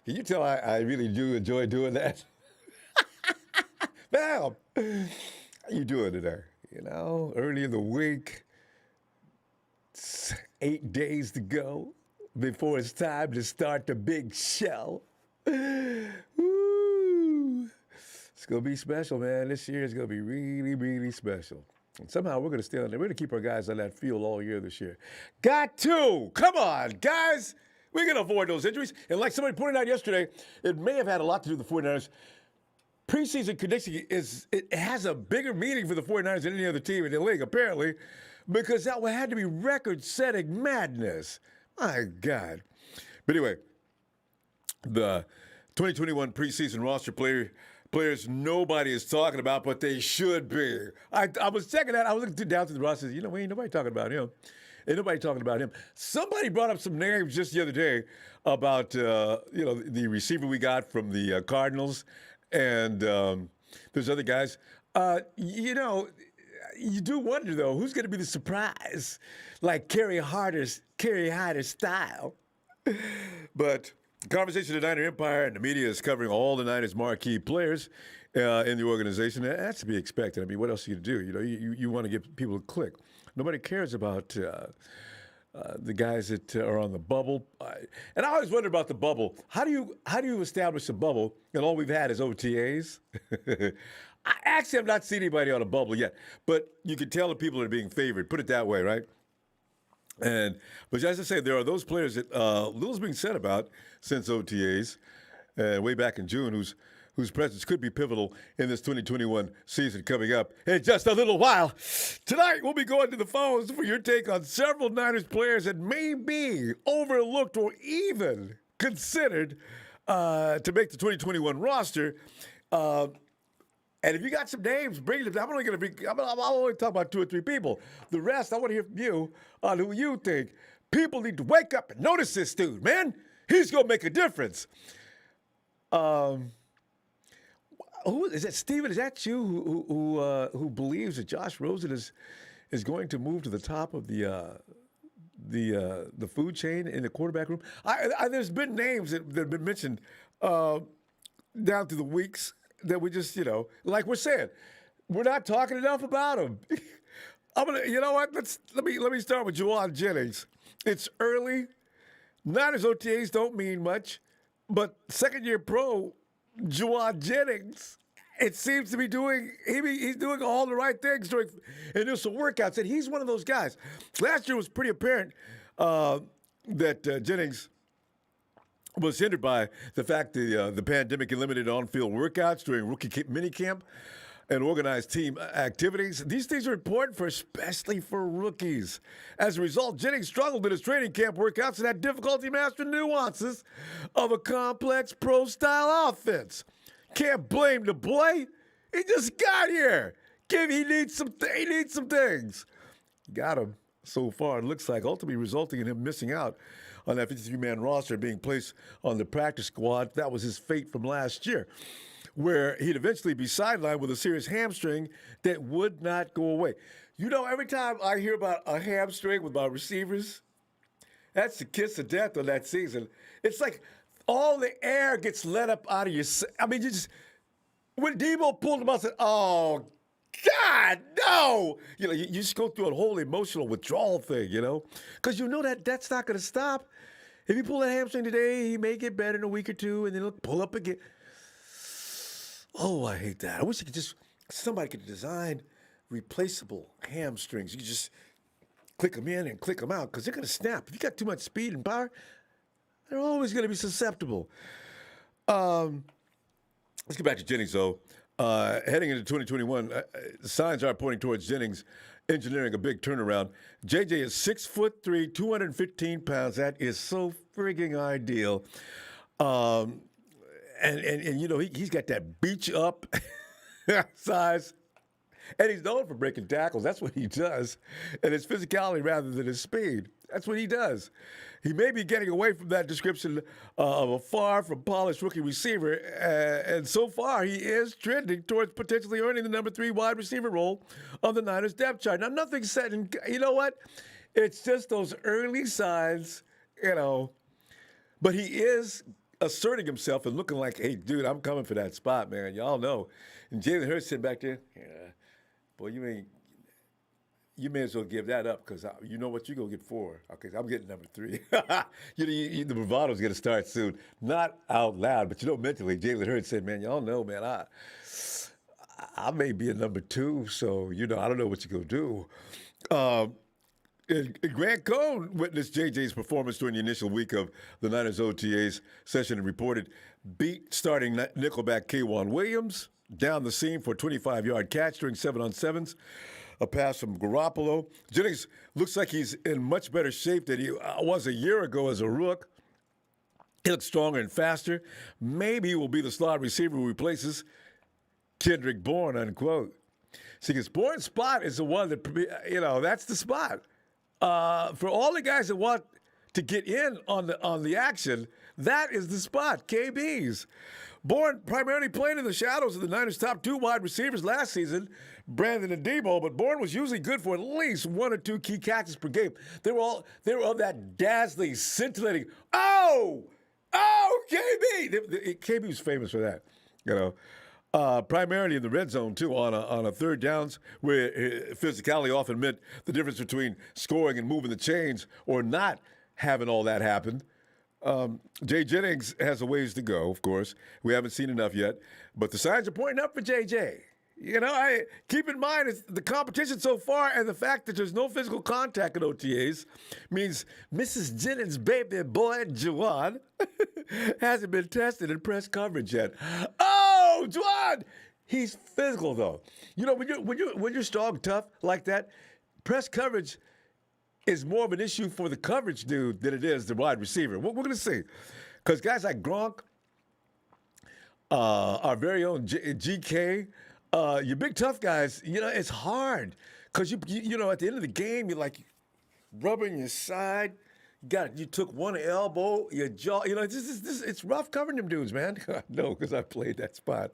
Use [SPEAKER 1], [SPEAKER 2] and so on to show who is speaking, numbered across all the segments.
[SPEAKER 1] Can you tell I really do enjoy doing that? Now, how you doing today? You know, early in the week, it's 8 days to go before it's time to start the big show. Woo. It's going to be special, man. This year is going to be really, really special. And somehow we're going to stay on there. We're going to keep our guys on that field all year this year. Got to. Come on, guys. We're going to avoid those injuries. And like somebody pointed out yesterday, it may have had a lot to do with the 49ers. Preseason conditioning it has a bigger meaning for the 49ers than any other team in the league, apparently, because that had to be record-setting madness. My God. But anyway, the 2021 preseason roster players nobody is talking about, but they should be. I was checking that. I was looking down to the roster. You know, ain't nobody talking about him. Ain't nobody talking about him. Somebody brought up some names just the other day about, the receiver we got from the Cardinals. And there's other guys. You do wonder, though, who's going to be the surprise, like Kerry Hyder's style. But conversation of the Niner Empire and the media is covering all the Niners' marquee players in the organization. That's to be expected. I mean, what else are you to do? You know, you want to get people to click. Nobody cares about the guys that are on the bubble. And I always wonder about the bubble. How do you establish a bubble and all we've had is OTAs? Actually, I've not seen anybody on a bubble yet. But you can tell the people that are being favored. Put it that way, right? But as I say, there are those players that little's being said about since OTAs way back in June whose presence could be pivotal in this 2021 season coming up in just a little while. Tonight, we'll be going to the phones for your take on several Niners players that may be overlooked or even considered to make the 2021 roster. And if you got some names, bring them. I'll only talk about 2 or 3 people. The rest, I want to hear from you on who you think. People need to wake up and notice this dude, man. He's going to make a difference. Who is that, Steven? Is that you who believes that Josh Rosen is going to move to the top of the food chain in the quarterback room? There's been names that have been mentioned down through the weeks that we just, like we're saying, we're not talking enough about him. You know what? Let me start with Jawan Jennings. It's early. Niners OTAs don't mean much, but second-year pro Jawan Jennings, it seems to be he's doing all the right things during initial workouts, and he's one of those guys. Last year was pretty apparent that Jennings was hindered by the fact that the pandemic limited on-field workouts during rookie minicamp and organized team activities. These things are important especially for rookies. As a result, Jennings struggled in his training camp workouts and had difficulty mastering nuances of a complex pro-style offense. Can't blame the boy. He just got here. He needs some things. Got him so far. It looks like ultimately resulting in him missing out on that 53-man roster, being placed on the practice squad. That was his fate from last year, where he'd eventually be sidelined with a serious hamstring that would not go away. You know, every time I hear about a hamstring with my receivers, that's the kiss of death on that season. It's like all the air gets let up out of your... I mean, when Debo pulled him out, I said, oh, God, no! You just go through a whole emotional withdrawal thing, because you know that's not going to stop. If you pull that hamstring today, he may get better in a week or two, and then he'll pull up again. Oh, I hate that. I wish somebody could design replaceable hamstrings. You could just click them in and click them out because they're going to snap. If you got too much speed and power, they're always going to be susceptible. Let's get back to Jennings, though. Heading into 2021, signs are pointing towards Jennings engineering a big turnaround. JJ is 6'3", 215 pounds. That is so frigging ideal. And he's got that beach up size. And he's known for breaking tackles. That's what he does. And his physicality rather than his speed. That's what he does. He may be getting away from that description of a far from polished rookie receiver. And so far, he is trending towards potentially earning the number 3 wide receiver role on the Niners depth chart. Now, nothing's set in, you know what? It's just those early signs, you know. But he is asserting himself and looking like, hey, dude, I'm coming for that spot, man. Y'all know. And Jalen Hurts sitting back there, yeah, boy, you may as well give that up because you know what, you're going to get 4. Okay, I'm getting number 3. The bravado's going to start soon. Not out loud, but you know, mentally, Jalen Hurts said, man, y'all know, man, I may be a number 2, so, you know, I don't know what you're going to do. And Grant Cohn witnessed JJ's performance during the initial week of the Niners OTAs session and reported beat starting nickelback Kayla Williams down the seam for a 25-yard catch during 7-on-7s, a pass from Garoppolo. Jennings looks like he's in much better shape than he was a year ago as a rook. He looks stronger and faster. Maybe he will be the slot receiver who replaces Kendrick Bourne, unquote. See, because Bourne's spot is the one that, you know, that's the spot. For all the guys that want to get in on the action, that is the spot, KB's. Bourne primarily played in the shadows of the Niners' top 2 wide receivers last season, Brandon and Debo, but Bourne was usually good for at least 1 or 2 key catches per game. They were of that dazzling, scintillating, oh, KB! KB was famous for that, you know. Primarily in the red zone, too, on a third downs, where physicality often meant the difference between scoring and moving the chains or not having all that happen. Jay Jennings has a ways to go, of course. We haven't seen enough yet, but the signs are pointing up for JJ. You know, keep in mind the competition so far and the fact that there's no physical contact at OTAs means Mrs. Jennings' baby boy, Jawan, hasn't been tested in press coverage yet. Oh, Jawan! He's physical, though. You know, when you're strong, tough like that, press coverage is more of an issue for the coverage dude than it is the wide receiver. We're going to see. Because guys like Gronk, our very own GK, your big tough guys, you know, it's hard. Because, you know, at the end of the game, you're like rubbing your side. You took one elbow, your jaw. You know, it's rough covering them dudes, man. No, because I played that spot.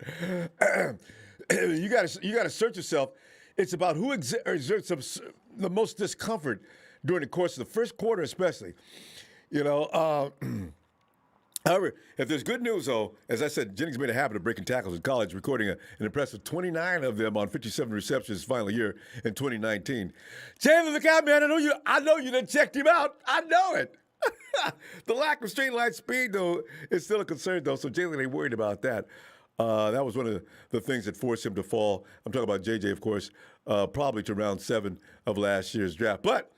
[SPEAKER 1] You got to search yourself. It's about who exerts the most discomfort during the course of the first quarter, especially. You know, however, if there's good news, though, as I said, Jennings made a habit of breaking tackles in college, recording an impressive 29 of them on 57 receptions his final year in 2019. Jalen, look out, man. I know you done checked him out. I know it. The lack of straight line speed, though, is still a concern, though, so Jalen ain't worried about that. That was one of the things that forced him to fall. I'm talking about JJ, of course, probably to round 7 of last year's draft. But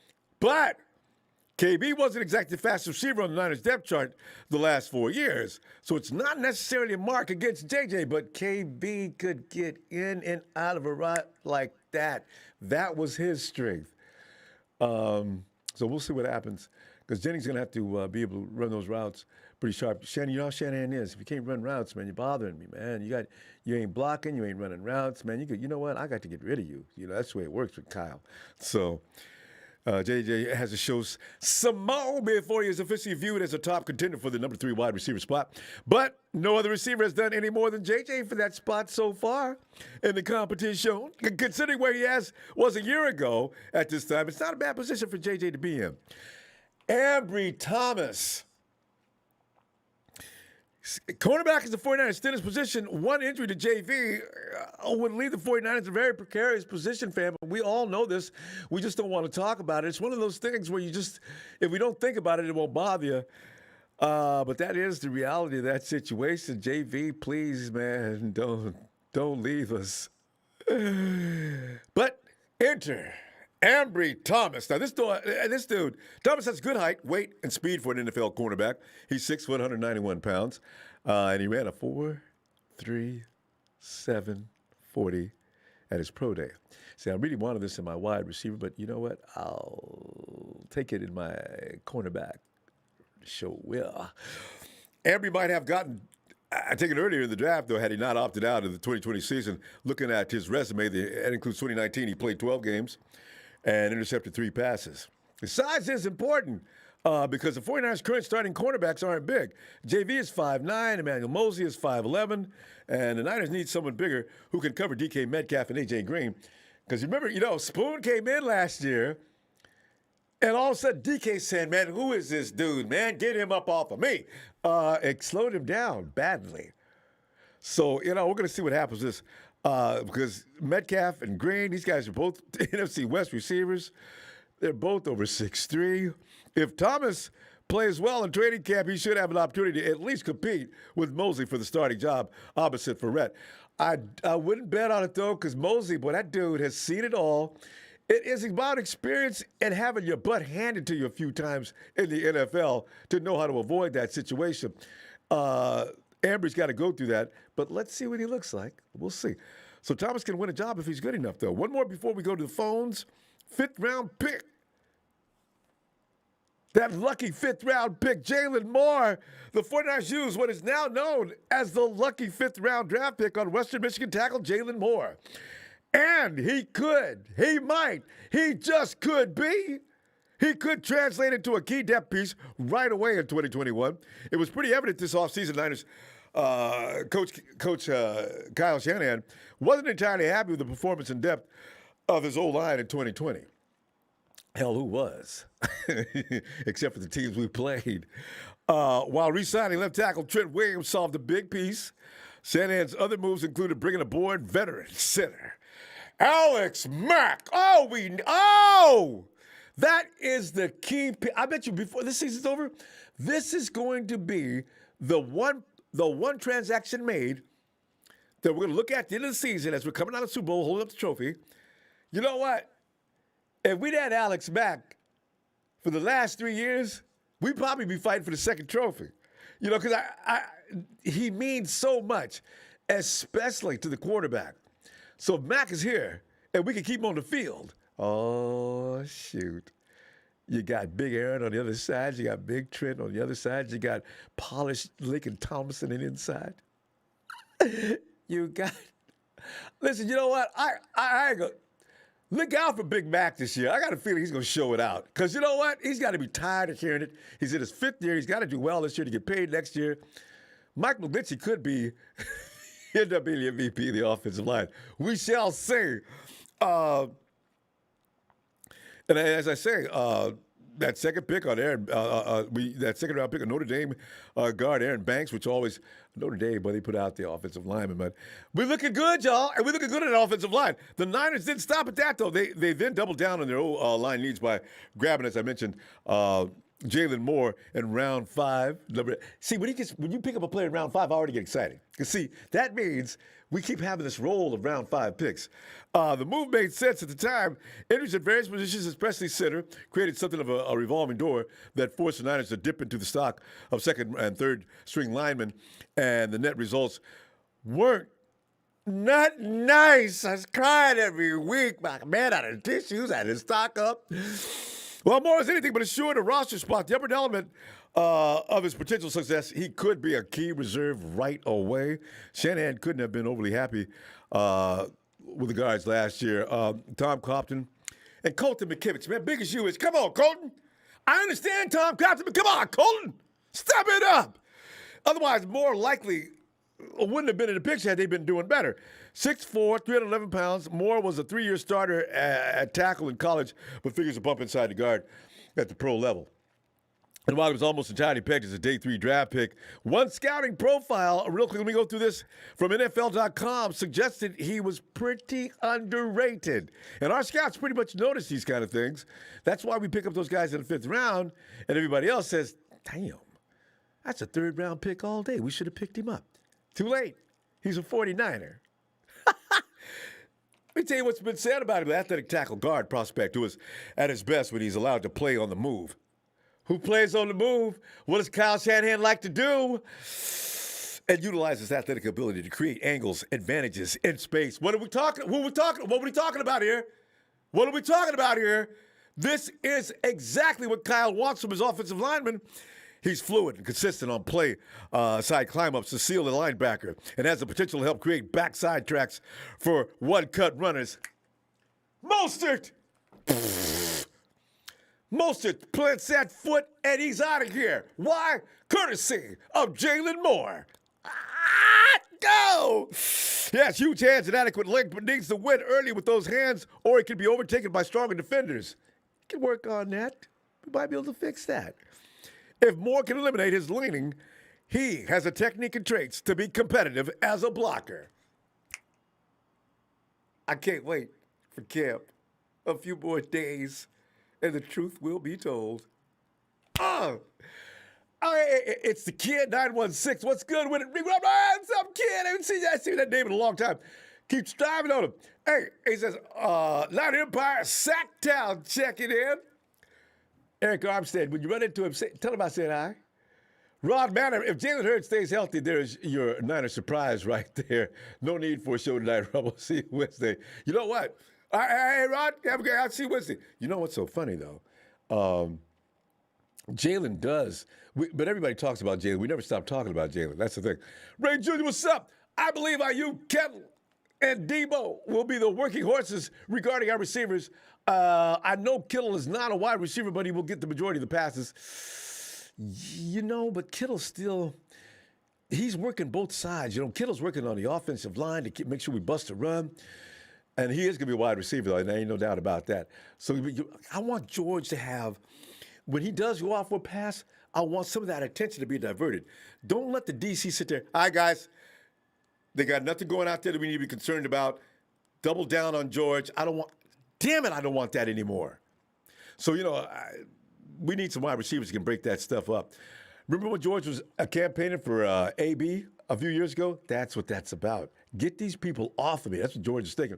[SPEAKER 1] KB wasn't exactly the fastest receiver on the Niners depth chart the last 4 years. So it's not necessarily a mark against JJ, but KB could get in and out of a route like that. That was his strength. So we'll see what happens. Because Jennings is going to have to be able to run those routes pretty sharp. You know how Shanahan is. If you can't run routes, man, you're bothering me, man. You ain't blocking, you ain't running routes, man. You know what? I got to get rid of you. You know, that's the way it works with Kyle. So JJ has to show some more before he is officially viewed as a top contender for the number 3 wide receiver spot. But no other receiver has done any more than JJ for that spot so far in the competition. Considering where he was a year ago at this time, it's not a bad position for JJ to be in. Ambry Thomas. Cornerback is the 49ers' thinnest position. One injury to JV would leave the 49ers in a very precarious position, fam. We all know this. We just don't want to talk about it. It's one of those things where if we don't think about it, it won't bother you. But that is the reality of that situation. JV, please, man, don't leave us. But enter Ambry Thomas. Now, this dude, Thomas has good height, weight, and speed for an NFL cornerback. He's 6 foot, 191 pounds, and he ran a 4.37 40 at his pro day. See, I really wanted this in my wide receiver, but you know what? I'll take it in my cornerback. Sure will. Ambry might have gotten I take it earlier in the draft, though, had he not opted out of the 2020 season, looking at his resume, that includes 2019, he played 12 games and intercepted 3 passes. The size is important because the 49ers' current starting cornerbacks aren't big. JV is 5'9", Emmanuel Mosley is 5'11", and the Niners need someone bigger who can cover DK Metcalf and A.J. Green. Because remember, Spoon came in last year, and all of a sudden DK said, man, who is this dude, man? Get him up off of me. It slowed him down badly. So, we're going to see what happens with this. Because Metcalf and Green, these guys are both NFC West receivers. They're both over 6'3". If Thomas plays well in training camp, he should have an opportunity to at least compete with Mosley for the starting job opposite Ferret. I wouldn't bet on it, though, because Mosley, boy, that dude has seen it all. It is about experience and having your butt handed to you a few times in the NFL to know how to avoid that situation. Ambry's got to go through that, but let's see what he looks like. We'll see. So Thomas can win a job if he's good enough, though. One more before we go to the phones. 5th-round pick. That lucky 5th-round pick, Jalen Moore. The 49ers used what is now known as the lucky 5th-round draft pick on Western Michigan tackle Jalen Moore. And he just could be. He could translate into a key depth piece right away in 2021. It was pretty evident this offseason Niners coach Kyle Shanahan wasn't entirely happy with the performance and depth of his O-line in 2020. Hell, who was? Except for the teams we played. While re-signing left tackle Trent Williams solved a big piece, Shanahan's other moves included bringing aboard veteran center Alex Mack. That is the key. I bet you before this season's over, this is going to be the one transaction made that we're going to look at the end of the season as we're coming out of the Super Bowl, holding up the trophy. You know what? If we'd had Alex Mack for the last 3 years, we'd probably be fighting for the second trophy. Because he means so much, especially to the quarterback. So if Mack is here and we can keep him on the field, oh, shoot. You got Big Aaron on the other side. You got Big Trent on the other side. You got polished Lincoln Thomason on the inside. Listen, you know what? I go. Look out for Big Mac this year. I got a feeling he's going to show it out. Because you know what? He's got to be tired of hearing it. He's in his 5th year. He's got to do well this year to get paid next year. Mike Mcglinchey could end up being the MVP of the offensive line. We shall see. And as I say, that second pick on Aaron, that second round pick on Notre Dame guard Aaron Banks, which always Notre Dame, but they put out the offensive lineman. But we're looking good, y'all, and we're looking good at the offensive line. The Niners didn't stop at that, though. They then doubled down on their line needs by grabbing, as I mentioned, Jalen Moore in round 5. See, when you pick up a player in round 5, I already get excited. Because, see, that means we keep having this roll of round 5 picks. The move made sense at the time. Injuries at various positions, especially center, created something of a revolving door that forced the Niners to dip into the stock of second and third string linemen, and the net results weren't not nice. I was crying every week. My man out of tissues, had his stock up. Well, Moore is anything but assured a roster spot. The upper element of his potential success, he could be a key reserve right away. Shanahan couldn't have been overly happy with the guards last year. Tom Compton and Colton McKivitz. Man, big as you is. Come on, Colton. I understand Tom Compton, but come on, Colton. Step it up. Otherwise, more likely wouldn't have been in the picture had they been doing better. 6'4", 311 pounds. Moore was a 3-year starter at tackle in college, but figures a bump inside the guard at the pro level. And while he was almost entirely pegged as a day 3 draft pick, one scouting profile, real quick, let me go through this, from NFL.com suggested he was pretty underrated. And our scouts pretty much notice these kind of things. That's why we pick up those guys in the 5th round, and everybody else says, damn, that's a 3rd round pick all day. We should have picked him up. Too late. He's a 49er. Let me tell you what's been said about him. The athletic tackle guard prospect who is at his best when he's allowed to play on the move. Who plays on the move? What does Kyle Shanahan like to do? And utilizes athletic ability to create angles, advantages in space. What are we talking? What are we talking about here? What are we talking about here? This is exactly what Kyle wants from his offensive lineman. He's fluid and consistent on play side climb-ups to seal the linebacker and has the potential to help create backside tracks for one-cut runners. Mostert plants that foot, and he's out of here. Why? Courtesy of Jalen Moore. Go! Yes, huge hands and adequate length, but needs to win early with those hands, or he could be overtaken by stronger defenders. He can work on that. We might be able to fix that. If Moore can eliminate his leaning, he has the technique and traits to be competitive as a blocker. I can't wait for camp. A few more days, and the truth will be told. It's the kid, 916. What's good with it? What's up, kid? I haven't seen that name in a long time. Keep striving on him. Hey, he says, Light Empire, Sacktown checking in. Eric Armstead, when you run into him, tell him I said hi. Rod Manor, if Jalen Hurts stays healthy, there's your Niner surprise right there. No need for a show tonight, Rumble. See you Wednesday. You know what? Hey, Rod, have a great I'll see you Wednesday. You know what's so funny, though? Jalen does. But everybody talks about Jalen. We never stop talking about Jalen. That's the thing. Ray Jr., what's up? I believe IU, Kendall, and Debo will be the working horses regarding our receivers. I know Kittle is not a wide receiver, but he will get the majority of the passes. You know, but Kittle still, he's working both sides. You know, Kittle's working on the offensive line to make sure we bust a run. And he is going to be a wide receiver, though, and there ain't no doubt about that. So I want George to have, when he does go off for a pass, I want some of that attention to be diverted. Don't let the DC sit there. All right, guys, they got nothing going out there that we need to be concerned about. Double down on George. I don't want that anymore. So, you know, we need some wide receivers who can break that stuff up. Remember when George was campaigning for AB a few years ago? That's what that's about. Get these people off of me. That's what George is thinking.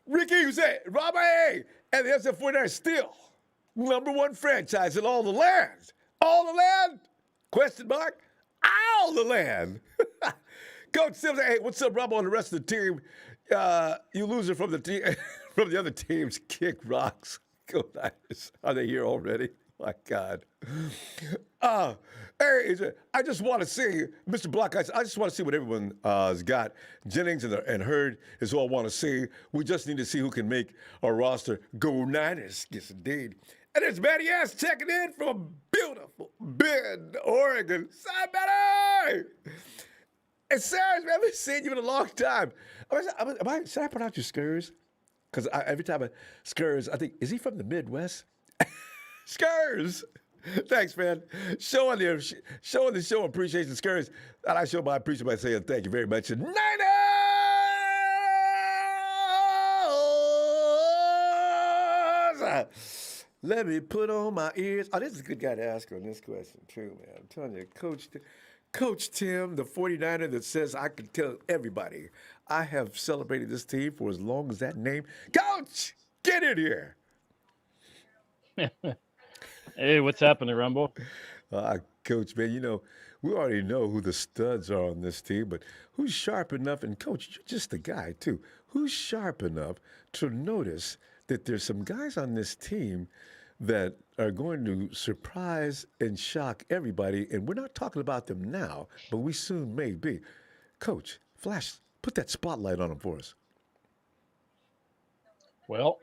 [SPEAKER 1] Ricky, you say, Robert A. and the SF49 still #1 franchise in all the land. All the land? Question mark? All the land. Coach Sims, hey, what's up, Rob, on the rest of the team? You loser from the team, from the other teams, kick rocks. Go Niners. Are they here already? My God. Hey, I just want to see, Mr. Block, I just want to see what everyone has got. Jennings and Hurd is all I want to see. We just need to see who can make our roster go Niners. Yes, indeed. And it's Matty S checking in from beautiful Bend, Oregon. Somebody! And Sarah, man, I've seen you in a long time. Should I pronounce you Skurs? Because every time I Skurs, I think, is he from the Midwest? Skurs! Thanks, man. Showing the show appreciation, Skurs. And I show my appreciation by saying thank you very much. Niners! Let me put on my ears. Oh, this is a good guy to ask on this question, too, man. I'm telling you, Coach Tim, the 49er that says I can tell everybody I have celebrated this team for as long as that name. Coach, get in here.
[SPEAKER 2] Hey, what's happening, Ronbo?
[SPEAKER 1] Coach, man, you know, we already know who the studs are on this team, but who's sharp enough, and Coach, you're just the guy, too, who's sharp enough to notice that there's some guys on this team that are going to surprise and shock everybody, and we're not talking about them now, but we soon may be. Coach, flash, put that spotlight on them for us.
[SPEAKER 2] Well,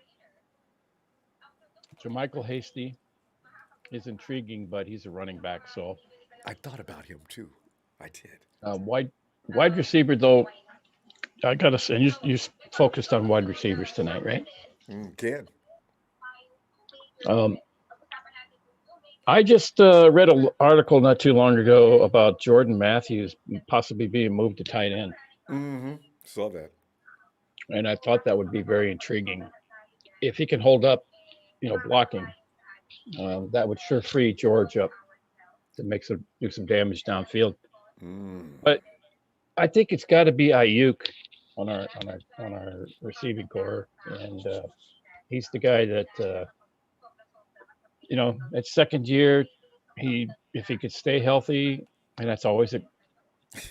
[SPEAKER 2] Jermichael Hasty is intriguing, but he's a running back, so.
[SPEAKER 1] I thought about him, too. I did.
[SPEAKER 2] Wide receiver, though, I got to say, you focused on wide receivers tonight, right?
[SPEAKER 1] Can.
[SPEAKER 2] I just read an article not too long ago about Jordan Matthews possibly being moved to tight end.
[SPEAKER 1] Mm-hmm. Saw that.
[SPEAKER 2] And I thought that would be very intriguing. If he can hold up, blocking, that would sure free George up to do some damage downfield. But I think it's got to be Ayuk on our receiving core, and he's the guy that at second year, if he could stay healthy, and that's always a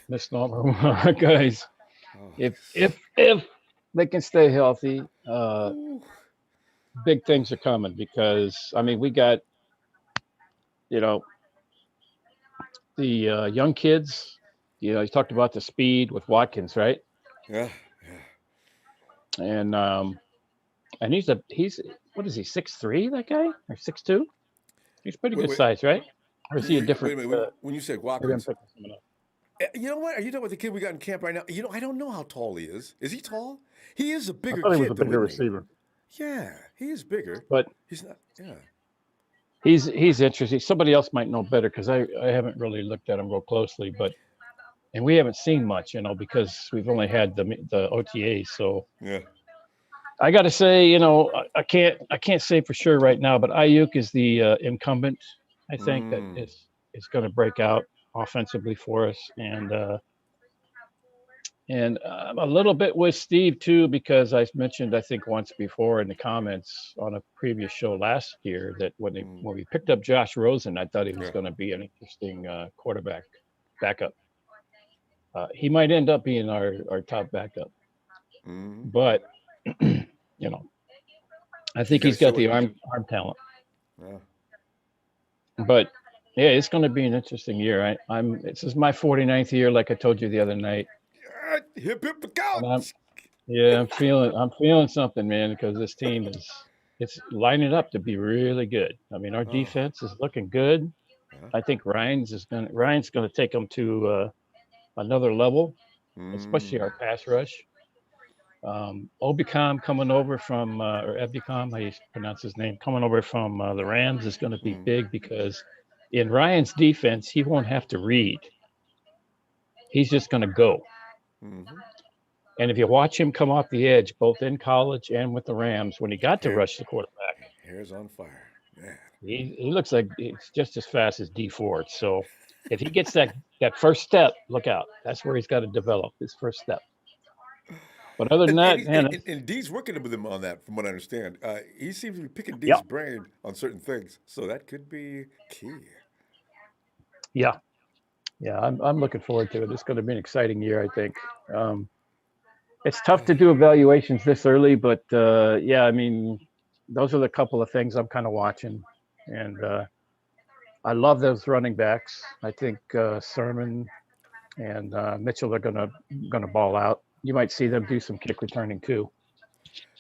[SPEAKER 2] misnomer, guys. If they can stay healthy, big things are coming because we got young kids. You talked about the speed with Watkins, right?
[SPEAKER 1] Yeah.
[SPEAKER 2] And he's what is he, 6'3", that guy, or 6'2"? He's pretty
[SPEAKER 1] Wait,
[SPEAKER 2] good
[SPEAKER 1] wait,
[SPEAKER 2] size, right? Or is he a
[SPEAKER 1] wait
[SPEAKER 2] different?
[SPEAKER 1] a minute. When you said
[SPEAKER 2] Maybe I'm
[SPEAKER 1] Watkins,
[SPEAKER 2] thinking someone else.
[SPEAKER 1] you know what? Are you talking about the kid we got in camp right now? I don't know how tall he is. Is he tall? He is a
[SPEAKER 2] I
[SPEAKER 1] bigger
[SPEAKER 2] thought he was a
[SPEAKER 1] kid, though,
[SPEAKER 2] bigger
[SPEAKER 1] isn't he?
[SPEAKER 2] receiver,
[SPEAKER 1] Yeah, he is bigger.
[SPEAKER 2] but
[SPEAKER 1] He's not. Yeah.
[SPEAKER 2] he's interesting. Somebody else might know better because I haven't really looked at him real closely, and we haven't seen much, because we've only had the OTAs. So
[SPEAKER 1] Yeah.
[SPEAKER 2] I got to say, I can't say for sure right now, but Ayuk is the incumbent. I think that is going to break out offensively for us, and a little bit with Steve too, because I mentioned, I think, once before in the comments on a previous show last year that when we picked up Josh Rosen, I thought he was going to be an interesting quarterback backup. He might end up being our top backup, but I think he's got the arm talent.
[SPEAKER 1] Yeah.
[SPEAKER 2] But yeah, it's going to be an interesting year. This is my 49th year, like I told you the other night.
[SPEAKER 1] Hip the couch.
[SPEAKER 2] I'm feeling something, man, because this team it's lining up to be really good. I mean, our defense is looking good. I think Ryan's going to take them to another level, especially our pass rush. Obicom coming over from, or Ebicom, how you pronounce his name, coming over from the Rams is going to be big because in Ryan's defense, he won't have to read. He's just going to go. And if you watch him come off the edge, both in college and with the Rams, when he got to rush the quarterback,
[SPEAKER 1] hair's on fire. Man.
[SPEAKER 2] He looks like it's just as fast as D Ford. So if he gets that first step, look out. That's where he's got to develop his first step. But other than that,
[SPEAKER 1] and D's working with him on that, from what I understand. He seems to be picking D's brain on certain things, so that could be key.
[SPEAKER 2] Yeah, I'm looking forward to it. It's going to be an exciting year, I think. It's tough to do evaluations this early, but I mean, those are the couple of things I'm kind of watching, and I love those running backs. I think Sermon and Mitchell are gonna ball out. You might see them do some kick returning too.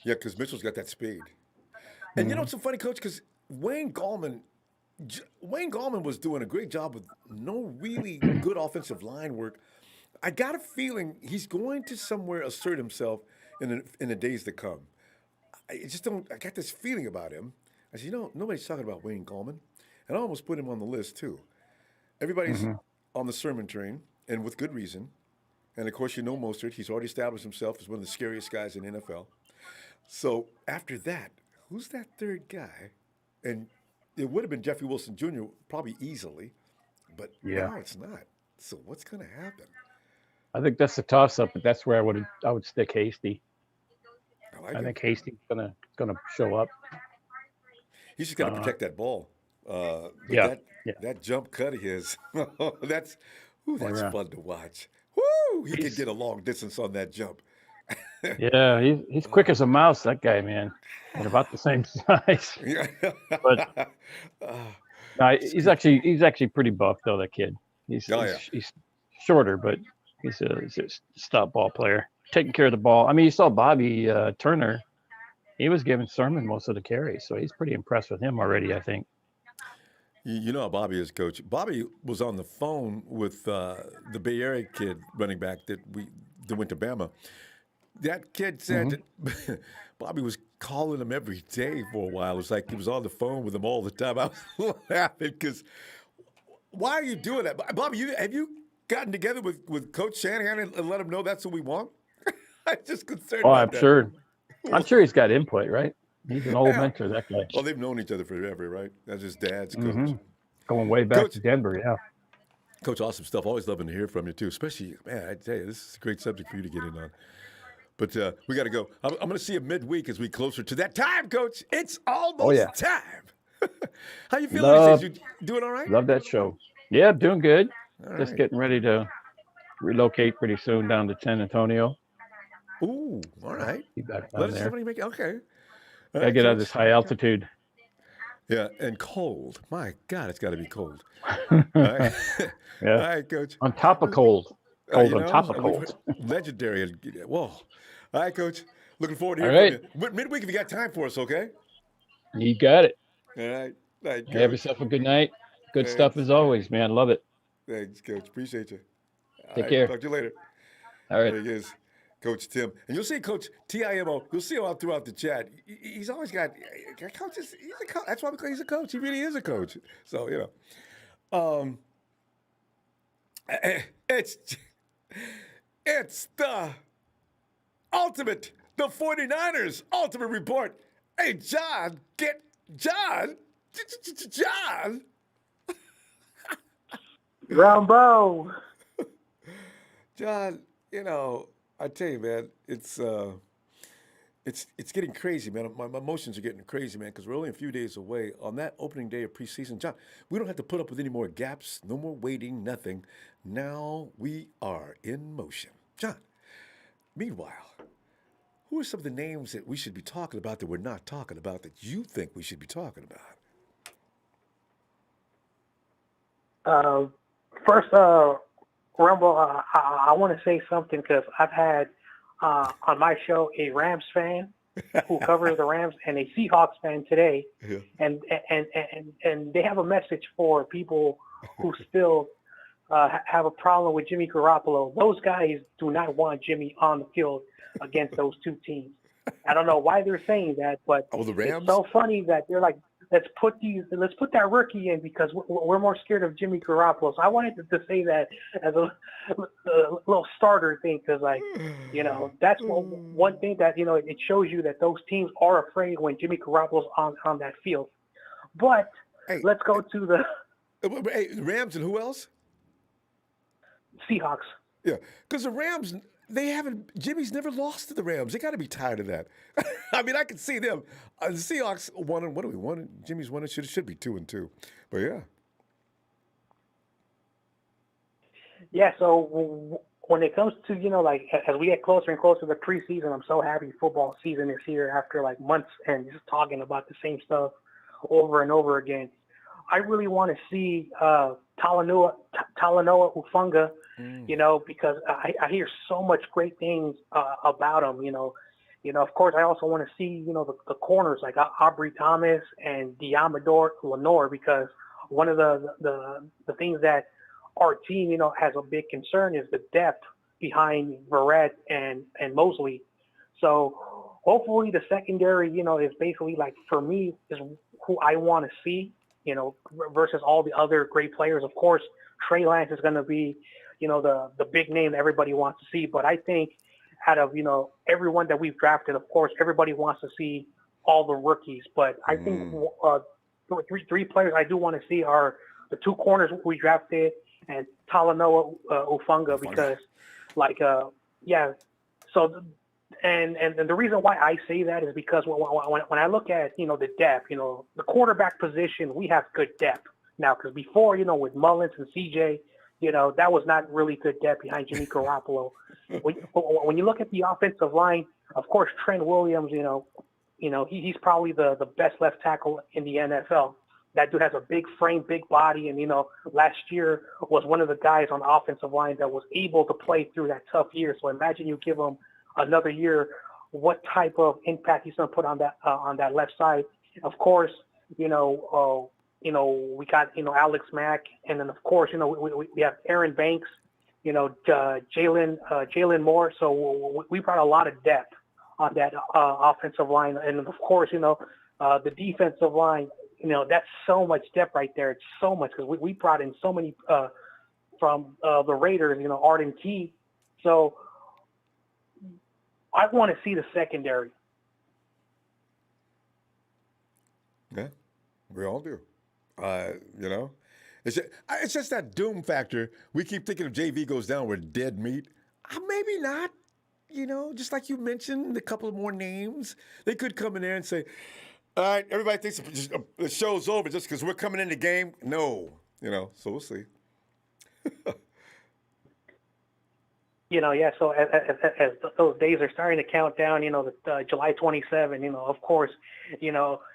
[SPEAKER 1] Yeah, because Mitchell's got that speed. And you know what's so funny, Coach? Because Wayne Gallman was doing a great job with no really good offensive line work. I got a feeling he's going to somewhere assert himself in the days to come. I got this feeling about him. I said, nobody's talking about Wayne Gallman. And I almost put him on the list, too. Everybody's on the sermon train, and with good reason. And, of course, Mostert. He's already established himself as one of the scariest guys in the NFL. So, after that, who's that third guy? And it would have been Jeffrey Wilson Jr. probably easily, but now it's not. So, what's going to happen?
[SPEAKER 2] I think that's a toss-up, but that's where I would stick Hasty. I think Hasty's gonna show up.
[SPEAKER 1] He's just got to protect that ball. That jump cut of his, that's fun to watch. Woo! He could get a long distance on that jump.
[SPEAKER 2] Yeah, he's quick as a mouse, that guy, man, and about the same size. But he's actually pretty buff though. That kid. He's shorter, but he's a stop ball player, taking care of the ball. I mean, you saw Bobby Turner. He was giving Sermon most of the carries, so he's pretty impressed with him already, I think.
[SPEAKER 1] You know how Bobby is, Coach. Bobby was on the phone with the Bay Area kid running back that went to Bama. That kid said that Bobby was calling him every day for a while. It was like he was on the phone with him all the time. I was laughing because why are you doing that? Bobby, have you gotten together with Coach Shanahan and let him know that's what we want? I'm just concerned about that.
[SPEAKER 2] Sure. I'm sure he's got input, right? He's an old mentor, that guy.
[SPEAKER 1] Well, they've known each other forever, right? That's his dad's coach.
[SPEAKER 2] Going way back to Denver, yeah.
[SPEAKER 1] Coach, awesome stuff. Always loving to hear from you, too. Especially, man, I tell you, this is a great subject for you to get in on. But we got to go. I'm going to see you midweek as we closer to that time, Coach. It's almost time. How you feeling these days? You doing all right?
[SPEAKER 2] Love that show. Yeah, doing good. Just getting ready to relocate pretty soon down to San Antonio.
[SPEAKER 1] Ooh, all right.
[SPEAKER 2] Be back down
[SPEAKER 1] Let us
[SPEAKER 2] there.
[SPEAKER 1] somebody make it. Okay.
[SPEAKER 2] Gotta get out of this high altitude.
[SPEAKER 1] Yeah, and cold. My God, it's got to be cold. All right, all
[SPEAKER 2] Yeah.
[SPEAKER 1] right, Coach.
[SPEAKER 2] On top of cold. Cold
[SPEAKER 1] You
[SPEAKER 2] on
[SPEAKER 1] know,
[SPEAKER 2] top of
[SPEAKER 1] we've
[SPEAKER 2] cold.
[SPEAKER 1] legendary. Whoa. All right, Coach. Looking forward to
[SPEAKER 2] All
[SPEAKER 1] hearing from
[SPEAKER 2] right.
[SPEAKER 1] you. Midweek, if you got time for us, okay?
[SPEAKER 2] You got it.
[SPEAKER 1] All right,
[SPEAKER 2] Have
[SPEAKER 1] Coach.
[SPEAKER 2] yourself a good night. Good stuff
[SPEAKER 1] Thanks.
[SPEAKER 2] as always, man. Love it.
[SPEAKER 1] Thanks, Coach. Appreciate you. All
[SPEAKER 2] Take
[SPEAKER 1] right,
[SPEAKER 2] care.
[SPEAKER 1] talk to you later.
[SPEAKER 2] All right.
[SPEAKER 1] There he is, Coach Tim. And you'll see Coach Timo. You'll see him all throughout the chat. He's always got coaches. He's a coach. That's why we call he's a coach. He really is a coach. So um, it's the ultimate, the 49ers ultimate report. Hey, John, John.
[SPEAKER 3] Ronbo.
[SPEAKER 1] John, I tell you, man, it's getting crazy, man. My emotions are getting crazy, man, because we're only a few days away on that opening day of preseason. John, we don't have to put up with any more gaps, no more waiting, nothing. Now we are in motion. John, meanwhile, who are some of the names that we should be talking about that we're not talking about that you think we should be talking about?
[SPEAKER 3] First, Rumble, I want to say something because I've had on my show a Rams fan who covers the Rams and a Seahawks fan today,
[SPEAKER 1] Yeah.
[SPEAKER 3] and they have a message for people who still have a problem with Jimmy Garoppolo. Those guys do not want Jimmy on the field against those two teams. I don't know why they're saying that, but
[SPEAKER 1] Oh, the Rams?
[SPEAKER 3] it's so funny that they're like, let's put that rookie in because we're more scared of Jimmy Garoppolo. So I wanted to say that as a little starter thing because, that's one thing that, it shows you that those teams are afraid when Jimmy Garoppolo's on that field. But let's go to the
[SPEAKER 1] Rams and who else?
[SPEAKER 3] Seahawks.
[SPEAKER 1] Yeah, because the Rams, Jimmy's never lost to the Rams. They got to be tired of that. I mean, I can see them. The Seahawks won. What do we won? Jimmy's won. It should be 2-2. But yeah.
[SPEAKER 3] Yeah. So when it comes to as we get closer and closer to the preseason, I'm so happy football season is here after months and just talking about the same stuff over and over again. I really want to see Talanoa Hufanga, because I hear so much great things about him. Of course, I also want to see the corners like Ambry Thomas and Diamador Lenore, because one of the things that our team has a big concern is the depth behind Verrett and Mosley. So hopefully the secondary is basically for me is who I want to see. Versus all the other great players. Of course, Trey Lance is going to be, the big name that everybody wants to see. But I think out of, everyone that we've drafted, of course, everybody wants to see all the rookies. But I think three players I do want to see are the two corners we drafted and Talanoa Hufanga because, so. And the reason why I say that is because when I look at, the depth, the quarterback position, we have good depth now. Because before, with Mullins and CJ, that was not really good depth behind Jimmy Garoppolo. When you look at the offensive line, of course, Trent Williams, he's probably the best left tackle in the NFL. That dude has a big frame, big body. And, last year was one of the guys on the offensive line that was able to play through that tough year. So imagine you give him another year, what type of impact he's going to put on that left side. Of course, we got Alex Mack, and then of course we have Aaron Banks, Jalen Moore. So we brought a lot of depth on that offensive line, and of course the defensive line. That's so much depth right there. It's so much because we brought in so many from the Raiders. Arden Key. So I want to see the secondary.
[SPEAKER 1] Yeah, we all do. It's just that doom factor. We keep thinking if JV goes down, we're dead meat. Maybe not. Just like you mentioned, a couple of more names. They could come in there and say, all right, everybody thinks the show's over just because we're coming in the game. No, so we'll see.
[SPEAKER 3] Yeah. So as those days are starting to count down, the July 27, of course,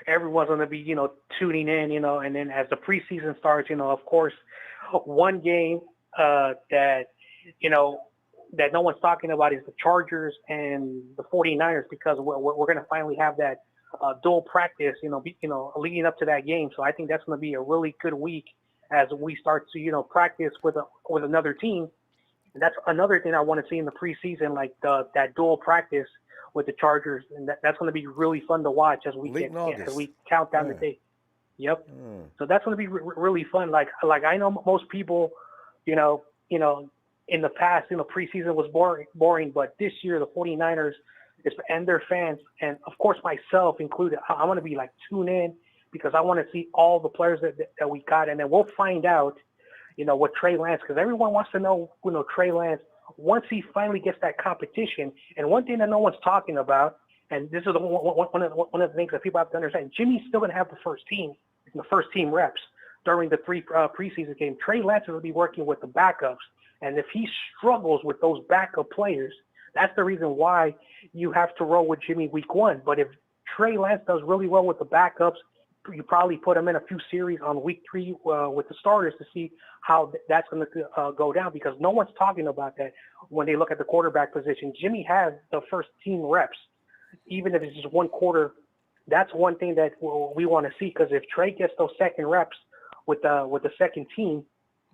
[SPEAKER 3] everyone's going to be, tuning in, and then as the preseason starts, of course, one game that, that no one's talking about is the Chargers and the 49ers, because we're going to finally have that dual practice, leading up to that game. So I think that's going to be a really good week as we start to, practice with another team. And that's another thing I want to see in the preseason, like that dual practice with the Chargers, and that's going to be really fun to watch as we count down the day. Yep. So that's going to be really fun. Like I know most people, in the past, preseason was boring, but this year the 49ers and their fans, and of course myself included, I'm going to be like tuned in because I want to see all the players that we got, and then we'll find out, what Trey Lance, because everyone wants to know, Trey Lance, once he finally gets that competition. And one thing that no one's talking about, and this is one of the things that people have to understand, Jimmy's still going to have the first team reps during the 3 preseason games. Trey Lance will be working with the backups. And if he struggles with those backup players, that's the reason why you have to roll with Jimmy week 1. But if Trey Lance does really well with the backups, you probably put him in a few series on week 3 with the starters to see how that's going to go down, because no one's talking about that when they look at the quarterback position. Jimmy has the first team reps, even if it's just one quarter. That's one thing that we want to see, because if Trey gets those second reps with the second team,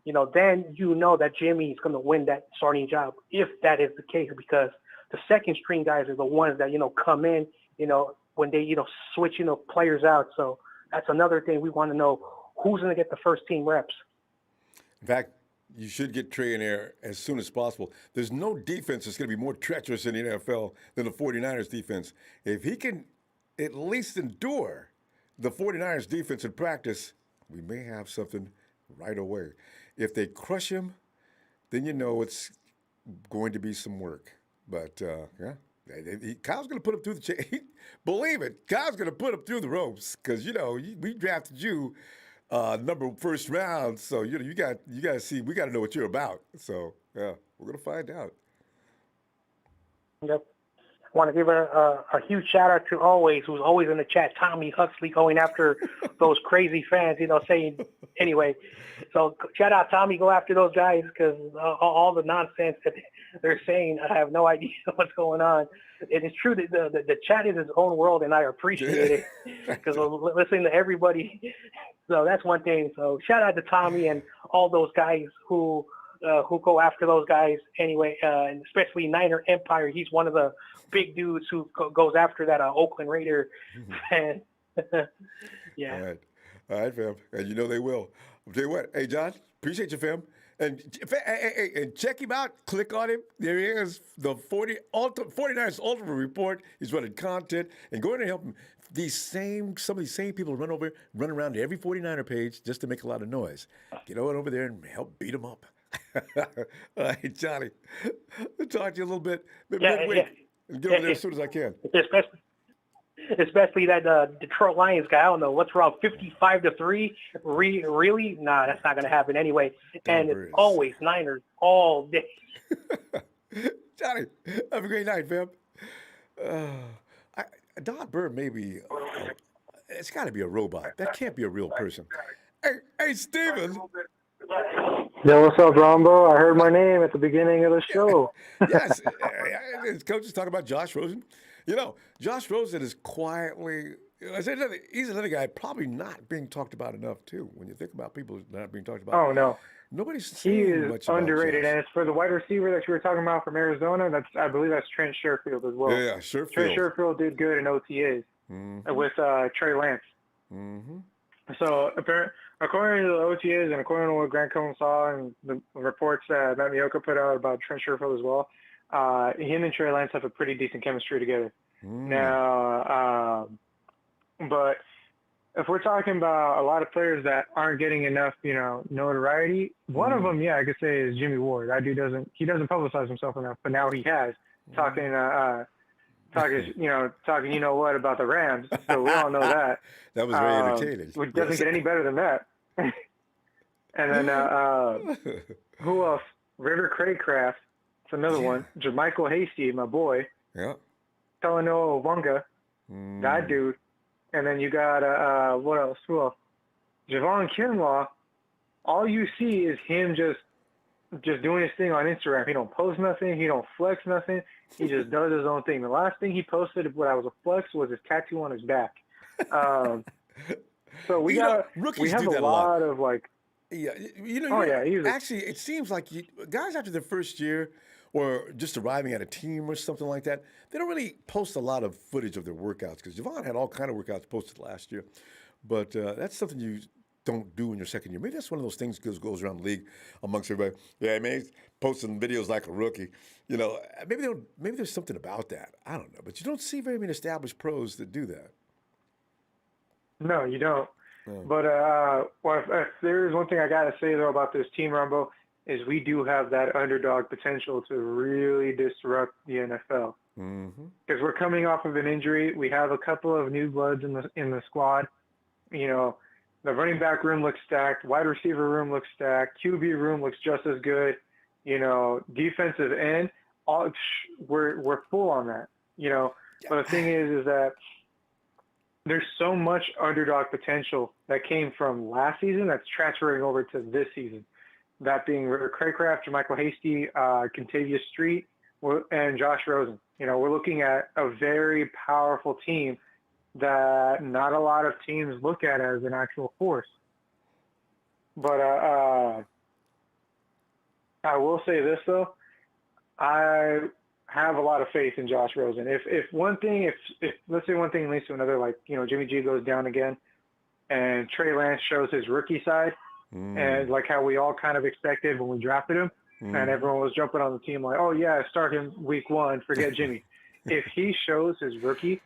[SPEAKER 3] then that Jimmy is going to win that starting job, if that is the case, because the second string guys are the ones that, come in, when they, switch, players out. So that's another thing we want to know, who's going to get the first team reps.
[SPEAKER 1] In fact, you should get Trey in there as soon as possible. There's no defense that's going to be more treacherous in the NFL than the 49ers defense. If he can at least endure the 49ers defense in practice, we may have something right away. If they crush him, then it's going to be some work. But, Kyle's going to put him through the chain. Believe it, Kyle's going to put him through the ropes because, we drafted you first round. So, you got to see, we got to know what you're about. So, yeah, we're going to find out.
[SPEAKER 3] Yep. I want to give a huge shout out to who's always in the chat, Tommy Huxley, going after those crazy fans, saying, anyway. So shout out, Tommy, go after those guys, because all the nonsense that they're saying, I have no idea what's going on. It is true that the chat is its own world, and I appreciate it because listening to everybody. So that's one thing. So shout out to Tommy and all those guys who go after those guys anyway, and especially Niner Empire. He's one of the big dudes who goes after that Oakland Raider fan. Yeah.
[SPEAKER 1] All right, fam. And they will. I'll tell you what. Hey, John, appreciate you, fam. And check him out. Click on him. There he is, the 49ers Ultimate Report. He's running content. And go in and help him. Some of these same people run around to every 49er page just to make a lot of noise. Get over there and help beat them up. All right, Johnny. I'll talk to you a little bit. Midweek. And get over there as soon as I can.
[SPEAKER 3] Especially that Detroit Lions guy. I don't know what's wrong. 55-3. Really? Nah, that's not going to happen anyway. And it's always Niners all day.
[SPEAKER 1] Johnny, have a great night, fam. Don Bird maybe. It's got to be a robot. That can't be a real person. Hey, Steven.
[SPEAKER 4] Yo, what's up, Ronbo? I heard my name at the beginning of the show.
[SPEAKER 1] Yes. Coach is talking about Josh Rosen. Josh Rosen is quietly, he's another guy probably not being talked about enough, too. When you think about people not being talked about.
[SPEAKER 4] Oh, no.
[SPEAKER 1] Nobody's saying much about
[SPEAKER 4] underrated,
[SPEAKER 1] Josh.
[SPEAKER 4] and it's for the wide receiver that you were talking about from Arizona. I believe that's Trent Sharefield as well.
[SPEAKER 1] Yeah, Sharefield.
[SPEAKER 4] Trent Sharefield did good in OTAs with Trey Lance.
[SPEAKER 1] Mm-hmm.
[SPEAKER 4] So, according to the OTAs and according to what Grant Cohn saw and the reports that Matt Mioka put out about Trent Sharefield as well, him and Trey Lance have a pretty decent chemistry together. Now, but if we're talking about a lot of players that aren't getting enough, notoriety, one of them, I could say, is Jimmy Ward. That dude doesn't publicize himself enough, but now he has talking, what about the Rams. So we all know that.
[SPEAKER 1] That was very entertaining.
[SPEAKER 4] It doesn't get any better than that. And then who else? River Craycraft. It's another one. Jermichael Hasty, my boy.
[SPEAKER 1] Yeah.
[SPEAKER 4] Talanoa Wonga, that dude. And then you got, what else? Who else? Javon Kinlaw. All you see is him just doing his thing on Instagram. He don't post nothing. He don't flex nothing. He just does his own thing. The last thing he posted when I was a flex was his tattoo on his back. So we have a lot of like.
[SPEAKER 1] Yeah, actually, it seems like guys after their first year or just arriving at a team or something like that, they don't really post a lot of footage of their workouts because Javon had all kind of workouts posted last year. But that's something you don't do in your second year. Maybe that's one of those things that goes around the league amongst everybody. Yeah, man, he's posting videos like a rookie. You know, maybe there's something about that. I don't know. But you don't see very many established pros that do that.
[SPEAKER 4] No, you don't. But if there's one thing I got to say, though, about this team, Ronbo, is we do have that underdog potential to really disrupt the NFL. Because we're coming off of an injury. We have a couple of new bloods in the squad. You know, the running back room looks stacked. Wide receiver room looks stacked. QB room looks just as good. You know, defensive end, we're full on that. You know, but the thing is that there's so much underdog potential that came from last season that's transferring over to this season. That being Ritter Craycraft, Jermichael Hasty, Contavious Street, and Josh Rosen. You know, we're looking at a very powerful team that not a lot of teams look at as an actual force. But I will say this, though. I have a lot of faith in Josh Rosen. If let's say one thing leads to another, like, you know, Jimmy G goes down again and Trey Lance shows his rookie side and like how we all kind of expected when we drafted him and everyone was jumping on the team like, oh yeah, start him week 1, forget Jimmy. If he shows his rookie,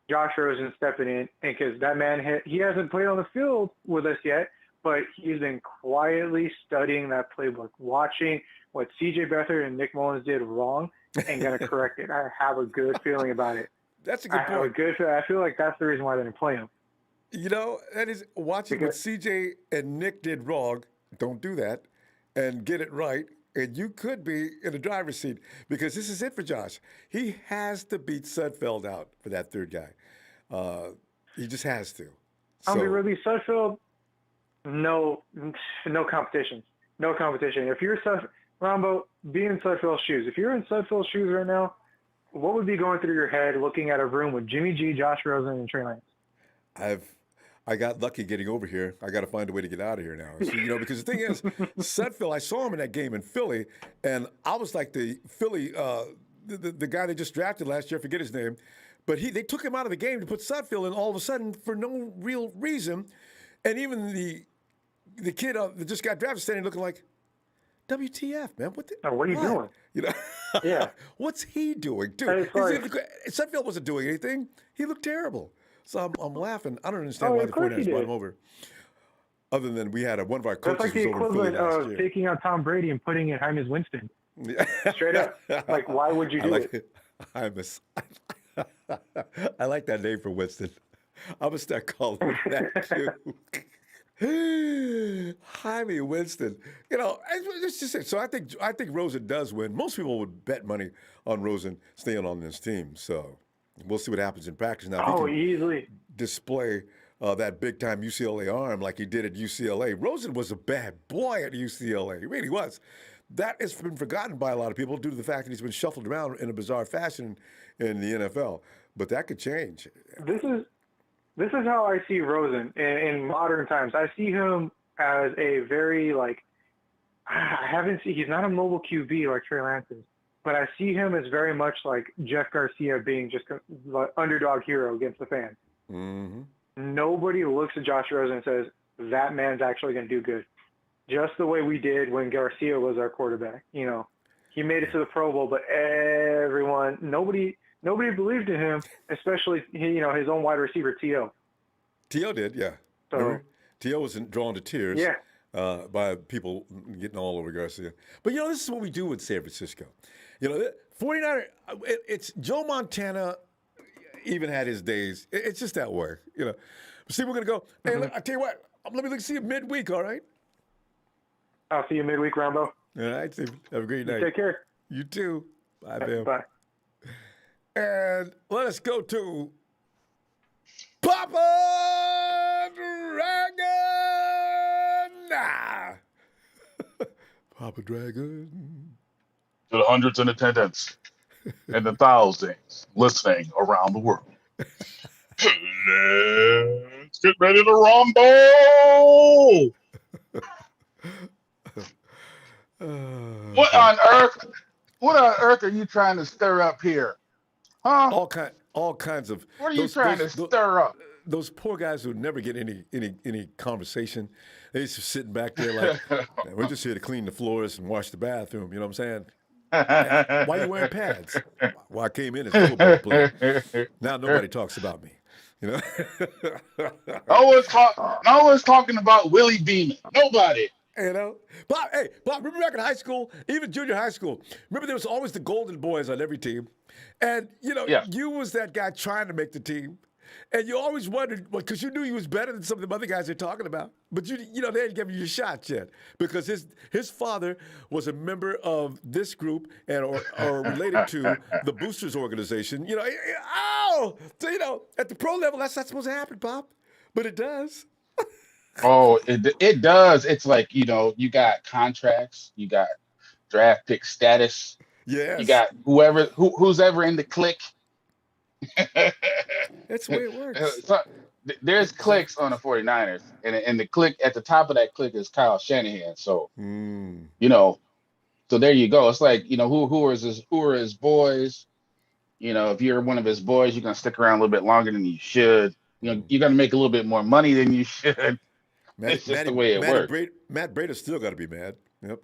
[SPEAKER 4] Josh Rosen stepping in, and because that man, he hasn't played on the field with us yet, but he's been quietly studying that playbook, watching what C.J. Beathard and Nick Mullins did wrong and going to correct it. I have a good feeling about it.
[SPEAKER 1] That's a good point.
[SPEAKER 4] I feel like that's the reason why they didn't play him.
[SPEAKER 1] You know, that is watching what C.J. and Nick did wrong. Don't do that, and get it right, and you could be in the driver's seat because this is it for Josh. He has to beat Sudfeld out for that third guy. He just has to.
[SPEAKER 4] I'll be really Sudfeld. No competition. No competition. If you're Ronbo, be in Sudfeld's shoes. If you're in Sudfeld's shoes right now, what would be going through your head looking at a room with Jimmy G, Josh Rosen, and Trey Lance?
[SPEAKER 1] I got lucky getting over here. I got to find a way to get out of here now. So, you know, because the thing is, Sudfeld, I saw him in that game in Philly, and I was like the Philly, the guy they just drafted last year, I forget his name, but they took him out of the game to put Sudfeld in all of a sudden for no real reason, and even the kid that just got drafted standing looking like, WTF, man? What
[SPEAKER 4] are you doing?
[SPEAKER 1] You know,
[SPEAKER 4] yeah.
[SPEAKER 1] What's he doing, dude? Sudfeld wasn't doing anything. He looked terrible. So I'm laughing. I don't understand why the 49ers brought him over. Other than we had one of our coaches.
[SPEAKER 4] That's like the equivalent of taking out Tom Brady and putting in Jameis Winston. Straight up. Like, why would you do it?
[SPEAKER 1] I like that name for Winston. I'm going to start calling him that, too. Jaime Winston. You know, it's just it. So I think Rosen does win. Most people would bet money on Rosen staying on this team. So we'll see what happens in practice. Now, if he can
[SPEAKER 4] easily
[SPEAKER 1] display that big-time UCLA arm like he did at UCLA. Rosen was a bad boy at UCLA. He really was. That has been forgotten by a lot of people due to the fact that he's been shuffled around in a bizarre fashion in the NFL. But that could change.
[SPEAKER 4] This is how I see Rosen in modern times. I see him as a very, like, he's not a mobile QB like Trey Lance is, but I see him as very much like Jeff Garcia being just an underdog hero against the fans.
[SPEAKER 1] Mm-hmm.
[SPEAKER 4] Nobody looks at Josh Rosen and says, that man's actually going to do good. Just the way we did when Garcia was our quarterback. You know, he made it to the Pro Bowl, but nobody believed in him, especially his own wide receiver, T.O.
[SPEAKER 1] T.O. did, yeah.
[SPEAKER 4] So,
[SPEAKER 1] T.O. was drawn to tears by people getting all over Garcia. But, this is what we do with San Francisco. 49er, it's Joe Montana even had his days. It's just that way, See, we're going to go, hey, look, I tell you what, let me see you midweek, all right?
[SPEAKER 4] I'll see you midweek, Ronbo.
[SPEAKER 1] All right, Steve. Have a great night.
[SPEAKER 4] Take care.
[SPEAKER 1] You too. Bye, Bill.
[SPEAKER 4] Bye.
[SPEAKER 1] And let us go to Papa Dragon. Papa Dragon.
[SPEAKER 5] To the hundreds in attendance and the thousands listening around the world. Let's get ready to rumble. What on earth? What on earth are you trying to stir up here? Huh?
[SPEAKER 1] All kinds of.
[SPEAKER 5] What are you trying to stir up?
[SPEAKER 1] Those poor guys who never get any conversation. They just sitting back there like, "Man, we're just here to clean the floors and wash the bathroom. You know what I'm saying? Why are you wearing pads? Well, I came in as a football player. Now nobody talks about me. You know?
[SPEAKER 5] No one's talking about Willie Beeman. Nobody.
[SPEAKER 1] You know? Bob, remember back in high school, even junior high school, remember there was always the golden boys on every team? And, you was that guy trying to make the team. And you always wondered, because you knew he was better than some of the other guys they're talking about. But, they hadn't given you your shot yet. Because his father was a member of this group or related to the Boosters organization. So, at the pro level, that's not supposed to happen, Bob. But it does.
[SPEAKER 5] Oh, it does. It's like, you got contracts, you got draft pick status.
[SPEAKER 1] Yes.
[SPEAKER 5] You got who's ever in the clique.
[SPEAKER 1] That's the way it works.
[SPEAKER 5] So, there's cliques on the 49ers, and the clique at the top of that clique is Kyle Shanahan. So, so there you go. It's like, who are his boys? If you're one of his boys, you're gonna stick around a little bit longer than you should. You're gonna make a little bit more money than you should. It's just the way it works.
[SPEAKER 1] Matt Brady's still got to be mad. Yep.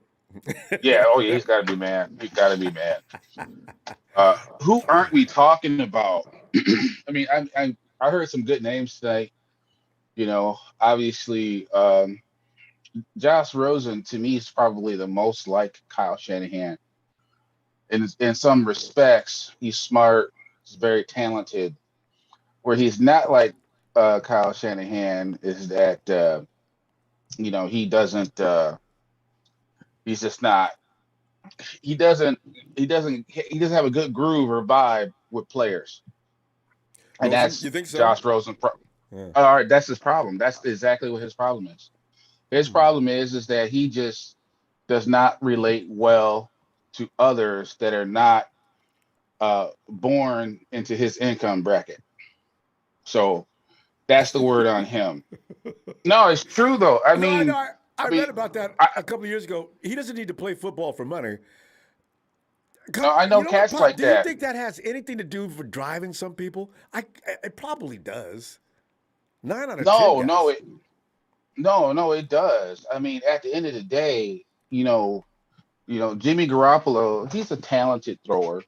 [SPEAKER 5] Yeah. Oh, yeah. He's got to be mad. He's got to be mad. Who aren't we talking about? I mean, I heard some good names today. Obviously, Josh Rosen to me is probably the most like Kyle Shanahan. In some respects, he's smart. He's very talented. Where he's not like Kyle Shanahan is that he doesn't. He's just not. He doesn't have a good groove or vibe with players, and that's
[SPEAKER 1] you think so?
[SPEAKER 5] Josh Rosen.
[SPEAKER 1] Yeah.
[SPEAKER 5] All right, that's his problem. That's exactly what his problem is. His problem is that he just does not relate well to others that are not born into his income bracket. So that's the word on him. No, it's true though. I mean,
[SPEAKER 1] I read about that a couple of years ago. He doesn't need to play football for money.
[SPEAKER 5] No, I know cats like that.
[SPEAKER 1] Do you think that has anything to do with driving some people? It probably does. 9 out of 10 guys.
[SPEAKER 5] No, it does. I mean, at the end of the day, Jimmy Garoppolo, he's a talented thrower.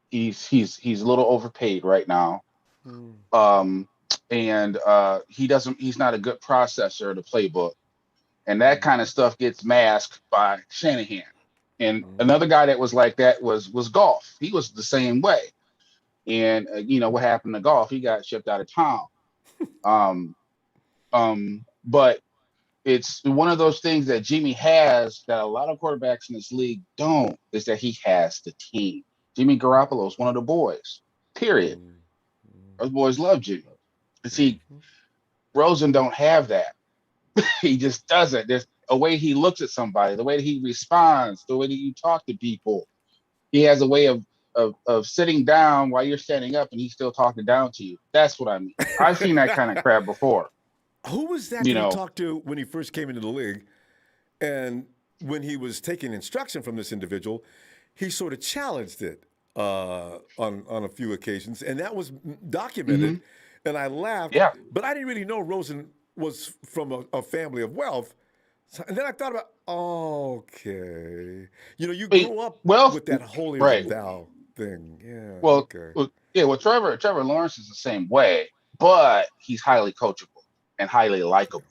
[SPEAKER 5] He's a little overpaid right now. And he's not a good processor of the playbook. And that kind of stuff gets masked by Shanahan. And another guy that was like that was Goff. He was the same way. And what happened to Goff? He got shipped out of town. But it's one of those things that Jimmy has that a lot of quarterbacks in this league don't, is that he has the team. Jimmy Garoppolo is one of the boys, period. Those boys love Jimmy. See, Rosen don't have that. He just doesn't. There's a way he looks at somebody, the way that he responds, the way that you talk to people. He has a way of sitting down while you're standing up and he's still talking down to you. That's what I mean. I've seen that kind of crap before.
[SPEAKER 1] Who was that you talked to when he first came into the league? And when he was taking instruction from this individual, he sort of challenged it on a few occasions. And that was documented. And I laughed.
[SPEAKER 5] Yeah.
[SPEAKER 1] But I didn't really know Rosen was from a family of wealth. And then I thought about, okay. You grew up with that holier than thou thing. Yeah.
[SPEAKER 5] Well, Trevor Lawrence is the same way, but he's highly coachable and highly likable.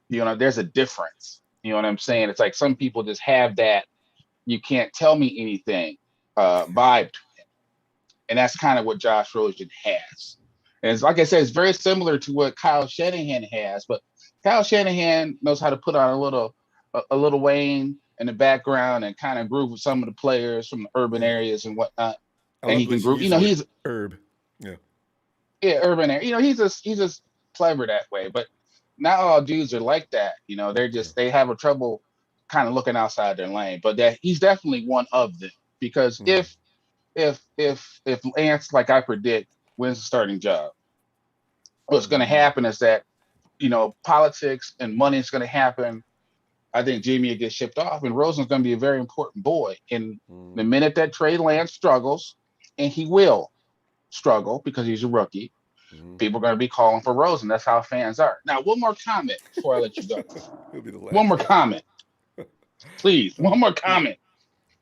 [SPEAKER 5] There's a difference. You know what I'm saying? It's like some people just have that you can't tell me anything vibe to him. And that's kind of what Josh Rosen has. And it's, like I said, it's very similar to what Kyle Shanahan has, but Kyle Shanahan knows how to put on a little Wayne, in the background and kind of groove with some of the players from the urban areas and whatnot.
[SPEAKER 1] I
[SPEAKER 5] And
[SPEAKER 1] love
[SPEAKER 5] he
[SPEAKER 1] the way
[SPEAKER 5] can
[SPEAKER 1] she
[SPEAKER 5] groove. You
[SPEAKER 1] used
[SPEAKER 5] know,
[SPEAKER 1] the word
[SPEAKER 5] he's
[SPEAKER 1] herb. Yeah.
[SPEAKER 5] urban area. You know, he's just clever that way. But not all dudes are like that. You know, they have a trouble kind of looking outside their lane. But that he's definitely one of them because if Lance, like I predict, wins the starting job, what's going to happen is that politics and money is going to happen. I think Jimmy will get shipped off, and Rosen's going to be a very important boy. And the minute that Trey Lance struggles, and he will struggle because he's a rookie, people are going to be calling for Rosen. That's how fans are. Now, one more comment before I let you go.
[SPEAKER 1] He'll be the last
[SPEAKER 5] One more
[SPEAKER 1] guy.
[SPEAKER 5] comment, please. One more comment.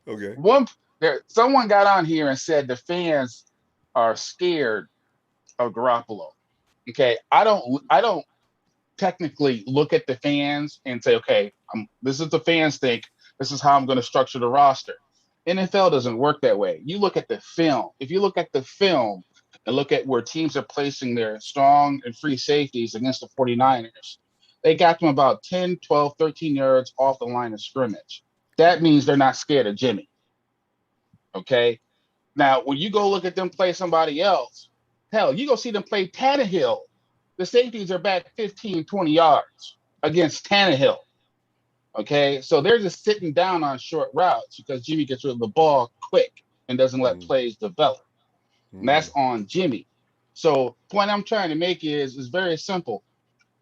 [SPEAKER 1] Okay.
[SPEAKER 5] Someone got on here and said the fans are scared of Garoppolo. Okay, I don't technically look at the fans and say, okay, this is the fans think. This is how I'm going to structure the roster. NFL doesn't work that way. You look at the film. If you look at the film and look at where teams are placing their strong and free safeties against the 49ers, they got them about 10, 12, 13 yards off the line of scrimmage. That means they're not scared of Jimmy. Okay? Now, when you go look at them play somebody else, hell, you go see them play Tannehill. The safeties are back 15, 20 yards against Tannehill. Okay, so they're just sitting down on short routes because Jimmy gets rid of the ball quick and doesn't let plays develop. And that's on Jimmy. So point I'm trying to make is very simple.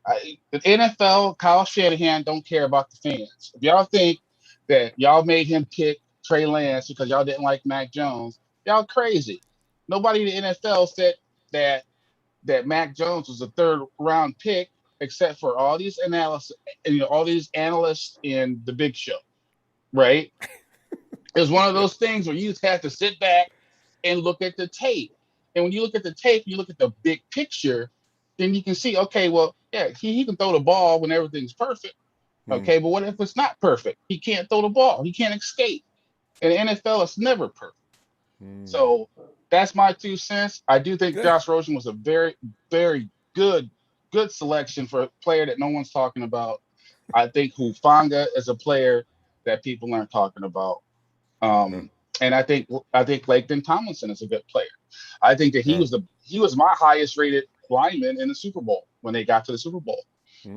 [SPEAKER 5] The NFL, Kyle Shanahan don't care about the fans. If y'all think that y'all made him pick Trey Lance because y'all didn't like Mac Jones, y'all crazy. Nobody in the NFL said that Mac Jones was a third round pick, except for all these analysts in the Big Show, right? It was one of those things where you have to sit back and look at the tape. And when you look at the tape, you look at the big picture, then you can see, okay, well, yeah, he can throw the ball when everything's perfect. Okay, but what if it's not perfect? He can't throw the ball. He can't escape. In the NFL, it's never perfect. So that's my 2 cents. I do think Josh Rosen was a very, very good selection for a player that no one's talking about. I think Hufanga is a player that people aren't talking about. And I think Laketon Tomlinson is a good player. I think that he was my highest rated lineman in the Super Bowl when they got to the Super Bowl.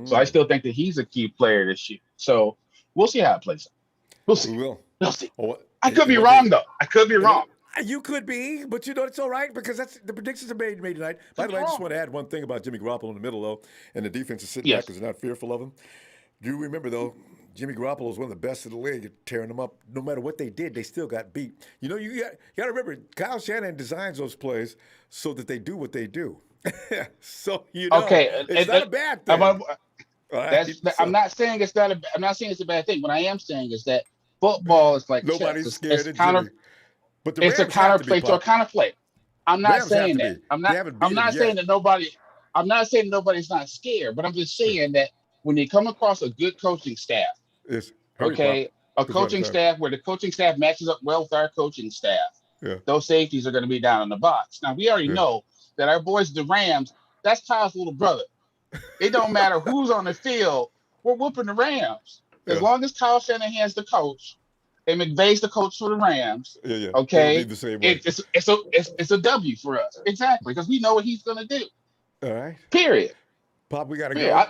[SPEAKER 5] So I still think that he's a key player this year. So we'll see how it plays out. We'll see. We'll see. I could be wrong, though. I could be wrong.
[SPEAKER 1] You could be, but it's all right because that's the predictions are made tonight. By the way, I just want to add one thing about Jimmy Garoppolo in the middle, though, and the defense is sitting back because they're not fearful of him. Do you remember, though, Jimmy Garoppolo is one of the best in the league at tearing them up. No matter what they did, they still got beat. You got to remember, Kyle Shanahan designs those plays so that they do what they do. So it's not a bad thing.
[SPEAKER 5] I'm not saying it's not I'm not saying it's a bad thing. What I am saying is that football is like
[SPEAKER 1] nobody's
[SPEAKER 5] chess.
[SPEAKER 1] scared of Jimmy. But
[SPEAKER 5] it's a counterplay to a counterplay. I'm not saying that. I'm not saying that nobody. I'm not saying nobody's not scared, but I'm just saying that when they come across a good coaching staff, a coaching staff where the coaching staff matches up well with our coaching staff, those safeties are going to be down in the box. Now we already know that our boys, the Rams, that's Kyle's little brother. It don't matter who's on the field. We're whooping the Rams as long as Kyle Shanahan's the coach. And McVay's the coach for the Rams. Okay,
[SPEAKER 1] the same way.
[SPEAKER 5] It's a W for us. Exactly, because we know what he's gonna do.
[SPEAKER 1] All right.
[SPEAKER 5] Period.
[SPEAKER 1] Pop, we gotta go.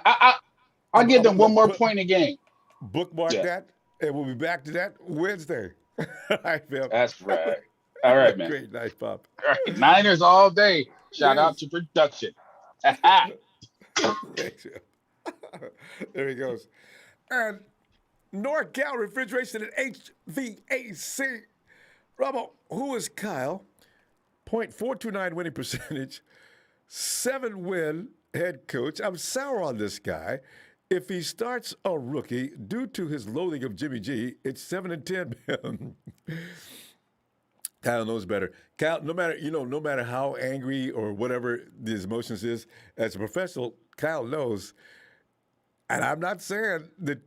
[SPEAKER 5] I'll give them one more point a game.
[SPEAKER 1] Bookmark that, and we'll be back to that Wednesday. All right, Phil.
[SPEAKER 5] That's right. All right, man.
[SPEAKER 1] Great night, Pop.
[SPEAKER 5] All right. Niners all day. Shout out to production.
[SPEAKER 1] Thanks, there he goes. And NorCal Refrigeration and HVAC. Ronbo, who is Kyle? .429 winning percentage, 7-win head coach. I'm sour on this guy. If he starts a rookie, due to his loathing of Jimmy G, it's 7-10. Kyle knows better. Kyle, no matter how angry or whatever his emotions is, as a professional, Kyle knows. And I'm not saying that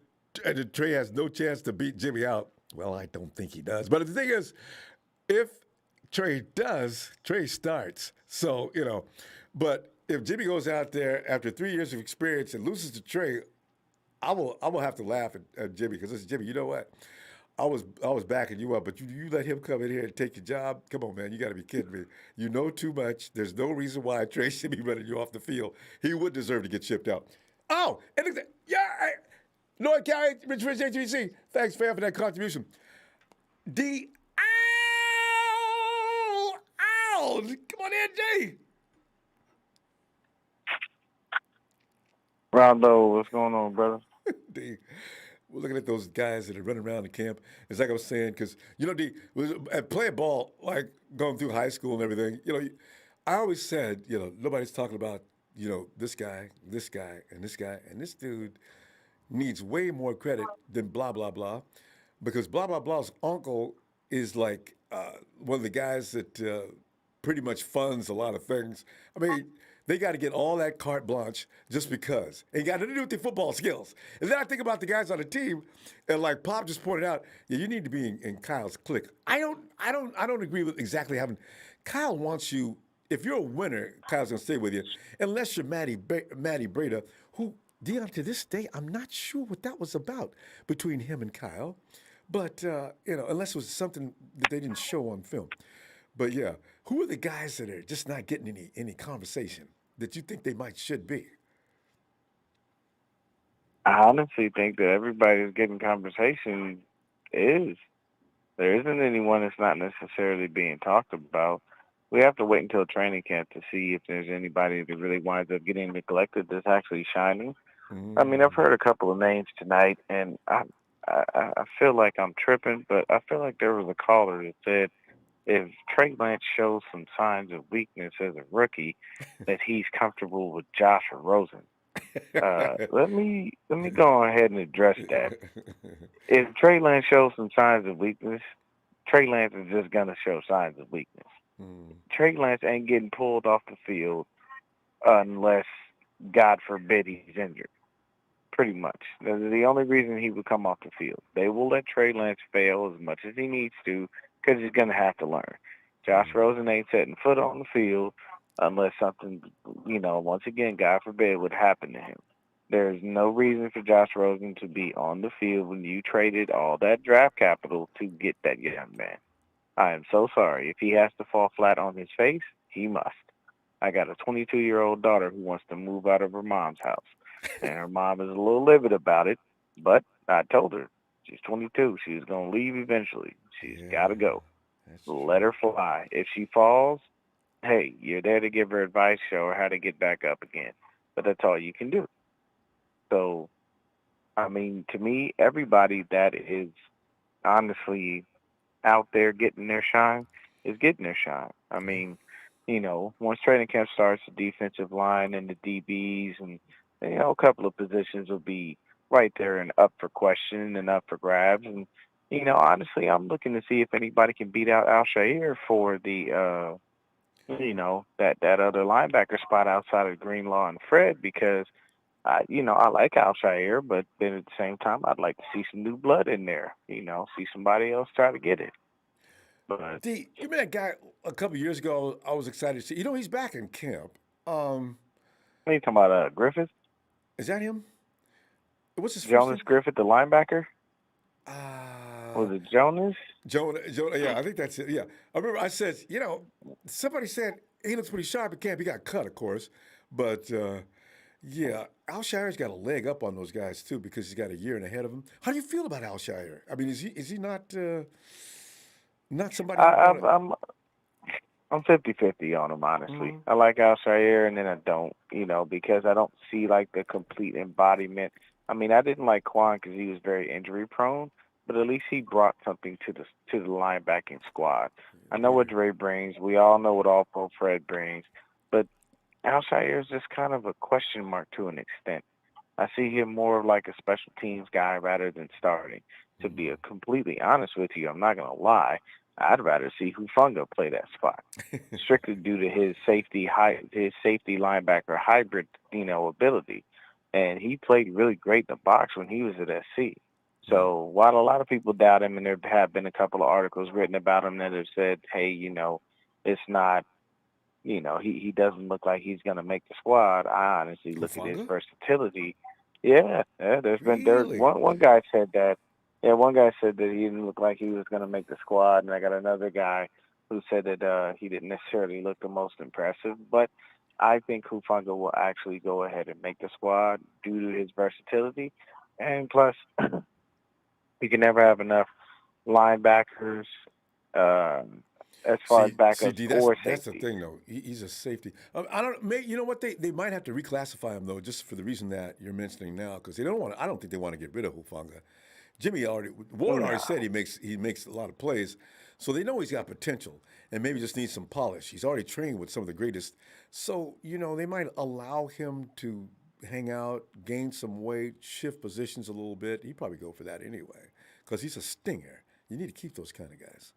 [SPEAKER 1] Trey has no chance to beat Jimmy out. Well, I don't think he does. But the thing is, if Trey does, Trey starts. So, but if Jimmy goes out there after 3 years of experience and loses to Trey, I will have to laugh at Jimmy because this is Jimmy. You know what? I was backing you up, but you let him come in here and take your job. Come on, man, you got to be kidding me. You know too much. There's no reason why Trey should be running you off the field. He would deserve to get shipped out. Oh, and North County, Rich HBC. Thanks, fam, for that contribution. D. Ow! Come on in, Jay.
[SPEAKER 6] Ronbo, what's going on, brother?
[SPEAKER 1] D. We're looking at those guys that are running around the camp. It's like I was saying, because, D, playing ball, like going through high school and everything, I always said, nobody's talking about, this guy, and this guy, and this dude needs way more credit than blah, blah, blah, because blah, blah, blah's uncle is like one of the guys that pretty much funds a lot of things. I mean, they got to get all that carte blanche just because. It got nothing to do with their football skills. And then I think about the guys on the team, and like Pop just pointed out, you need to be in Kyle's clique. I don't agree with exactly having. Kyle wants you. If you're a winner, Kyle's gonna stay with you, unless you're Matty Breda, who Dion to this day I'm not sure what that was about between him and Kyle, but unless it was something that they didn't show on film. But yeah, who are the guys that are just not getting any conversation that you think they should be?
[SPEAKER 6] I honestly think that everybody's getting conversation is. There isn't anyone that's not necessarily being talked about. We have to wait until training camp to see if there's anybody that really winds up getting neglected that's actually shining. I mean, I've heard a couple of names tonight, and I feel like I'm tripping, but I feel like there was a caller that said if Trey Lance shows some signs of weakness as a rookie, that he's comfortable with Josh or Rosen. Let me go ahead and address that. If Trey Lance shows some signs of weakness, Trey Lance is just gonna show signs of weakness. Trey Lance ain't getting pulled off the field unless, God forbid, he's injured. Pretty much. The only reason he would come off the field. They will let Trey Lance fail as much as he needs to because he's going to have to learn. Josh Rosen ain't setting foot on the field unless something, once again, God forbid, would happen to him. There's no reason for Josh Rosen to be on the field when you traded all that draft capital to get that young man. I am so sorry. If he has to fall flat on his face, he must. I got a 22-year-old daughter who wants to move out of her mom's house. And her mom is a little livid about it, but I told her she's 22. She's going to leave eventually. She's got to go. Let her fly. If she falls, hey, you're there to give her advice, show her how to get back up again. But that's all you can do. So, I mean, to me, everybody that is honestly out there getting their shine is getting their shine. I mean, once training camp starts, the defensive line and the DBs and, a couple of positions will be right there and up for question and up for grabs. And, honestly, I'm looking to see if anybody can beat out Al-Shair for the, that other linebacker spot outside of Greenlaw and Fred because, I like Al-Shair, but then at the same time, I'd like to see some new blood in there, see somebody else try to get it. But
[SPEAKER 1] D, you met that guy a couple years ago. I was excited to see. He's back in camp.
[SPEAKER 6] What are you talking about, Griffith?
[SPEAKER 1] Is that him? What's his
[SPEAKER 6] Jonas
[SPEAKER 1] first name?
[SPEAKER 6] Griffith, the linebacker? Was it Jonas?
[SPEAKER 1] Jonah, yeah, I think that's it. Yeah. I remember I said, somebody said he looks pretty sharp in camp. He got cut, of course. But, Al-Shair's got a leg up on those guys, too, because he's got a year and ahead of him. How do you feel about Al-Shair? I mean, is he not somebody?
[SPEAKER 6] I'm 50-50 on him, honestly. I like Al-Shair, and then I don't, because I don't see, like, the complete embodiment. I mean, I didn't like Quan because he was very injury-prone, but at least he brought something to the linebacking squad. I know what Dre brings. We all know what All-Pro Fred brings. But Al-Shair is just kind of a question mark to an extent. I see him more like a special teams guy rather than starting. To be completely honest with you, I'm not going to lie. I'd rather see Hufanga play that spot, strictly due to his safety linebacker hybrid, ability. And he played really great in the box when he was at SC. So while a lot of people doubt him, and there have been a couple of articles written about him that have said, hey, it's not, he doesn't look like he's going to make the squad. I honestly look at his versatility. Yeah, there's been one guy said that. Yeah, one guy said that he didn't look like he was going to make the squad, and I got another guy who said that he didn't necessarily look the most impressive. But I think Hufanga will actually go ahead and make the squad due to his versatility, and plus, you can never have enough linebackers as far as backups
[SPEAKER 1] D,
[SPEAKER 6] or
[SPEAKER 1] that's the
[SPEAKER 6] safety.
[SPEAKER 1] thing though. He's a safety. I don't. You know what? They might have to reclassify him though, just for the reason that you're mentioning now, because they don't want. I don't think they want to get rid of Hufanga. Ward already said he makes a lot of plays, so they know he's got potential and maybe just needs some polish. He's already trained with some of the greatest, so they might allow him to hang out, gain some weight, shift positions a little bit. He'd probably go for that anyway, because he's a stinger. You need to keep those kind of guys.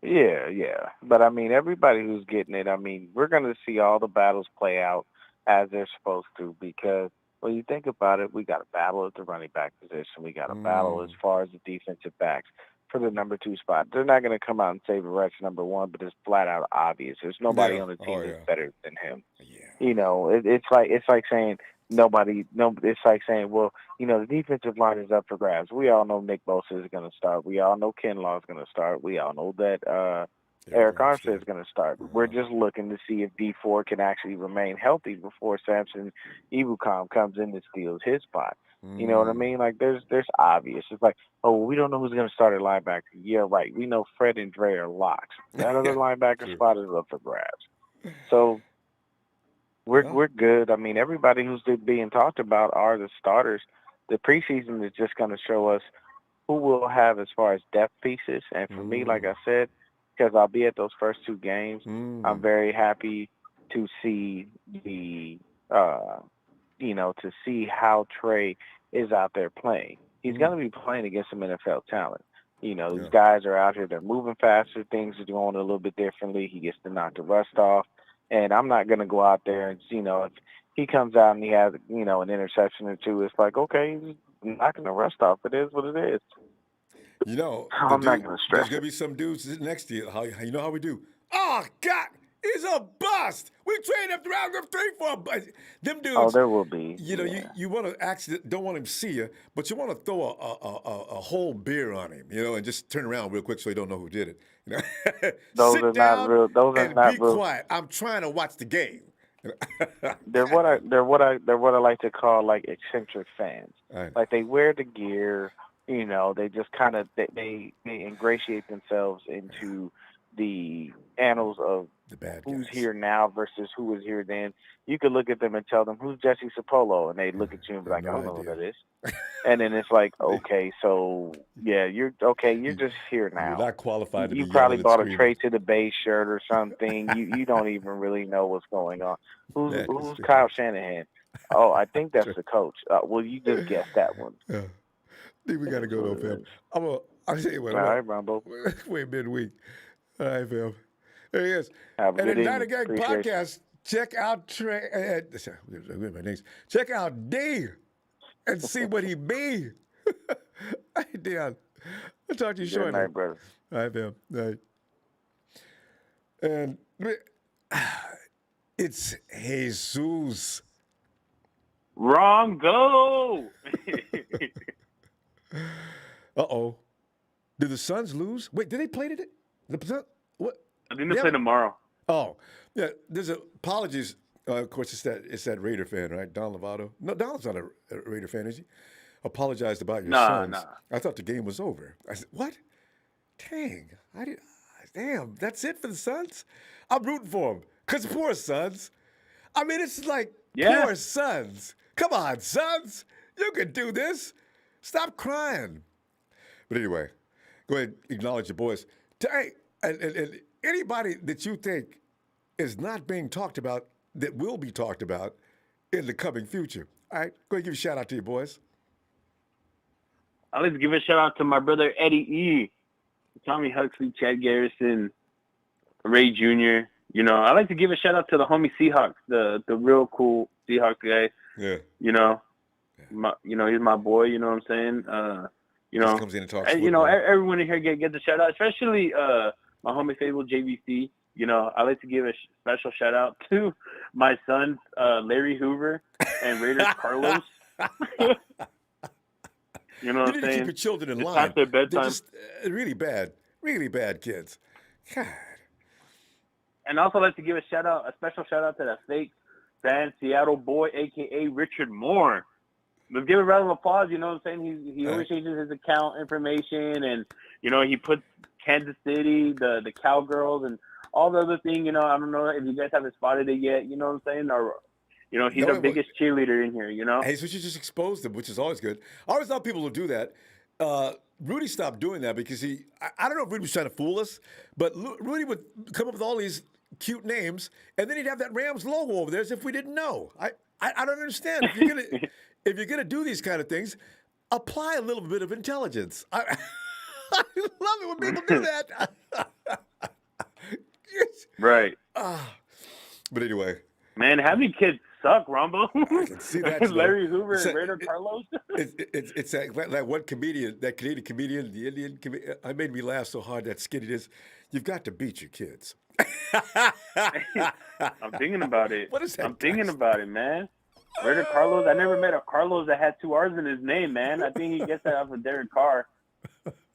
[SPEAKER 6] Yeah. But I mean, everybody who's getting it, I mean, we're going to see all the battles play out as they're supposed to, because when you think about it, we got a battle at the running back position. We got a battle as far as the defensive backs for the number 2 spot. They're not going to come out and say Barrett's number 1, but it's flat out obvious. There's nobody on the team that's better than him.
[SPEAKER 1] Yeah.
[SPEAKER 6] It's like saying it's like saying, well, the defensive line is up for grabs. We all know Nick Bosa is going to start. We all know Kinlaw is going to start. We all know that Eric Armstead is going to start. We're just looking to see if D4 can actually remain healthy before Samson Ibukam comes in and steals his spot. You know what I mean? Like, there's obvious. It's like, oh, well, we don't know who's going to start at linebacker. Yeah, right. We know Fred and Dre are locks. That other linebacker spot is up for grabs. So we're good. I mean, everybody who's being talked about are the starters. The preseason is just going to show us who we'll have as far as depth pieces. And for me, like I said, because I'll be at those first 2 games, I'm very happy to see to see how Trey is out there playing. He's going to be playing against some NFL talent. These guys are out here, they're moving faster, things are going a little bit differently. He gets to knock the rust off. And I'm not going to go out there and, if he comes out and he has, an interception or 2, it's like, okay, he's knocking the rust off. It is what it is. I'm not going to stress.
[SPEAKER 1] There's going to be some dudes sitting next to you. You know how we do? Oh, God, he's a bust. We trained up round of 3 for a bust. Them dudes.
[SPEAKER 6] Oh, there will be.
[SPEAKER 1] You want to actually don't want him to see you, but you want to throw a whole beer on him, and just turn around real quick so he don't know who did it. Sit down and be quiet. I'm trying to watch the game.
[SPEAKER 6] They're what I like to call like eccentric fans. Like, they wear the gear. They just kind of they ingratiate themselves into the annals of
[SPEAKER 1] the bad
[SPEAKER 6] who's
[SPEAKER 1] guys.
[SPEAKER 6] here now versus who was here then. You could look at them and tell them, who's Jesse Sapolo? And they look at you and be like, I don't know who that is. And then it's like, okay, so yeah, you're just here now.
[SPEAKER 1] You're not qualified to be
[SPEAKER 6] You probably bought a
[SPEAKER 1] screaming.
[SPEAKER 6] trade to the base shirt or something. You don't even really know what's going on. Who's Kyle Shanahan? Oh, I think that's the coach. Well, you just guessed that one.
[SPEAKER 1] Yeah. I think we got to go though, fam. I'll tell you what.
[SPEAKER 6] All right, Ronbo.
[SPEAKER 1] Wait midweek. All right, fam. There he is.
[SPEAKER 6] Have a
[SPEAKER 1] and
[SPEAKER 6] good
[SPEAKER 1] the
[SPEAKER 6] evening.
[SPEAKER 1] Night Gang podcast. Check out check out D and see what he be. Hey, Dion. I'll talk to you shortly.
[SPEAKER 6] Good night, brother.
[SPEAKER 1] All right, fam. All right. And it's Jesus.
[SPEAKER 7] Wrong go.
[SPEAKER 1] Uh-oh. Did the Suns lose? Wait, did they play today? What?
[SPEAKER 7] I think they play tomorrow.
[SPEAKER 1] Oh, yeah. There's apologies. Of course, it's that Raider fan, right? Don Lovato. No, Don's not a Raider fan, is he? Apologized about your Suns.
[SPEAKER 7] Nah.
[SPEAKER 1] I thought the game was over. I said, what? Dang. Damn, that's it for the Suns? I'm rooting for them. Because poor Suns. I mean, it's like poor Suns. Come on, Suns. You can do this. Stop crying. But anyway, go ahead and acknowledge your boys. Hey, and anybody that you think is not being talked about that will be talked about in the coming future. All right, go ahead and give a shout out to your boys.
[SPEAKER 7] I'd like to give a shout out to my brother Eddie E, Tommy Huxley, Chad Garrison, Ray Jr. I'd like to give a shout out to the homie Seahawks, the real cool Seahawks guy.
[SPEAKER 1] Yeah.
[SPEAKER 7] He's my boy. You know what I'm saying?
[SPEAKER 1] Just comes in and talks.
[SPEAKER 7] Everyone in here gets a shout out, especially my homie Fable JVC. I like to give a special shout out to my sons Larry Hoover and Raiders Carlos. You know what
[SPEAKER 1] You
[SPEAKER 7] I'm
[SPEAKER 1] need to keep
[SPEAKER 7] saying?
[SPEAKER 1] your children in
[SPEAKER 7] It's
[SPEAKER 1] line.
[SPEAKER 7] past their
[SPEAKER 1] They're
[SPEAKER 7] bedtime.
[SPEAKER 1] just really bad kids. God.
[SPEAKER 7] And I also like to give a special shout out to that fake fan Seattle boy, aka Richard Moore. Let's give a round of applause. You know what I'm saying? He always changes his account information, and you know he puts Kansas City, the Cowgirls, and all the other thing. You know, I don't know if you guys haven't spotted it yet. You know what I'm saying? Or you know, he's our biggest cheerleader in here. You know.
[SPEAKER 1] Hey, so you just exposed him, which is always good. I always thought people would do that. Rudy stopped doing that because I don't know if Rudy was trying to fool us, but Rudy would come up with all these cute names, and then he'd have that Rams logo over there as if we didn't know. I don't understand. If you're gonna do these kind of things, apply a little bit of intelligence. I love it when people do that.
[SPEAKER 7] Right.
[SPEAKER 1] But anyway.
[SPEAKER 7] Man, how many kids suck, Ronbo?
[SPEAKER 1] I can see that.
[SPEAKER 7] Larry Hoover and Raider Carlos.
[SPEAKER 1] It's that one comedian, that Canadian comedian, the Indian comedian. I made me laugh so hard, that skit is, you've got to beat your kids.
[SPEAKER 7] I'm thinking about it.
[SPEAKER 1] What is that?
[SPEAKER 7] I'm thinking about it, man. Raider Carlos. I never met a Carlos that had 2 R's in his name, man. I think he gets that off of Derek Carr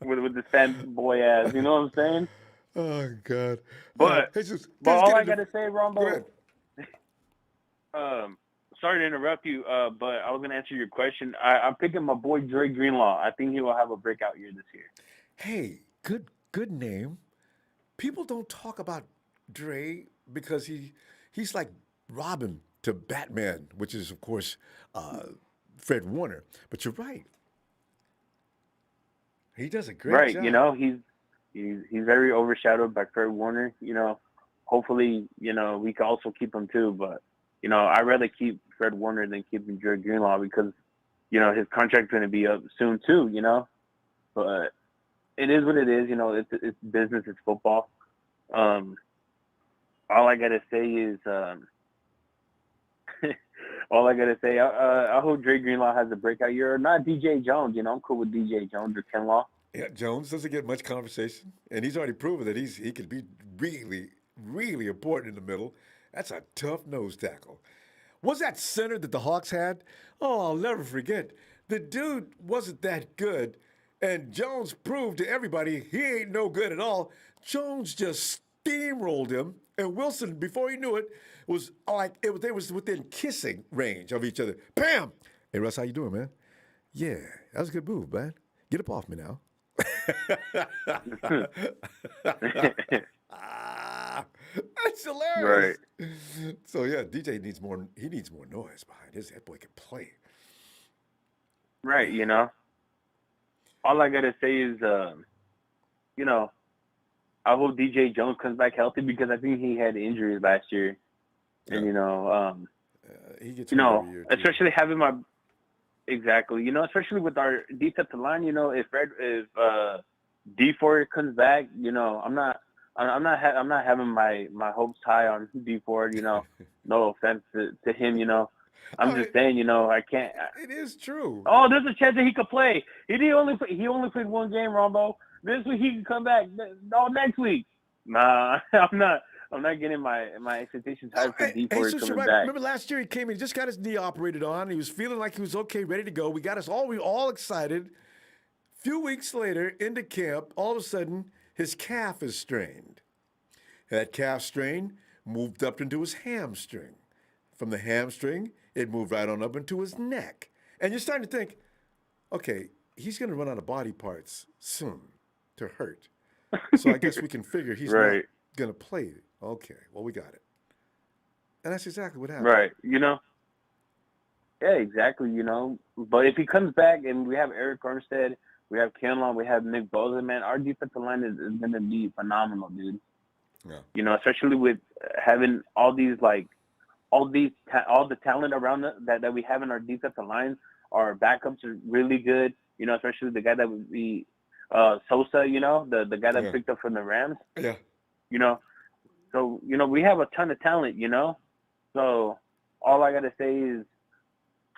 [SPEAKER 7] with this fanboy ass. You know what I'm saying?
[SPEAKER 1] Oh God.
[SPEAKER 7] But all I gotta say, Ronbo. Sorry to interrupt you, but I was gonna answer your question. I'm picking my boy Dre Greenlaw. I think he will have a breakout year this year.
[SPEAKER 1] Hey, good name. People don't talk about Dre because he's like Robin to Batman, which is of course Fred Warner. But you're right. He does a great job.
[SPEAKER 7] You know, he's very overshadowed by Fred Warner. You know, hopefully, you know, we can also keep him too. But you know, I'd rather keep Fred Warner than keeping Dre Greenlaw because you know his contract's going to be up soon too. You know, but it is what it is. You know, it's business. It's football. All I gotta say is, I hope Dre Greenlaw has a breakout year. Not DJ Jones. You know, I'm cool with DJ Jones or Kinlaw.
[SPEAKER 1] Yeah, Jones doesn't get much conversation, and he's already proven that he can be really, really important in the middle. That's a tough nose tackle. Was that center that the Hawks had? Oh, I'll never forget. The dude wasn't that good, and Jones proved to everybody he ain't no good at all. Jones just steamrolled him, and Wilson, before he knew it, was like they was within kissing range of each other. Bam! Hey, Russ, how you doing, man? Yeah, that was a good move, man. Get up off me now. That's hilarious. Right. So yeah, DJ needs more. He needs more noise behind his. That boy can play.
[SPEAKER 7] Right. You know. All I gotta say is, you know, I hope DJ Jones comes back healthy because I think he had injuries last year, and you know,
[SPEAKER 1] he gets
[SPEAKER 7] you know, especially having my. Exactly. You know, especially with our defensive line, you know, if D Ford comes back, you know, I'm not having my hopes high on D Ford, you know. No offense to him, you know. I'm just saying, you know, I can't.
[SPEAKER 1] It is true.
[SPEAKER 7] Oh, there's a chance that he could play. He only played one game, Ronbo. This week he can come back. No, next week. Nah, I'm not getting my expectations high for D Ford coming back.
[SPEAKER 1] Remember last year he came in, he just got his knee operated on. He was feeling like he was okay, ready to go. We were all excited. A few weeks later, into camp, all of a sudden, his calf is strained. That calf strain moved up into his hamstring. From the hamstring, it moved right on up into his neck. And you're starting to think, okay, he's going to run out of body parts soon to hurt. So I guess we can figure he's not going to play. Okay, well, we got it. And that's exactly what happened.
[SPEAKER 7] Right, you know. Yeah, exactly, you know. But if he comes back and we have Eric Armstead, we have Kinlaw, we have Nick Bosa, man, our defensive line is going to be phenomenal, dude.
[SPEAKER 1] Yeah.
[SPEAKER 7] You know, especially with having all the talent around that we have in our defensive line. Our backups are really good, you know, especially the guy that would be Sosa, you know, the guy that picked up from the Rams.
[SPEAKER 1] Yeah.
[SPEAKER 7] You know, so, you know, we have a ton of talent, you know. So all I got to say is,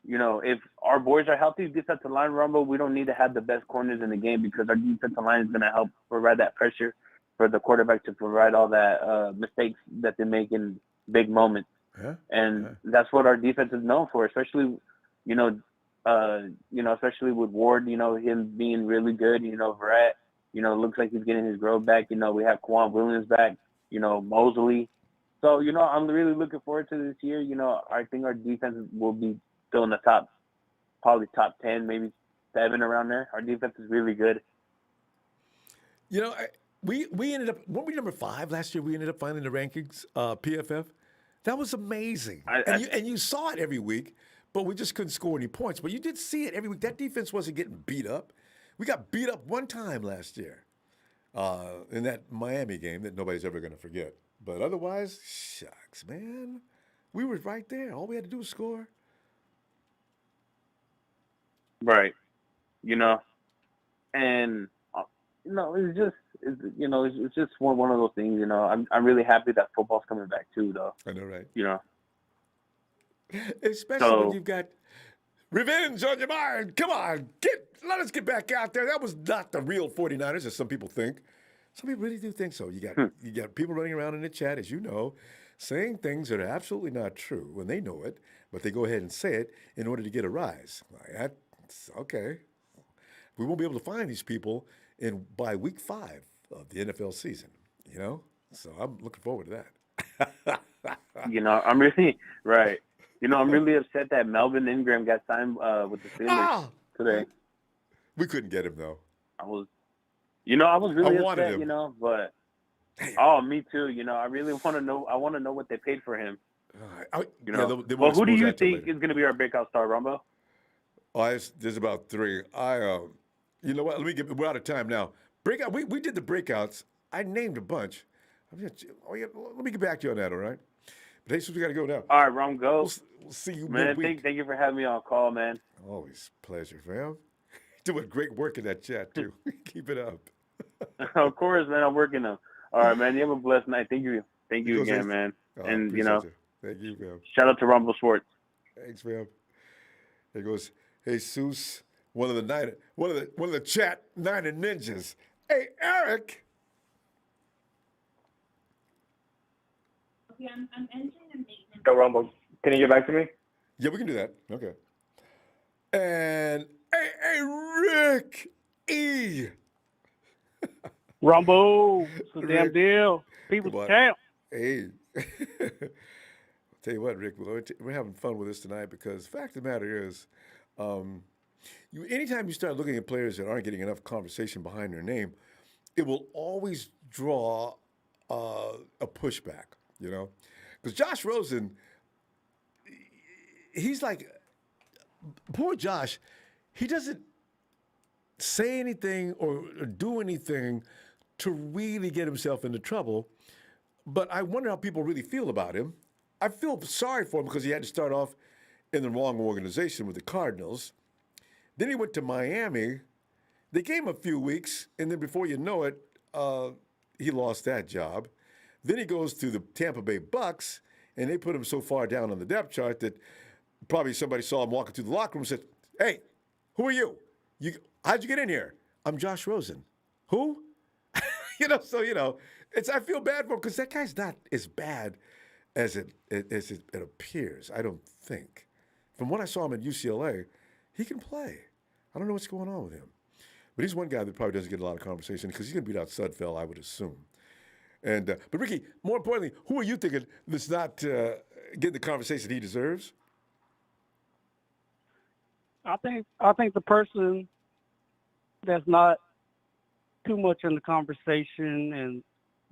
[SPEAKER 7] you know, if our boys are healthy, defensive line Rumble, we don't need to have the best corners in the game because our defensive line is going to help provide that pressure for the quarterback to provide all that mistakes that they make in big moments.
[SPEAKER 1] Yeah.
[SPEAKER 7] And that's what our defense is known for, especially, you know, Especially with Ward, him being really good. Verrett, looks like he's getting his growth back. We have Juan Williams back. Mosley. So, I'm really looking forward to this year. I think our defense will be still in the probably top 10, maybe 7 around there. Our defense is really good.
[SPEAKER 1] We ended up, weren't we number 5 last year? We ended up finding the rankings, PFF. That was amazing. And you saw it every week, but we just couldn't score any points. But you did see it every week. That defense wasn't getting beat up. We got beat up one time last year in that Miami game that nobody's ever going to forget. But otherwise, shucks, man. We were right there. All we had to do was score.
[SPEAKER 7] Right. And it's just one of those things. I'm really happy that football's coming back too, though.
[SPEAKER 1] I know, right?
[SPEAKER 7] So,
[SPEAKER 1] when you've got revenge on your mind. Come on, let us get back out there. That was not the real 49ers, as some people think. Some people really do think so. You got people running around in the chat, as you know, saying things that are absolutely not true when they know it, but they go ahead and say it in order to get a rise. That's okay. We won't be able to find these people by week 5 of the NFL season, So I'm looking forward to that.
[SPEAKER 7] I'm really right. I'm really upset that Melvin Ingram got signed with the Steelers today.
[SPEAKER 1] We couldn't get him though.
[SPEAKER 7] I was really upset, but me too. I really want to know. I want to know what they paid for him. Well, who do you think is going to be our breakout star, Ronbo?
[SPEAKER 1] There's about 3. You know what? We're out of time now. Breakout. We did the breakouts. I named a bunch. Let me get back to you on that. All right. But Jesus, we got to go now.
[SPEAKER 7] All right, Ron, go.
[SPEAKER 1] We'll see you,
[SPEAKER 7] man. Thank you for having me on call, man.
[SPEAKER 1] Always pleasure, fam. Doing great work in that chat too. Keep it up.
[SPEAKER 7] Of course, man. I'm working on. All right, man. You have a blessed night. Thank you again, man. And
[SPEAKER 1] thank you, fam.
[SPEAKER 7] Shout out to Rumble Sports.
[SPEAKER 1] Thanks, fam. There goes Jesus, one of the chat Niner ninjas. Hey, Eric.
[SPEAKER 8] Okay, I'm entering the maintenance.
[SPEAKER 4] Go, Rumble. Can you get back to me?
[SPEAKER 1] Yeah, we can do that. Okay. And hey, Rick E.
[SPEAKER 9] Rumble, it's a damn deal. People's champ.
[SPEAKER 1] Hey. I'll tell you what, Rick, we're having fun with this tonight because the fact of the matter is, anytime you start looking at players that aren't getting enough conversation behind their name, it will always draw a pushback, Because Josh Rosen, he's like, poor Josh, he doesn't say anything or do anything to really get himself into trouble. But I wonder how people really feel about him. I feel sorry for him because he had to start off in the wrong organization with the Cardinals. Then he went to Miami. They gave him a few weeks, and then before you know it, he lost that job. Then he goes to the Tampa Bay Bucks, and they put him so far down on the depth chart that probably somebody saw him walking through the locker room and said, "Hey, who are you? How'd you get in here?" "I'm Josh Rosen." "Who?" I feel bad for him because that guy's not as bad as it appears, I don't think. From what I saw him at UCLA, he can play. I don't know what's going on with him. But he's one guy that probably doesn't get a lot of conversation because he's going to beat out Sudfeld, I would assume. But Ricky, more importantly, who are you thinking that's not getting the conversation he deserves?
[SPEAKER 9] I think the person that's not too much in the conversation and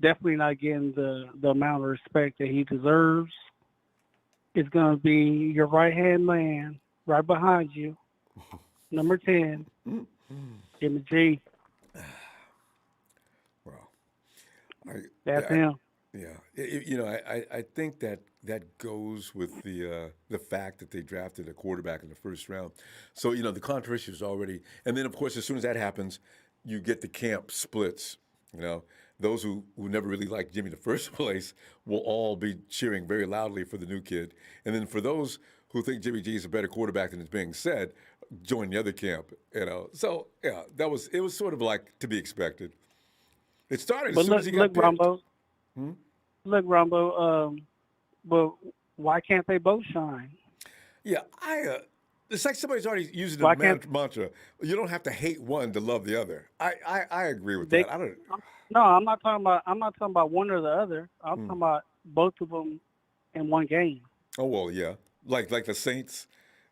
[SPEAKER 9] definitely not getting the amount of respect that he deserves is going to be your right-hand man right behind you, number 10, Jimmy G.
[SPEAKER 1] Well,
[SPEAKER 9] that's him.
[SPEAKER 1] Yeah, I think that goes with the fact that they drafted a quarterback in the first round. So the controversy is already, and then of course as soon as that happens, you get the camp splits. Those who never really liked Jimmy in the first place will all be cheering very loudly for the new kid, and then for those who think Jimmy G is a better quarterback than is being said, join the other camp. So yeah, it was sort of like to be expected. It started as soon as he got picked.
[SPEAKER 9] Look, Ronbo, but why can't they both shine?
[SPEAKER 1] Yeah, It's like somebody's already using
[SPEAKER 9] Why
[SPEAKER 1] the
[SPEAKER 9] can't
[SPEAKER 1] mantra. You don't have to hate one to love the other. I agree with
[SPEAKER 9] they?
[SPEAKER 1] that. I don't.
[SPEAKER 9] No, I'm not talking about. I'm not talking about one or the other. I'm talking about both of them in one game.
[SPEAKER 1] Oh well, yeah. Like the Saints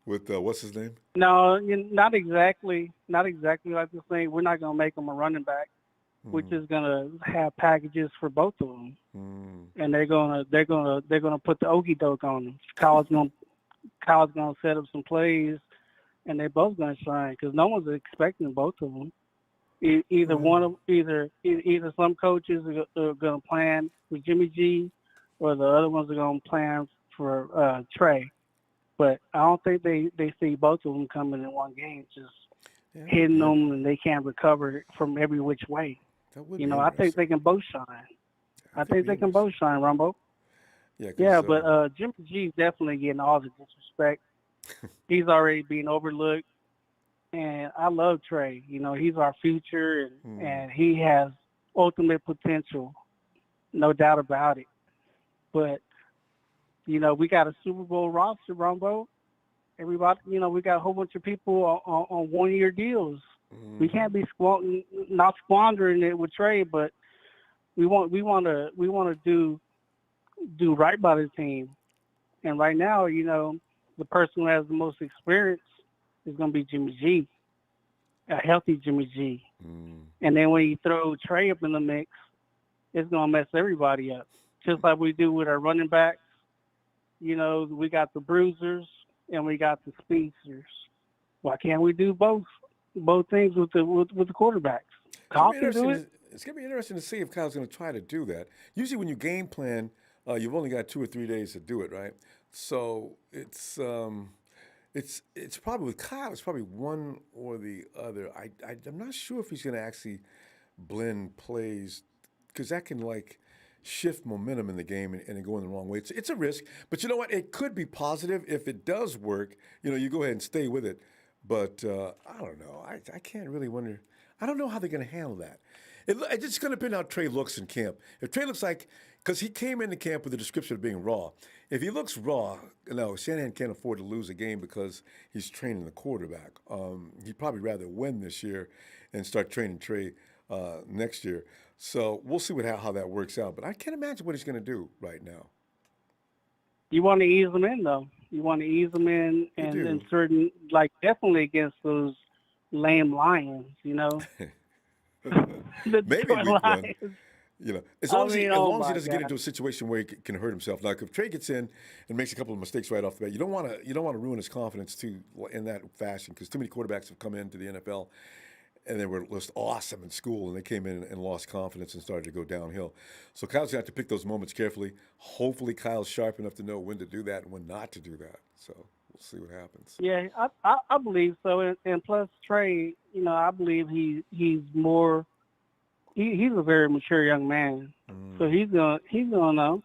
[SPEAKER 1] with what's his name?
[SPEAKER 9] No, not exactly. Not exactly like the thing. We're not gonna make them a running back. We're just gonna have packages for both of them, and they're gonna put the okey doke on them. Kyle's gonna set up some plays, and they're both gonna shine because no one's expecting both of them. Either some coaches are gonna plan for Jimmy G, or the other ones are gonna plan for Trey. But I don't think they see both of them coming in one game, just hitting them, and they can't recover from every which way. I think they can both shine. I think they can both shine, Ronbo.
[SPEAKER 1] Yeah,
[SPEAKER 9] but Jimmy G's definitely getting all the disrespect. He's already being overlooked, and I love Trey. He's our future, and he has ultimate potential, no doubt about it. But we got a Super Bowl roster, Ronbo. Everybody, we got a whole bunch of people on 1-year deals. We can't be not squandering it with Trey, but we want to do right by the team. And right now, the person who has the most experience is going to be Jimmy G, a healthy Jimmy G. And then when you throw Trey up in the mix, it's going to mess everybody up. Just like we do with our running backs. We got the bruisers and we got the speedsters. Why can't we do both things with the quarterbacks? Kyle can do it.
[SPEAKER 1] It's going to be interesting to see if Kyle's going to try to do that. Usually when you game plan, you've only got 2 or 3 days to do it, right? So it's probably with Kyle, it's probably one or the other. I'm not sure if he's going to actually blend plays because that can shift momentum in the game and go in the wrong way. It's a risk, but you know what? It could be positive if it does work. You go ahead and stay with it. But I don't know. I can't really wonder. I don't know how they're going to handle that. It's just going to depend on how Trey looks in camp. If Trey looks because he came into camp with the description of being raw. If he looks raw, Shanahan can't afford to lose a game because he's training the quarterback. He'd probably rather win this year and start training Trey next year. So we'll see how that works out. But I can't imagine what he's going to do right now.
[SPEAKER 9] You want to ease them in, though. You want to ease them in and certain, definitely against those lame Lions,
[SPEAKER 1] Maybe week one. As long as he doesn't get
[SPEAKER 9] God.
[SPEAKER 1] into a situation where he can hurt himself. Like if Trey gets in and makes a couple of mistakes right off the bat, you don't want to ruin his confidence too in that fashion because too many quarterbacks have come into the NFL and they were just awesome in school and they came in and lost confidence and started to go downhill. So Kyle's going to have to pick those moments carefully. Hopefully Kyle's sharp enough to know when to do that and when not to do that. So we'll see what happens.
[SPEAKER 9] Yeah, I believe so. And plus Trey, I believe he's more. He's a very mature young man, so he's gonna know.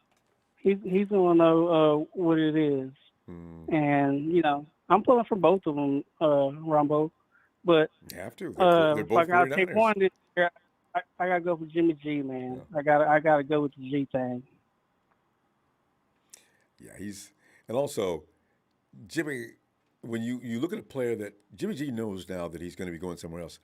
[SPEAKER 9] He's gonna know what it is, and I'm pulling for both of them, Ronbo. But
[SPEAKER 1] you have to. They're both
[SPEAKER 9] if I gotta
[SPEAKER 1] 49ers.
[SPEAKER 9] pick one this year, I gotta go for Jimmy G, man. Yeah. I gotta go with the G thing.
[SPEAKER 1] Yeah, and also Jimmy. When you look at a player that Jimmy G knows now that he's going to be going somewhere else.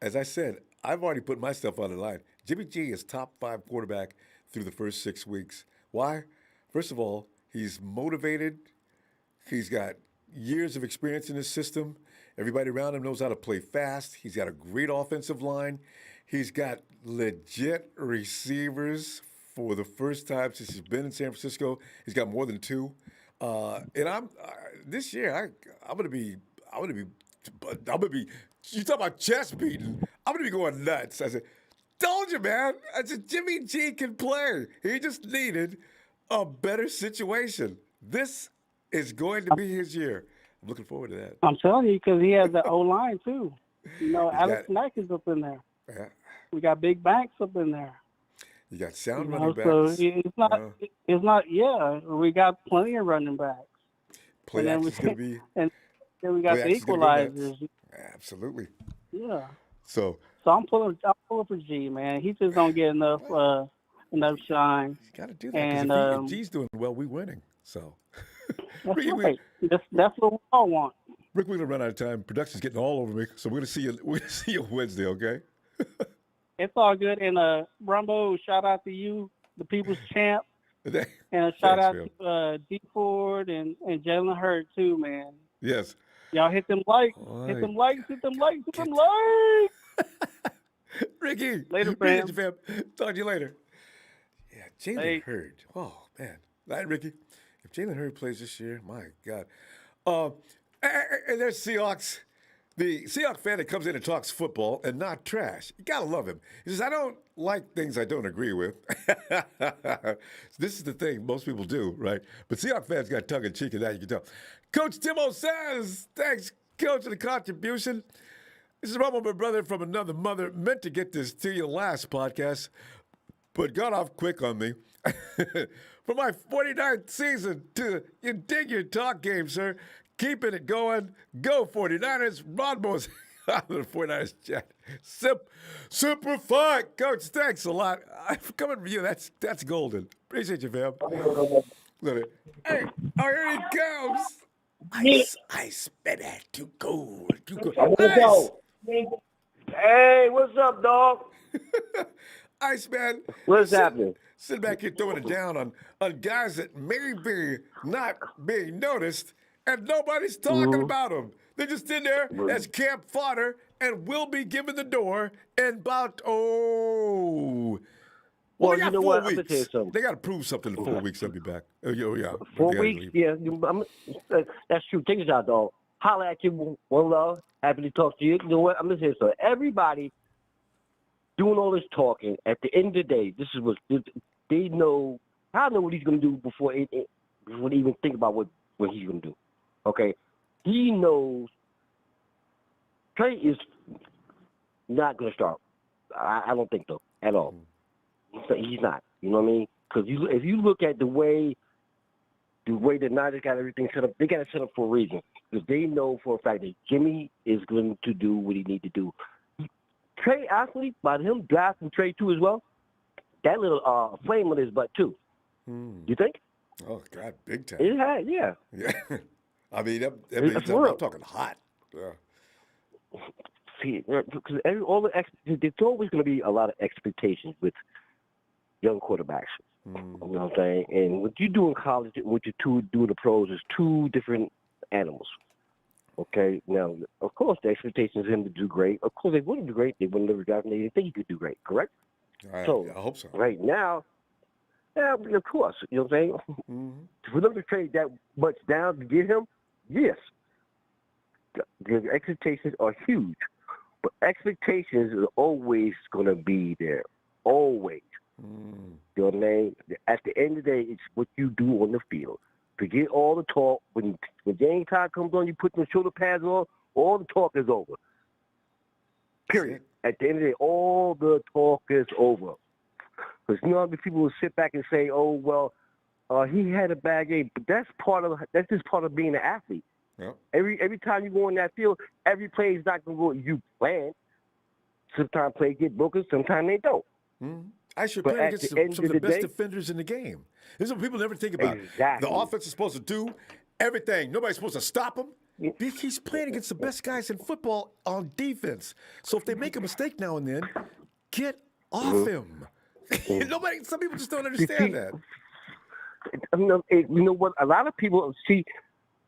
[SPEAKER 1] As I said, I've already put myself on the line. Jimmy G is top 5 quarterback through the first 6 weeks. Why? First of all, he's motivated. He's got years of experience in his system. Everybody around him knows how to play fast. He's got a great offensive line. He's got legit receivers for the first time since he's been in San Francisco. He's got more than 2. And this year I'm gonna be. You talk about chest beating. I'm gonna be going nuts. I said, told you, man. I said Jimmy G can play. He just needed a better situation. This is going to be his year. I'm looking forward to that.
[SPEAKER 9] I'm telling you, because he has the O line too. Alex Mack is up in there.
[SPEAKER 1] Yeah.
[SPEAKER 9] We got big backs up in there.
[SPEAKER 1] You got sound running backs.
[SPEAKER 9] So it's not. Yeah, we got plenty of running backs.
[SPEAKER 1] Play action is going to be.
[SPEAKER 9] And then we got the equalizers.
[SPEAKER 1] Absolutely.
[SPEAKER 9] Yeah.
[SPEAKER 1] So
[SPEAKER 9] I'm pulling for G, man. He just don't get enough shine.
[SPEAKER 1] You got to do that.
[SPEAKER 9] And
[SPEAKER 1] if G's doing well, we winning. So,
[SPEAKER 9] That's
[SPEAKER 1] Ricky,
[SPEAKER 9] right. That's what we all want.
[SPEAKER 1] Rick, we're gonna run out of time. Production's getting all over me, so we're gonna see you. We're gonna see you Wednesday, okay?
[SPEAKER 9] It's all good. And Ronbo, shout out to you, the people's champ. And a shout out to D Ford and Jalen Hurd too, man.
[SPEAKER 1] Yes.
[SPEAKER 9] Y'all hit them likes. Hit them likes. Hit them likes. Hit them likes.
[SPEAKER 1] Ricky.
[SPEAKER 9] Later,
[SPEAKER 1] appreciate
[SPEAKER 9] fam.
[SPEAKER 1] you, fam. Talk to you later. Yeah, Jalen
[SPEAKER 9] Hey.
[SPEAKER 1] Hurd. Oh, man. All right, Ricky. If Jalen Hurd plays this year, my God. And there's Seahawks. The Seahawks fan that comes in and talks football and not trash. You got to love him. He says, I don't like things I don't agree with. This is the thing most people do, right? But Seahawks fans got tongue in cheek, and that you can tell. Coach Timo says, thanks, Coach, for the contribution. This is Ronbo, my brother from another mother. Meant to get this to you last podcast, but got off quick on me. For my 49th season, you dig your talk game, sir. Keeping it going. Go 49ers. Ronbo's out of the 49ers chat. Super fun. Coach, thanks a lot. For coming from you, that's golden. Appreciate you, fam. Love it. Hey, here he comes. Ice, baby. Too cold. Ice.
[SPEAKER 10] Hey, what's up, dog?
[SPEAKER 1] Ice, man.
[SPEAKER 10] What's happening?
[SPEAKER 1] Sit back here throwing it down on guys that may be not being noticed, and nobody's talking about them. They're just in there as camp fodder and will be given the door in about,
[SPEAKER 10] Well,
[SPEAKER 1] they
[SPEAKER 10] you
[SPEAKER 1] got
[SPEAKER 10] know
[SPEAKER 1] 4
[SPEAKER 10] what? I'm gonna
[SPEAKER 1] weeks.
[SPEAKER 10] tell you something.
[SPEAKER 1] They got to prove something in 4 weeks. They'll be back. Oh, yeah.
[SPEAKER 10] 4
[SPEAKER 1] They gotta
[SPEAKER 10] weeks?
[SPEAKER 1] leave.
[SPEAKER 10] Yeah, that's true. Take this out, dog. Holla at you. One love. Happy to talk to you. You know what? I'm going to say so. Everybody doing all this talking, at the end of the day, this is what they know. I know what he's going to do before they even think about what he's going to do. Okay? He knows Trey is not going to start. I don't think so at all. He's not. You know what I mean? Because if you look at the way the Niners got everything set up, they got it set up for a reason. Because they know for a fact that Jimmy is going to do what he needs to do. Trey, actually, by him drafting Trey too as well, that little flame on his butt too. You think?
[SPEAKER 1] Oh, God, big time.
[SPEAKER 10] It had, yeah.
[SPEAKER 1] Yeah. I mean, I'm talking hot. Yeah.
[SPEAKER 10] See, because there's always going to be a lot of expectations with young quarterbacks. You know what I'm saying? And what you do in college, what you do in the pros is two different animals. Okay? Now, of course, the expectation is him to do great. Of course, they wouldn't do great. They wouldn't have drafted him. They didn't think he could do great, correct?
[SPEAKER 1] I hope so.
[SPEAKER 10] Right now, yeah, of course. You know what I'm saying? For them to trade that much down to get him, yes. The expectations are huge. But expectations are always going to be there. Always. You know what I mean? At the end of the day, it's what you do on the field. Forget all the talk. When game time comes on, you put the shoulder pads on, all the talk is over. Period. At the end of the day, all the talk is over. Because you know how many people will sit back and say, "Oh well, he had a bad game," but that's just part of being an athlete.
[SPEAKER 1] Yep.
[SPEAKER 10] Every time you go on that field, every play is not going to go you plan. Sometimes plays get broken, sometimes they don't.
[SPEAKER 1] I should play against some of the best defenders in the game. This is what people never think about.
[SPEAKER 10] Exactly.
[SPEAKER 1] The offense is supposed to do everything. Nobody's supposed to stop him. He's playing against the best guys in football on defense. So if they make a mistake now and then, get off him. Some people just don't understand that.
[SPEAKER 10] You know what? A lot of people see.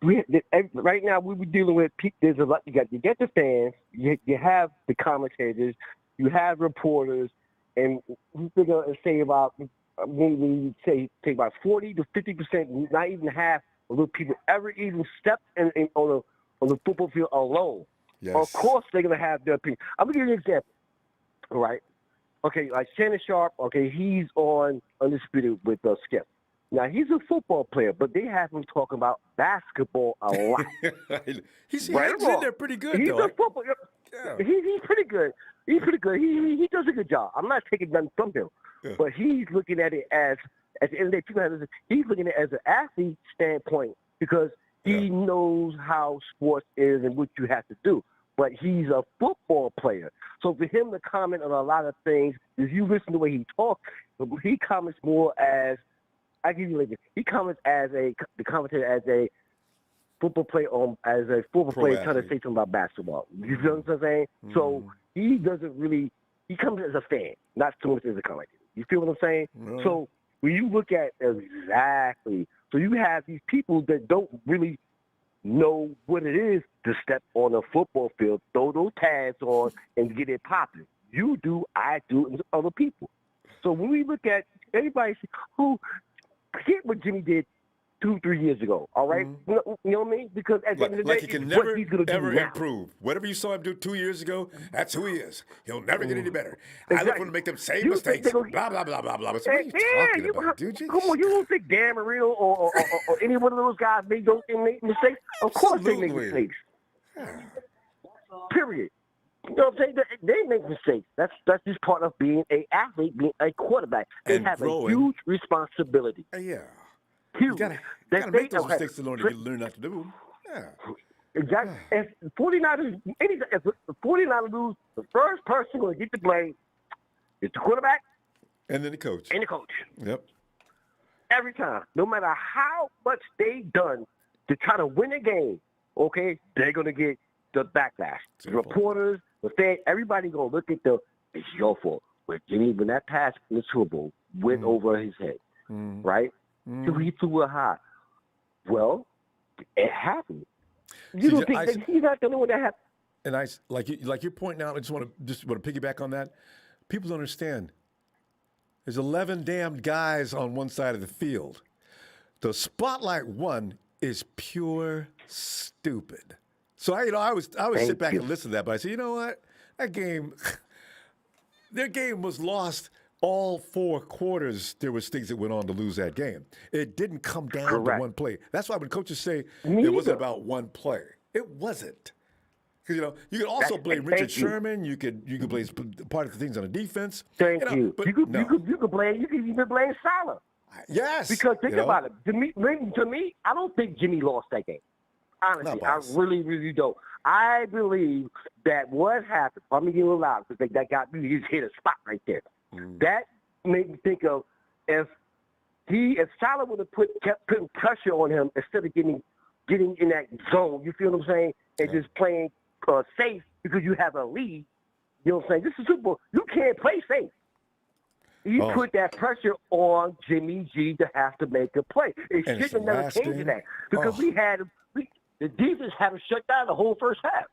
[SPEAKER 10] Right now, we were dealing with. There's a lot. You get the fans. You have the commentators. You have reporters, and we're going to say about maybe say about 40 to 50%, not even half of the people ever even step on the football field alone.
[SPEAKER 1] Yes.
[SPEAKER 10] Of course, they're going to have their opinion. I'm going to give you an example. All right. Okay, like Shannon Sharp. Okay, he's on Undisputed with Skip. Now, he's a football player, but they have him talking about basketball a lot.
[SPEAKER 1] He's
[SPEAKER 10] right
[SPEAKER 1] in there pretty good,
[SPEAKER 10] he's
[SPEAKER 1] though.
[SPEAKER 10] A football, He's pretty good. He's pretty good. He does a good job. I'm not taking nothing from him. Yeah. But he's looking at it at the end of the day, he's looking at it as an athlete standpoint because he knows how sports is and what you have to do. But he's a football player. So for him to comment on a lot of things, if you listen to the way he talks, he comments more as I give you like this. He comments the commentator as a football player trying to say something about basketball. You know what I'm saying? So he doesn't really. He comes as a fan, not so much as a commentator. You feel what I'm saying?
[SPEAKER 1] Really?
[SPEAKER 10] So when you look at exactly, so you have these people that don't really know what it is to step on a football field, throw those pads on, and get it popping. You do, I do, and other people. So when we look at everybody, who forget what Jimmy did 2-3 years ago, all right? You know what I mean? Because at the end of the day,
[SPEAKER 1] Like he can
[SPEAKER 10] it's
[SPEAKER 1] never,
[SPEAKER 10] what he's going to do
[SPEAKER 1] ever
[SPEAKER 10] now.
[SPEAKER 1] improve. Whatever you saw him do 2 years ago, that's who he is. He'll never get any better. I
[SPEAKER 10] Exactly.
[SPEAKER 1] look for him to make them same
[SPEAKER 10] You
[SPEAKER 1] mistakes.
[SPEAKER 10] think they're
[SPEAKER 1] Blah, blah, blah, blah, blah. So what are you talking about, dude?
[SPEAKER 10] Come on, you don't think Dan Marino or any one of those guys make mistakes? Of course they make
[SPEAKER 1] Absolutely.
[SPEAKER 10] mistakes. Period. You know what I'm saying? They make mistakes. That's just part of being an athlete, being a quarterback. They
[SPEAKER 1] And
[SPEAKER 10] have
[SPEAKER 1] growing.
[SPEAKER 10] a huge responsibility.
[SPEAKER 1] Yeah.
[SPEAKER 10] Huge.
[SPEAKER 1] You gotta make those mistakes to learn not to do them. Yeah.
[SPEAKER 10] Exactly. If 49ers, if the 49ers lose, the first person going to get the blame is the quarterback
[SPEAKER 1] And then the coach.
[SPEAKER 10] and the coach.
[SPEAKER 1] Yep.
[SPEAKER 10] Every time. No matter how much they've done to try to win a game, okay, they're going to get the backlash. The reporters, the fans, everybody going to look at it's your fault. When that pass in the Super Bowl went over his head, right? So he threw it high. Well, it happened. You don't think that he's not the only one that happened?
[SPEAKER 1] And like you're pointing out, I just want to piggyback on that. People don't understand. There's 11 damn guys on one side of the field. The spotlight one is pure stupid. So I would sit back and listen to that, but I said, you know what? That game, their game was lost. All 4 quarters, there was things that went on to lose that game. It didn't come down to one play. That's why when coaches say it wasn't about one play, it wasn't. Because you can also blame Richard Sherman. You could blame part of the things on the defense.
[SPEAKER 10] Thank you.
[SPEAKER 1] But
[SPEAKER 10] You could even blame Salah.
[SPEAKER 1] Yes.
[SPEAKER 10] Because think about it. To me, I don't think Jimmy lost that game. Honestly, I really, really don't. I believe that what happened. Let me get a little loud because that got me. He just hit a spot right there. That made me think of if Salah would have kept putting pressure on him instead of getting in that zone. You feel what I'm saying? And just playing safe because you have a lead. You know what I'm saying? This is Super Bowl. You can't play safe. He put that pressure on Jimmy G to have to make a play. It should have never came to that because the defense had him shut down the whole first half.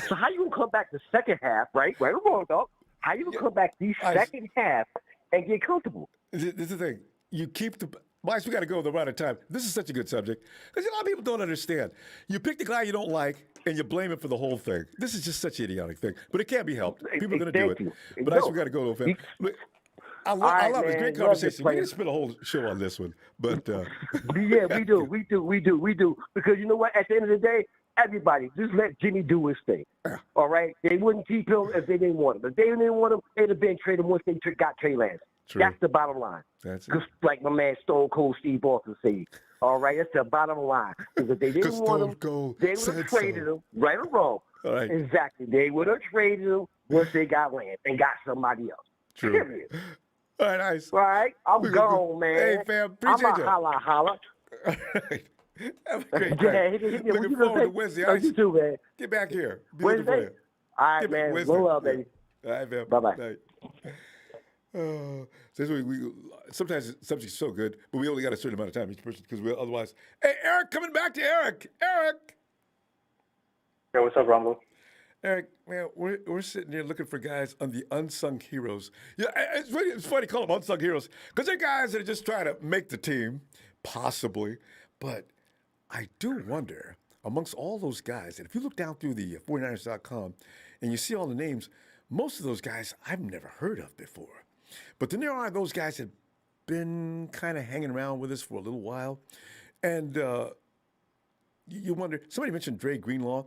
[SPEAKER 10] So how you gonna come back the second half, right? Right or wrong, dog? How you gonna come back the second half and get comfortable?
[SPEAKER 1] This is the thing. You keep the Mice, we got to go the right of time. This is such a good subject because a lot of people don't understand. You pick the guy you don't like and you blame him for the whole thing. This is just such an idiotic thing, but it can't be helped. People are going to do it. But we got to go, fam. I love this great conversation. We didn't spend a whole show on this one, but
[SPEAKER 10] yeah, we do. Because you know what? At the end of the day, everybody just let Jimmy do his thing. All right, they wouldn't keep him if they didn't want him. If they didn't want him, they'd have been traded once they got Trey Lance. True. That's the bottom line.
[SPEAKER 1] That's
[SPEAKER 10] it. Just like my man Stone Cold Steve Austin said. All right, that's the bottom line. Because if they didn't want him, they would have traded him, right or wrong.
[SPEAKER 1] All right.
[SPEAKER 10] Exactly. They would have traded him once they got Lance and got somebody else.
[SPEAKER 1] True.
[SPEAKER 10] Period.
[SPEAKER 1] All right, nice.
[SPEAKER 10] All right, I'm gone, man.
[SPEAKER 1] Hey, fam, appreciate
[SPEAKER 10] I'm a holla.
[SPEAKER 1] All right. Have a great day. Looking forward to Wednesday.
[SPEAKER 10] You too, man.
[SPEAKER 1] Get back here. Be
[SPEAKER 10] Wednesday?
[SPEAKER 1] looking for you.
[SPEAKER 10] All right, man.
[SPEAKER 1] Wednesday.
[SPEAKER 10] Go up, baby.
[SPEAKER 1] All right, man.
[SPEAKER 10] Bye-bye.
[SPEAKER 1] So we sometimes the subject's so good, but we only got a certain amount of time each person because otherwise. Hey, Eric, coming back to Eric. Eric.
[SPEAKER 4] Hey, what's up, Ronbo?
[SPEAKER 1] Eric, man, we're sitting here looking for guys on the unsung heroes. Yeah, it's funny to call them unsung heroes because they're guys that are just trying to make the team, possibly. But I do wonder, amongst all those guys, and if you look down through the 49ers.com and you see all the names, most of those guys I've never heard of before. But then there are those guys that have been kind of hanging around with us for a little while. And you wonder, somebody mentioned Dre Greenlaw.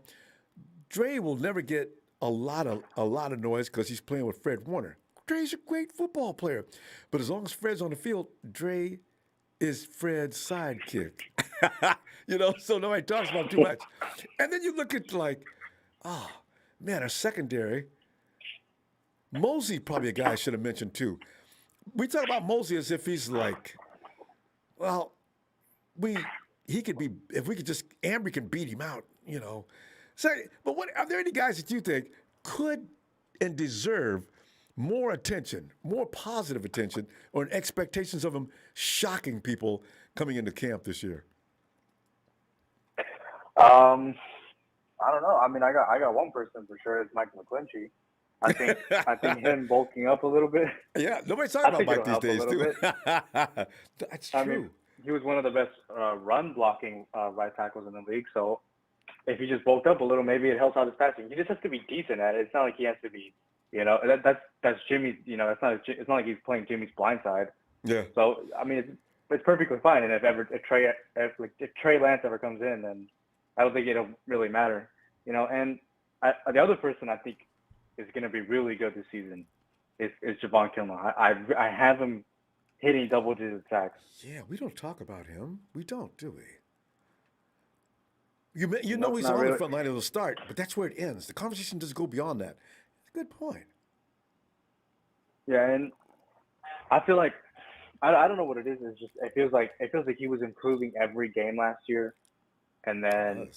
[SPEAKER 1] Dre will never get a lot of noise because he's playing with Fred Warner. Dre's a great football player. But as long as Fred's on the field, Dre is Fred's sidekick. So nobody talks about him too much. And then you look at our secondary. Mosey probably a guy I should have mentioned too. We talk about Mosey as if he's like Well, he could be if we could just Ambry can beat him out, you know. So, but what are there any guys that you think could and deserve more attention, more positive attention, or expectations of him shocking people coming into camp this year?
[SPEAKER 11] I don't know. I mean, I got one person for sure. It's Mike Mcglinchey. I think him bulking up a little bit.
[SPEAKER 1] Yeah, nobody's talking about Mike these days, too. That's true.
[SPEAKER 11] I mean, he was one of the best run blocking right tackles in the league. So if he just bulked up a little, maybe it helps out his passing. He just has to be decent at it. It's not like he has to be, you know, that's Jimmy's. You know, it's not like he's playing Jimmy's blind side.
[SPEAKER 1] Yeah.
[SPEAKER 11] So I mean, it's perfectly fine. And if Trey Lance ever comes in, then I don't think it'll really matter, you know. And the other person I think is going to be really good this season is Javon Kimmel. I have him hitting double-digit sacks.
[SPEAKER 1] Yeah, we don't talk about him. We don't, do we? You know he's on the front line at the start, but that's where it ends. The conversation doesn't go beyond that. Good point.
[SPEAKER 11] Yeah, and I feel like I don't know what it is. It's just it feels like he was improving every game last year, and then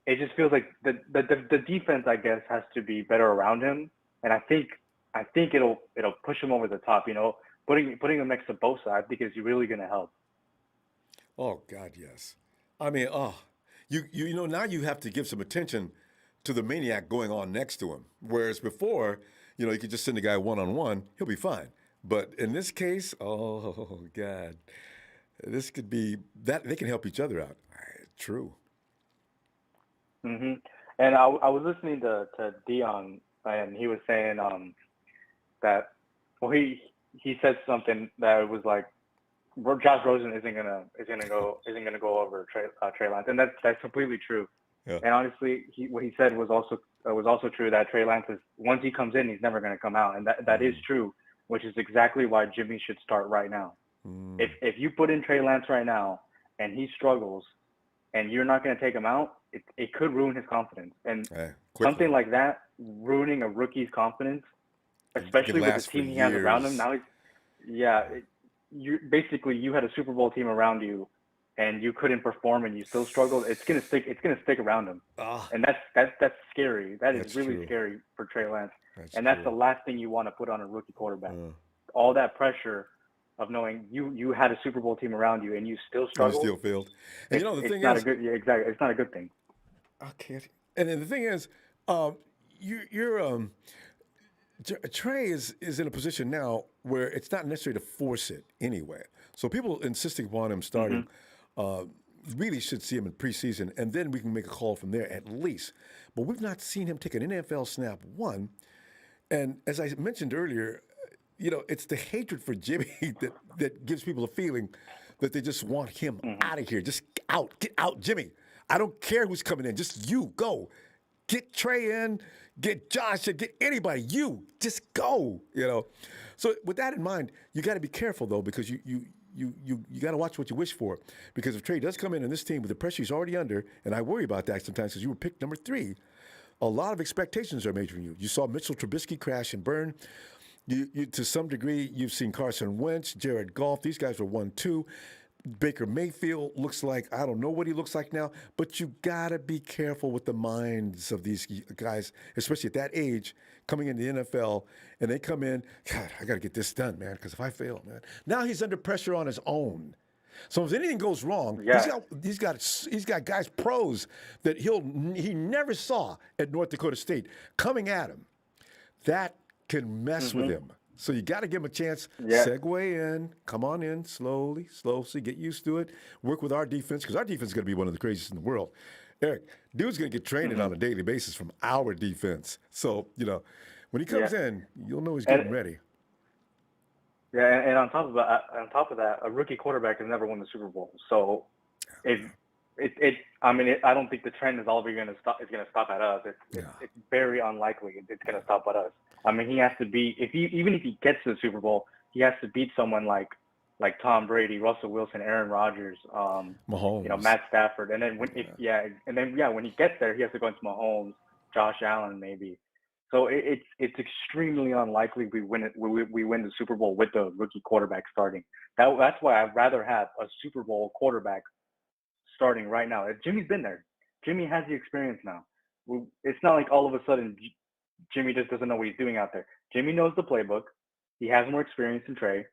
[SPEAKER 11] it just feels like the defense, I guess, has to be better around him, and I think it'll push him over the top. You know, putting him next to Bosa, I think is really going to help.
[SPEAKER 1] Oh God, yes. I mean, you know, now you have to give some attention to the maniac going on next to him, whereas before, you know, you could just send the guy one-on-one, he'll be fine. But in this case, oh God, this could be that they can help each other out. True.
[SPEAKER 11] Mhm. And I was listening to Dion, and he was saying that he said something that was like Josh Rosen isn't gonna go over Trey Lance, and that's completely true.
[SPEAKER 1] Yeah.
[SPEAKER 11] And honestly, what he said was also true, that Trey Lance is, once he comes in, he's never going to come out, and that is true, which is exactly why Jimmy should start right now. If you put in Trey Lance right now and he struggles, and you're not going to take him out, it could ruin his confidence. And something like that, ruining a rookie's confidence, especially with the team he has around him. Now you had a Super Bowl team around you, and you couldn't perform, and you still struggled. It's gonna stick around him, and that's scary. That's really true. Scary for Trey Lance, that's the last thing you want to put on a rookie quarterback. All that pressure of knowing you had a Super Bowl team around you and you still struggled.
[SPEAKER 1] You still failed. And you know the thing is,
[SPEAKER 11] exactly. It's not a good thing.
[SPEAKER 1] Okay. And then the thing is, Trey is in a position now where it's not necessary to force it anyway. So people insisting upon him starting really should see him in preseason, and then we can make a call from there at least. But we've not seen him take an NFL snap one. And as I mentioned earlier, you know, it's the hatred for Jimmy that gives people a feeling that they just want him out of here. Just get out, Jimmy. I don't care who's coming in. Just you go. Get Trey in, get Josh, get anybody. You just go, you know. So with that in mind, you got to be careful though, because you got to watch what you wish for. Because if Trey does come in this team with the pressure he's already under, and I worry about that sometimes because you were picked number 3, a lot of expectations are made from you. You saw Mitchell Trubisky crash and burn. You to some degree, you've seen Carson Wentz, Jared Goff. These guys were 1-2. Baker Mayfield looks like, I don't know what he looks like now, but you got to be careful with the minds of these guys, especially at that age, coming in the NFL, and they come in, God, I got to get this done, man, because if I fail, man. Now he's under pressure on his own. So if anything goes wrong, he's got guys, pros, that he never saw at North Dakota State coming at him. That can mess with him. So you got to give him a chance. Segue in, come on in slowly, get used to it. Work with our defense, because our defense is going to be one of the craziest in the world. Eric, dude's going to get trained on a daily basis from our defense. So, you know, when he comes in, you'll know he's getting ready.
[SPEAKER 11] Yeah, and on top of that, a rookie quarterback has never won the Super Bowl. So, I don't think the trend is all going to stop. Is going to stop at us. It's very unlikely it's going to stop at us. I mean, he has to be even if he gets to the Super Bowl, he has to beat someone like Tom Brady, Russell Wilson, Aaron Rodgers,
[SPEAKER 1] Mahomes,
[SPEAKER 11] you know, Matt Stafford, and then when he gets there, he has to go into Mahomes, Josh Allen, maybe. So it's extremely unlikely we win the Super Bowl with the rookie quarterback starting. That's why I'd rather have a Super Bowl quarterback starting right now. Jimmy's been there. Jimmy has the experience now. It's not like all of a sudden Jimmy just doesn't know what he's doing out there. Jimmy knows the playbook. He has more experience than Trey.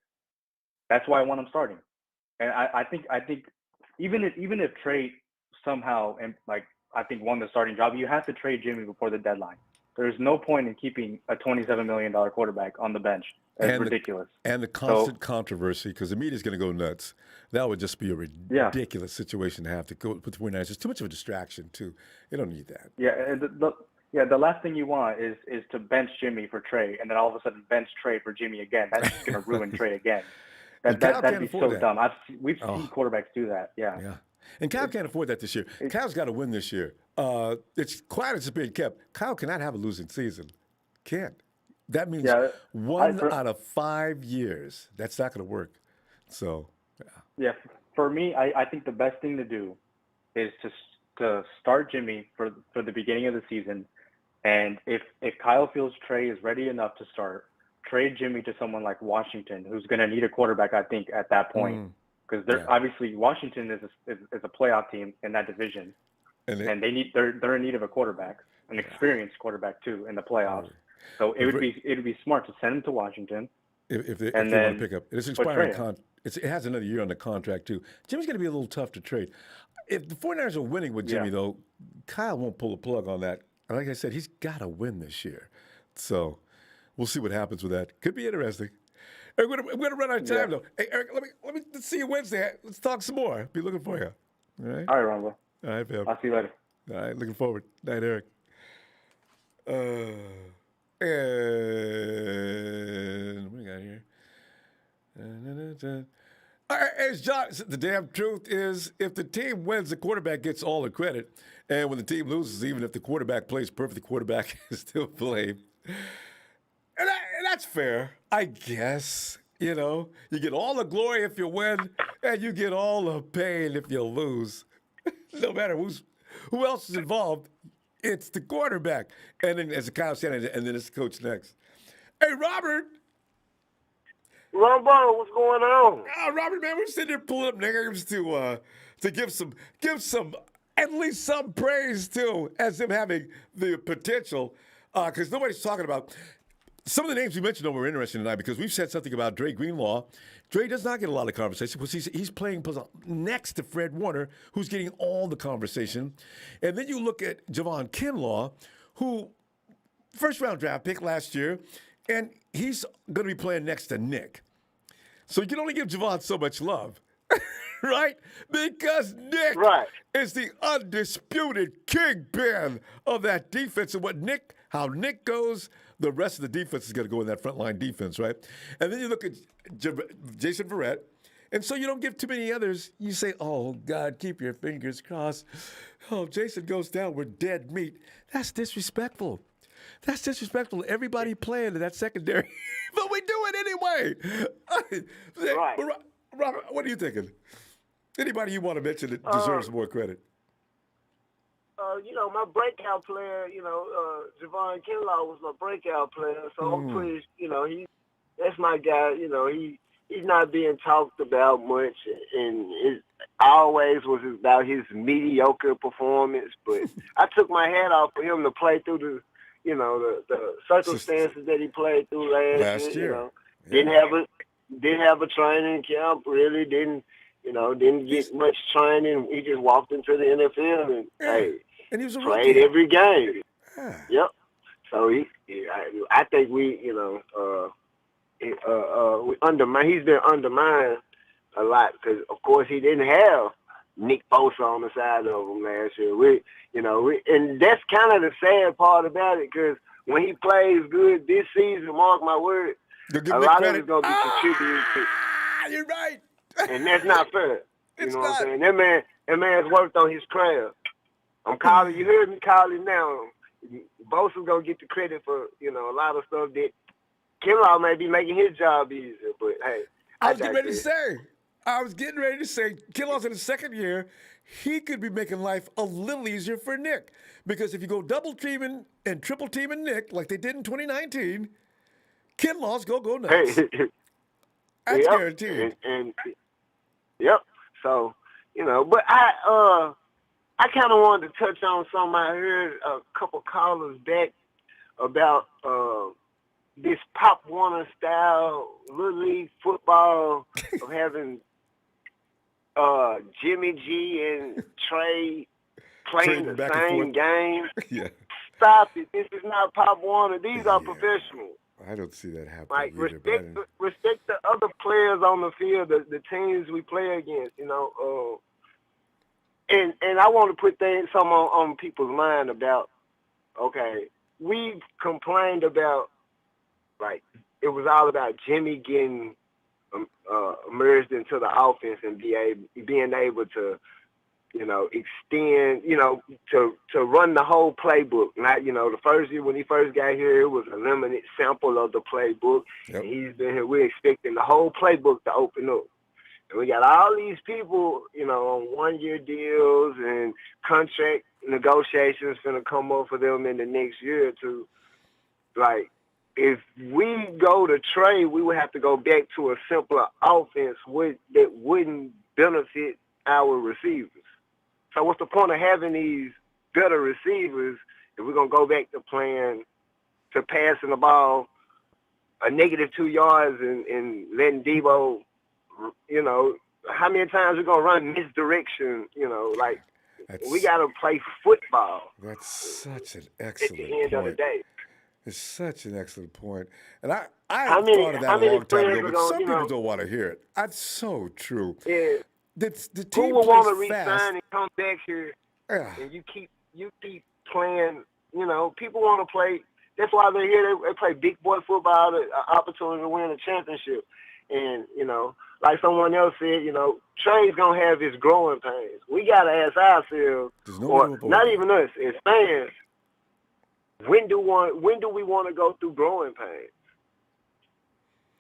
[SPEAKER 11] That's why I want him starting. And I think even if Trey somehow won the starting job, you have to trade Jimmy before the deadline. There's no point in keeping a $27 million quarterback on the bench. That's ridiculous.
[SPEAKER 1] And the constant controversy, because the media's going to go nuts. That would just be a ridiculous situation to have to go put the 49ers. It's too much of a distraction, too. You don't need that.
[SPEAKER 11] Yeah, the last thing you want is to bench Jimmy for Trey, and then all of a sudden bench Trey for Jimmy again. That's just going to ruin Trey again. That'd be so dumb. We've seen quarterbacks do that. Yeah.
[SPEAKER 1] And Kyle can't afford that this year. Kyle's got to win this year. It's quiet as it's being kept. Kyle cannot have a losing season. Can't. That means out of 5 years. That's not going to work. So,
[SPEAKER 11] yeah. For me, I think the best thing to do is to start Jimmy for the beginning of the season, and if Kyle feels Trey is ready enough to start, trade Jimmy to someone like Washington, who's going to need a quarterback, I think, at that point. Because obviously Washington is a playoff team in that division, and they're in need of a quarterback, an experienced quarterback too in the playoffs. So it would be smart to send him to Washington.
[SPEAKER 1] If they want to pick up, it's expiring it has another year on the contract too. Jimmy's going to be a little tough to trade. If the 49ers are winning with Jimmy though, Kyle won't pull a plug on that. Like I said, he's got to win this year. So we'll see what happens with that. Could be interesting. We're gonna run out of time though. Hey, Eric, let's see you Wednesday. Let's talk some more. Be looking for you. All right.
[SPEAKER 11] All right, Ronbo.
[SPEAKER 1] All right, fam.
[SPEAKER 11] I'll see you later.
[SPEAKER 1] All right, looking forward. Night, Eric. And what do we got here? All right, as John said, the damn truth is, if the team wins, the quarterback gets all the credit, and when the team loses, even if the quarterback plays perfect, the quarterback is still blamed. And that's fair, I guess. You know, you get all the glory if you win, and you get all the pain if you lose. No matter who else is involved, it's the quarterback. And then, as Kyle said, and then it's the coach next. Hey, Robert.
[SPEAKER 12] Ronbo, what's going on?
[SPEAKER 1] Robert, man, we're sitting here pulling up names to give some at least some praise to as them having the potential, because nobody's talking about. Some of the names you mentioned were interesting tonight because we've said something about Dre Greenlaw. Dre does not get a lot of conversation because he's playing next to Fred Warner, who's getting all the conversation. And then you look at Javon Kinlaw, who first-round draft pick last year, and he's going to be playing next to Nick. So you can only give Javon so much love, right? Because Nick is the undisputed kingpin of that defense. And how Nick goes, the rest of the defense is going to go in that frontline defense, right? And then you look at Jason Verrett, and so you don't give too many others. You say, oh, God, keep your fingers crossed. Oh, Jason goes down with dead meat. That's disrespectful. That's disrespectful to everybody playing in that secondary. But we do it anyway.
[SPEAKER 12] Right.
[SPEAKER 1] Robert, what are you thinking? Anybody you want to mention that deserves more credit?
[SPEAKER 12] My breakout player, Javon Kimmel was my breakout player. So I'm pleased, that's my guy. He's not being talked about much, and it always was about his mediocre performance. But I took my hat off for him to play through the circumstances that he played through last year. Didn't have a training camp. Really didn't get much training. He just walked into the NFL and
[SPEAKER 1] he was
[SPEAKER 12] played every game. Yep. So I think we undermine. He's been undermined a lot because, of course, he didn't have Nick Bosa on the side of him last year. And that's kind of the sad part about it because when he plays good this season, mark my word, a lot of it's going to be contributing to.
[SPEAKER 1] You're right.
[SPEAKER 12] And that's not fair. What I'm saying? That man's worked on his craft. I'm calling. You heard me calling now. Bosa's gonna get the credit for a lot of stuff that Kinlaw may be making his job easier. But hey,
[SPEAKER 1] I was getting ready to say I was getting ready to say, Kinlaw's in his second year. He could be making life a little easier for Nick. Because if you go double teaming and triple teaming Nick like they did in 2019, Kinlaw's going to go nuts. That's guaranteed.
[SPEAKER 12] And yep. So, but I kind of wanted to touch on something I heard a couple callers back about this Pop Warner style Little League football of having Jimmy G and Trey playing the same game.
[SPEAKER 1] Yeah.
[SPEAKER 12] Stop it. This is not Pop Warner. These are professionals.
[SPEAKER 1] I don't see that happening.
[SPEAKER 12] Like,
[SPEAKER 1] either,
[SPEAKER 12] respect the other players on the field, the teams we play against, And I want to put something on people's mind about, okay, we've complained about, like, it was all about Jimmy getting merged into the offense and being able to, extend, to run the whole playbook. Not, the first year when he first got here, it was a limited sample of the playbook.
[SPEAKER 1] Yep.
[SPEAKER 12] And he's been here. We're expecting the whole playbook to open up. And we got all these people, on one-year deals and contract negotiations going to come up for them in the next year or two. Like, if we go to trade, we would have to go back to a simpler offense that wouldn't benefit our receivers. So what's the point of having these better receivers if we're going to go back to passing the ball a -2 yards and letting Debo, how many times we're going to run misdirection, we got to play football.
[SPEAKER 1] That's such an excellent
[SPEAKER 12] at the end of the day.
[SPEAKER 1] It's such an excellent point. And I
[SPEAKER 12] thought
[SPEAKER 1] of that a long time ago, but some people don't want to hear it. That's so true.
[SPEAKER 12] Yeah.
[SPEAKER 1] The
[SPEAKER 12] Who
[SPEAKER 1] team
[SPEAKER 12] would want to
[SPEAKER 1] plays
[SPEAKER 12] resign
[SPEAKER 1] fast.
[SPEAKER 12] and come back here
[SPEAKER 1] Yeah.
[SPEAKER 12] and you keep playing, people want to play. That's why they're here. They play big boy football, the opportunity to win a championship. And, like someone else said, Trey's going to have his growing pains. We got to ask ourselves, or not even us, as fans, when do we want to go through growing pains?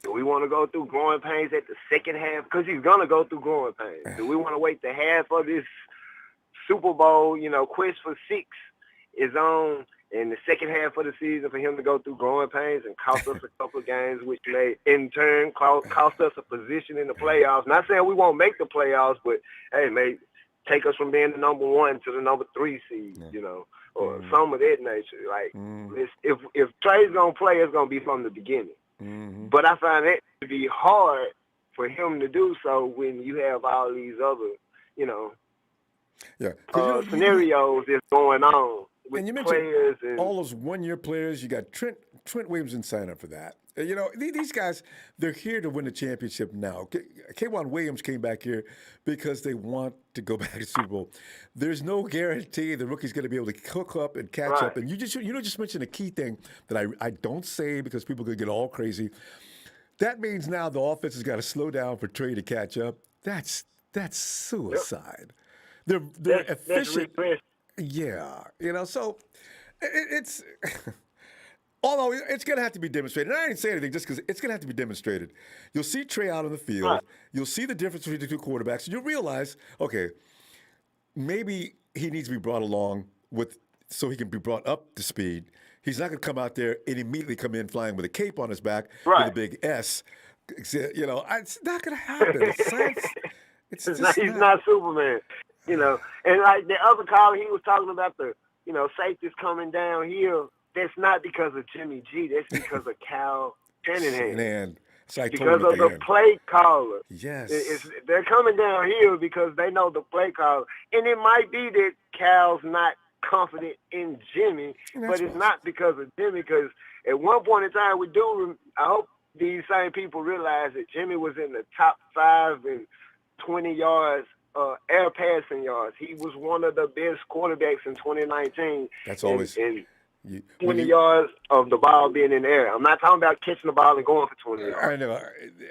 [SPEAKER 12] Do we want to go through growing pains at the second half? Because he's going to go through growing pains. Do we want to wait the half of this Super Bowl, quest for 6 is on in the second half of the season for him to go through growing pains and cost us a couple of games, which may in turn cost us a position in the playoffs? Not saying we won't make the playoffs, but, hey, may take us from being the number 1 to the number 3 seed, or some of that nature. Like, if Trey's going to play, it's going to be from the beginning.
[SPEAKER 1] Mm-hmm.
[SPEAKER 12] But I find that to be hard for him to do so when you have all these other, scenarios that's going on with
[SPEAKER 1] and you
[SPEAKER 12] players. And
[SPEAKER 1] all those one-year players. You got Trent Williams didn't sign up for that. These guys, they're here to win the championship now. Kayla Williams came back here because they want to go back to Super Bowl. There's no guarantee the rookie's going to be able to cook up and catch up. And you just mentioned a key thing that I don't say because people could get all crazy. That means now the offense has got to slow down for Trey to catch up. That's suicide. They're efficient. Yeah, so it's. Although it's going to have to be demonstrated. And I didn't say anything just because it's going to have to be demonstrated. You'll see Trey out on the field. Right. You'll see the difference between the two quarterbacks. And you'll realize, okay, maybe he needs to be brought along so he can be brought up to speed. He's not going to come out there and immediately come in flying with a cape on his back with a big S. It's not going to happen. He's
[SPEAKER 12] not Superman. And like the other caller, he was talking about the, safeties coming downhill. That's not because of Jimmy G. That's because of Cal Shanahan. Because of the play caller.
[SPEAKER 1] Yes.
[SPEAKER 12] They're coming downhill because they know the play caller. And it might be that Cal's not confident in Jimmy, but it's not because of Jimmy. Because at one point in time, I hope these same people realize that Jimmy was in the top 5 in 20 yards air passing yards. He was one of the best quarterbacks in 2019.
[SPEAKER 1] That's always...
[SPEAKER 12] 20 yards of the ball being in the air. I'm not talking about catching the ball and going for 20 yards.
[SPEAKER 1] I know.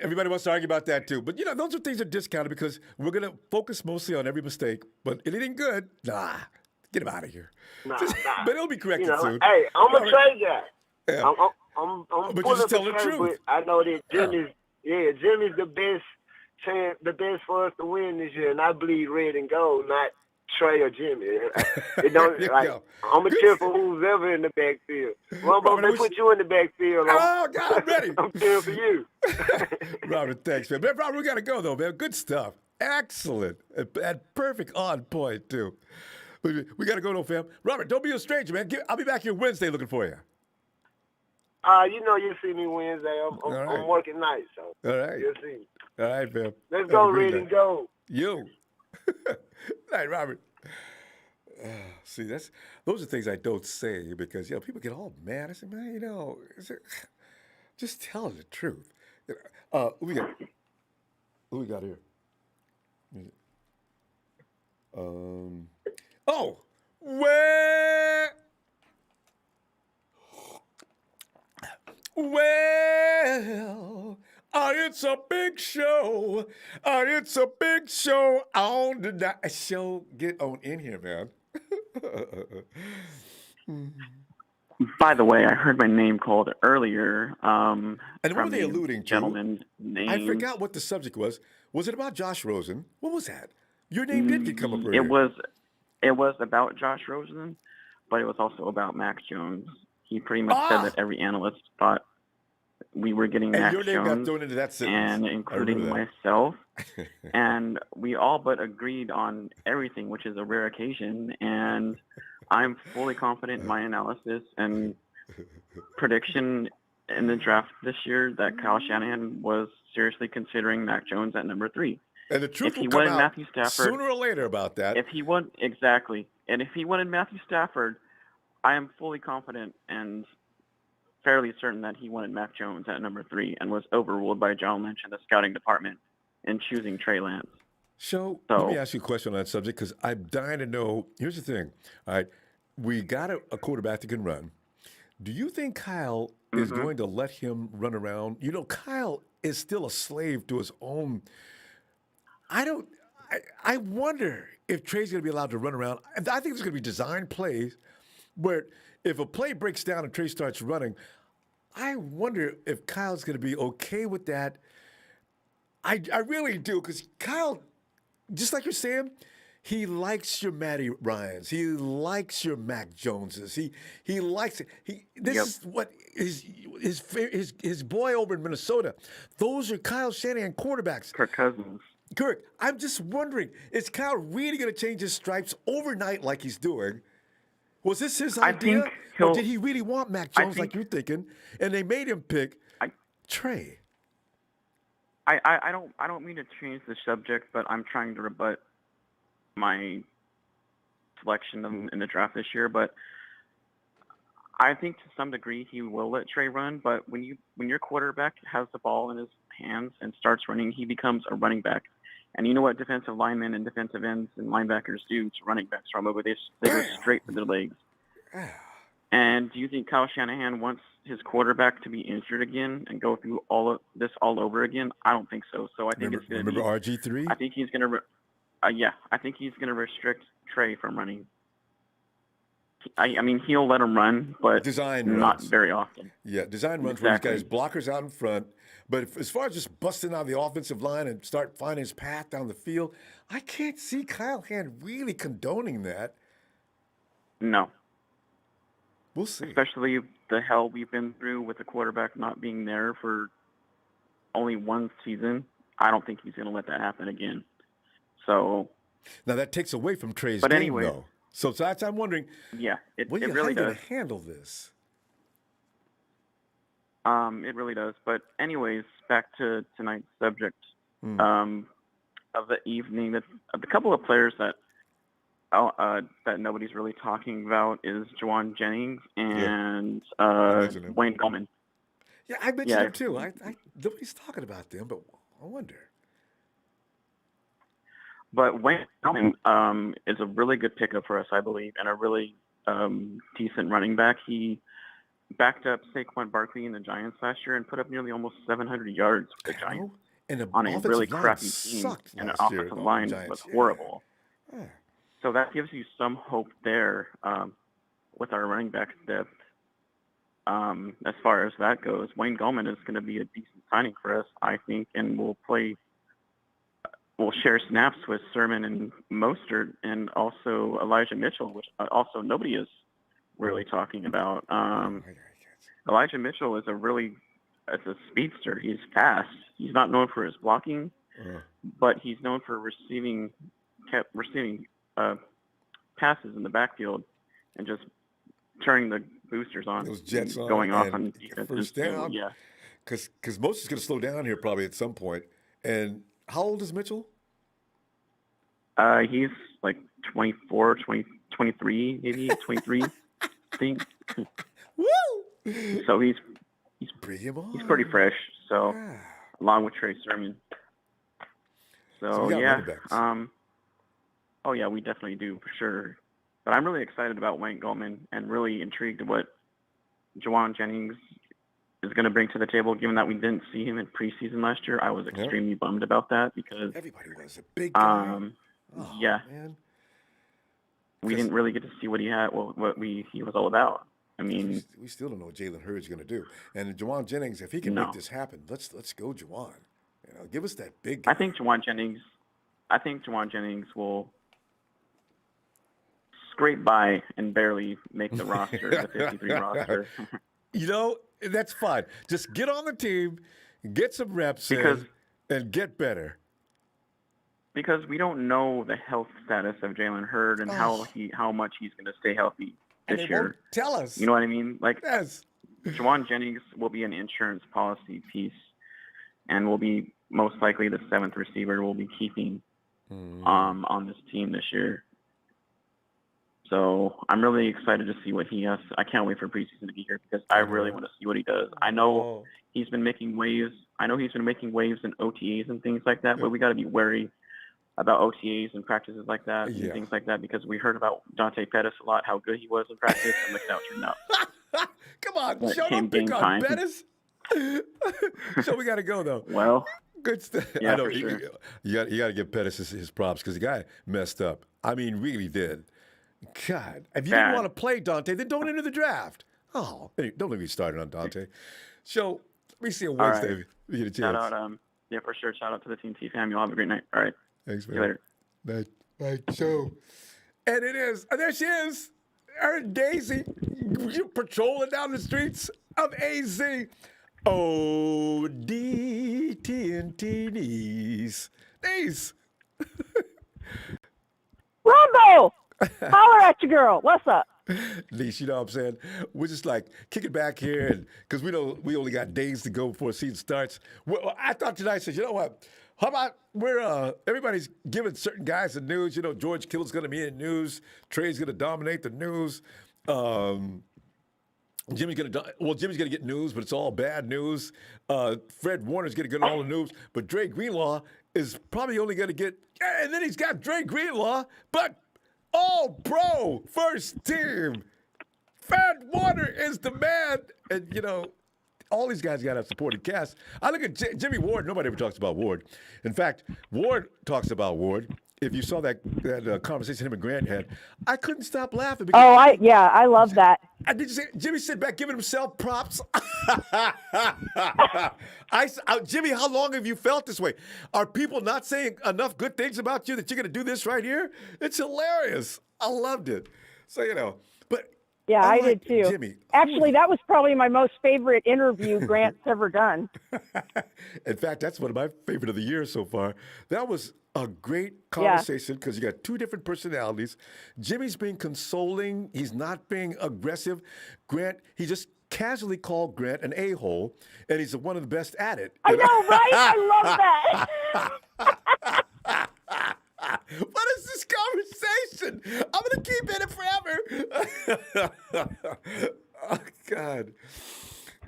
[SPEAKER 1] Everybody wants to argue about that too. But, those are things that are discounted because we're going to focus mostly on every mistake. But anything good, get him out of here.
[SPEAKER 12] Nah.
[SPEAKER 1] But it'll be corrected soon.
[SPEAKER 12] Hey, I'm a trade guy.
[SPEAKER 1] Yeah.
[SPEAKER 12] I'm
[SPEAKER 1] but you just tell the truth.
[SPEAKER 12] But I know that Jimmy's the best chance, the best for us to win this year, and I bleed red and gold, not Trey or Jimmy. It don't
[SPEAKER 1] There you
[SPEAKER 12] like
[SPEAKER 1] go.
[SPEAKER 12] I'm a
[SPEAKER 1] Good
[SPEAKER 12] cheer for who's ever in the backfield. Ronbo,
[SPEAKER 1] Robert, I
[SPEAKER 12] they
[SPEAKER 1] wish-
[SPEAKER 12] put you in the backfield.
[SPEAKER 1] Oh, God, I'm ready.
[SPEAKER 12] I'm cheering for you.
[SPEAKER 1] Robert, thanks, man. Man, Robert, we got to go, though, man. Good stuff. Excellent. And perfect on point, too. We got to go, though, fam. Robert, don't be a stranger, man. I'll be back here Wednesday looking for you.
[SPEAKER 12] You know you'll see me Wednesday.
[SPEAKER 1] All right.
[SPEAKER 12] I'm working nights, so
[SPEAKER 1] All right.
[SPEAKER 12] you'll see me.
[SPEAKER 1] All right, fam.
[SPEAKER 12] Let's
[SPEAKER 1] Have
[SPEAKER 12] go,
[SPEAKER 1] a great
[SPEAKER 12] red
[SPEAKER 1] night.
[SPEAKER 12] and gold.
[SPEAKER 1] You. All right, Robert. See, those are things I don't say because, people get all mad. I say, man, just tell the truth. Who we got here? Well, it's a big show. It's a big show on the night show. Get on in here, man.
[SPEAKER 13] By the way, I heard my name called earlier.
[SPEAKER 1] And what were
[SPEAKER 13] from
[SPEAKER 1] they
[SPEAKER 13] a
[SPEAKER 1] alluding to?
[SPEAKER 13] Gentleman's name.
[SPEAKER 1] I forgot what the subject was. Was it about Josh Rosen? What was that? Your name did come up earlier.
[SPEAKER 13] It was about Josh Rosen, but it was also about Mac Jones. He pretty much said that every analyst thought we were getting
[SPEAKER 1] And
[SPEAKER 13] Mac
[SPEAKER 1] your name got
[SPEAKER 13] Jones,
[SPEAKER 1] thrown into that sentence.
[SPEAKER 13] and
[SPEAKER 1] I
[SPEAKER 13] including
[SPEAKER 1] remember
[SPEAKER 13] myself. And we all but agreed on everything, which is a rare occasion. And I'm fully confident in my analysis and prediction in the draft this year that Kyle Shanahan was seriously considering Mac Jones at number 3.
[SPEAKER 1] And the truth
[SPEAKER 13] If he
[SPEAKER 1] will come
[SPEAKER 13] wanted
[SPEAKER 1] out
[SPEAKER 13] Matthew Stafford,
[SPEAKER 1] sooner or later about that.
[SPEAKER 13] if he wanted Matthew Stafford, I am fully confident and fairly certain that he wanted Mac Jones at number 3 and was overruled by John Lynch and the scouting department in choosing Trey Lance.
[SPEAKER 1] So let me ask you a question on that subject because I'm dying to know. Here's the thing. All right, we got a quarterback that can run. Do you think Kyle is going to let him run around? Kyle is still a slave to his own. I wonder if Trey's going to be allowed to run around. I think there's going to be design plays where if a play breaks down and Trey starts running, I wonder if Kyle's going to be okay with that. I really do because Kyle, just like you're saying, he likes your Matty Ryans. He likes your Mac Joneses. He likes it. This is what his boy over in Minnesota. Those are Kyle Shanahan quarterbacks.
[SPEAKER 13] Kirk Cousins.
[SPEAKER 1] Kirk, I'm just wondering, is Kyle really going to change his stripes overnight like he's doing? Was this his idea? Or did he really want Mac Jones like you're thinking? And they made him pick Trey.
[SPEAKER 13] I don't mean to change the subject, but I'm trying to rebut my selection in the draft this year. But I think to some degree he will let Trey run. But when your quarterback has the ball in his hands and starts running, he becomes a running back. And you know what defensive linemen and defensive ends and linebackers do to running backs from over this? They go straight for their legs. And do you think Kyle Shanahan wants his quarterback to be injured again and go through all of this all over again? I don't think so. So I think it's going to be.
[SPEAKER 1] Remember RG3?
[SPEAKER 13] I think he's going to. I think he's going to restrict Trey from running. I mean, he'll let him run, but not
[SPEAKER 1] runs.
[SPEAKER 13] very often.
[SPEAKER 1] Yeah, design runs where he's got his blockers out in front. But as far as just busting out the offensive line and start finding his path down the field, I can't see Kyle Shanahan really condoning that.
[SPEAKER 13] No.
[SPEAKER 1] We'll see.
[SPEAKER 13] Especially the hell we've been through with the quarterback not being there for only one season. I don't think he's going to let that happen again. So
[SPEAKER 1] now that takes away from Trey's
[SPEAKER 13] but
[SPEAKER 1] game,
[SPEAKER 13] anyway,
[SPEAKER 1] though. So that's I'm wondering.
[SPEAKER 13] Yeah, it
[SPEAKER 1] how
[SPEAKER 13] really
[SPEAKER 1] are you
[SPEAKER 13] does.
[SPEAKER 1] going to handle this?
[SPEAKER 13] It really does. But anyways, back to tonight's subject of the evening. The couple of players that nobody's really talking about is Jawan Jennings and Wayne Goldman.
[SPEAKER 1] Yeah, I mentioned them too. Nobody's talking about them, but I wonder.
[SPEAKER 13] But Wayne Goldman is a really good pickup for us, I believe, and a really decent running back. He backed up Saquon Barkley in the Giants last year and put up nearly almost 700 yards with the Giants on a really crappy team, and an offensive line was horrible.
[SPEAKER 1] Yeah.
[SPEAKER 13] So that gives you some hope there with our running back depth. As far as that goes, Wayne Goldman is going to be a decent signing for us, I think, and will play will share snaps with Sermon and Mostert, and also Elijah Mitchell, which also nobody is really talking about. Elijah Mitchell is a speedster. He's fast. He's not known for his blocking, but he's known for receiving passes in the backfield and just turning the boosters on,
[SPEAKER 1] those jets on,
[SPEAKER 13] going off on defense.
[SPEAKER 1] First down.
[SPEAKER 13] Yeah.
[SPEAKER 1] Because Mostert's going to slow down here probably at some point. And how old is Mitchell?
[SPEAKER 13] He's like 24, 23, maybe 23, I think.
[SPEAKER 1] Woo!
[SPEAKER 13] So he's
[SPEAKER 1] Bring him on.
[SPEAKER 13] He's pretty fresh. So along with Trey Sermon. So
[SPEAKER 1] we got
[SPEAKER 13] yeah.
[SPEAKER 1] running backs.
[SPEAKER 13] Oh yeah, we definitely do for sure. But I'm really excited about Wayne Goldman and really intrigued at what Jawan Jennings is going to bring to the table, given that we didn't see him in preseason last year. I was extremely bummed about that because
[SPEAKER 1] everybody was a big guy.
[SPEAKER 13] Yeah.
[SPEAKER 1] Man.
[SPEAKER 13] We didn't really get to see what he had, he was all about. I mean,
[SPEAKER 1] we still don't know what Jalen Hurd's going to do. And Jawan Jennings, if he can make this happen, let's go, Jawan. You know, give us that big guy.
[SPEAKER 13] I think Jawan Jennings will scrape by and barely make the roster, the 53 roster.
[SPEAKER 1] You know, that's fine. Just get on the team, get some reps and get better.
[SPEAKER 13] Because we don't know the health status of Jalen Hurd and how much he's going to stay healthy this year.
[SPEAKER 1] Won't tell us.
[SPEAKER 13] You know what I mean? Like,
[SPEAKER 1] yes.
[SPEAKER 13] Jawan Jennings will be an insurance policy piece and will be most likely the 7th receiver we'll be keeping on this team this year. So I'm really excited to see what he has. I can't wait for preseason to be here because I really want to see what he does. I know he's been making waves. in OTAs and things like that, but we got to be wary about OTAs and practices like that and things like that because we heard about Dante Pettis a lot, how good he was in practice, and look how it turned out.
[SPEAKER 1] Come on, Joe, don't pick on Pettis. So we got to go, though.
[SPEAKER 13] Well,
[SPEAKER 1] good stuff.
[SPEAKER 13] Yeah,
[SPEAKER 1] I know,
[SPEAKER 13] for sure.
[SPEAKER 1] You got to give Pettis his props because the guy messed up. I mean, really did. God, if you didn't want to play Dante, then don't enter the draft. Oh, don't let me start on Dante. So, let me see on Wednesday.
[SPEAKER 13] Right.
[SPEAKER 1] We get a chance.
[SPEAKER 13] Shout out, for sure. Shout out to the Team T fam. Y'all have a great night. All right.
[SPEAKER 1] Thanks, man.
[SPEAKER 13] See you later.
[SPEAKER 1] Night, show. And it is. And there she is. Her Daisy. Patrolling down the streets of AZ. ODTNTDs. These.
[SPEAKER 14] Ronbo! Holler at your girl. What's up?
[SPEAKER 1] Niece, you know what I'm saying? We're just like kicking back here, and because we know we only got days to go before the season starts. Well, I thought tonight, I said, you know what? How about everybody's giving certain guys the news? You know, George Kittle's going to be in the news. Trey's going to dominate the news. Jimmy's going to get news, but it's all bad news. Fred Warner's going to get all the news, but Dre Greenlaw is probably only going to get, and then he's got Dre Greenlaw, but bro, first team. Fred Warner is the man. And, you know, all these guys got to have supporting cast. I look at Jimmy Ward. Nobody ever talks about Ward. In fact, Ward talks about Ward. If you saw that conversation him and Grant had, I couldn't stop laughing.
[SPEAKER 14] I love that.
[SPEAKER 1] Did you see Jimmy sit back giving himself props? Jimmy, how long have you felt this way? Are people not saying enough good things about you that you're going to do this right here? It's hilarious. I loved it. So, you know, but
[SPEAKER 14] yeah, I did too.
[SPEAKER 1] Jimmy,
[SPEAKER 14] actually, that was probably my most favorite interview Grant's ever done.
[SPEAKER 1] In fact, that's one of my favorite of the year so far. That was a great conversation because you got two different personalities. Jimmy's being consoling. He's not being aggressive. Grant, he just casually called Grant an a-hole, and he's one of the best at it.
[SPEAKER 14] I know, right? I love that.
[SPEAKER 1] What is this conversation? I'm going to keep in it forever. Oh, God.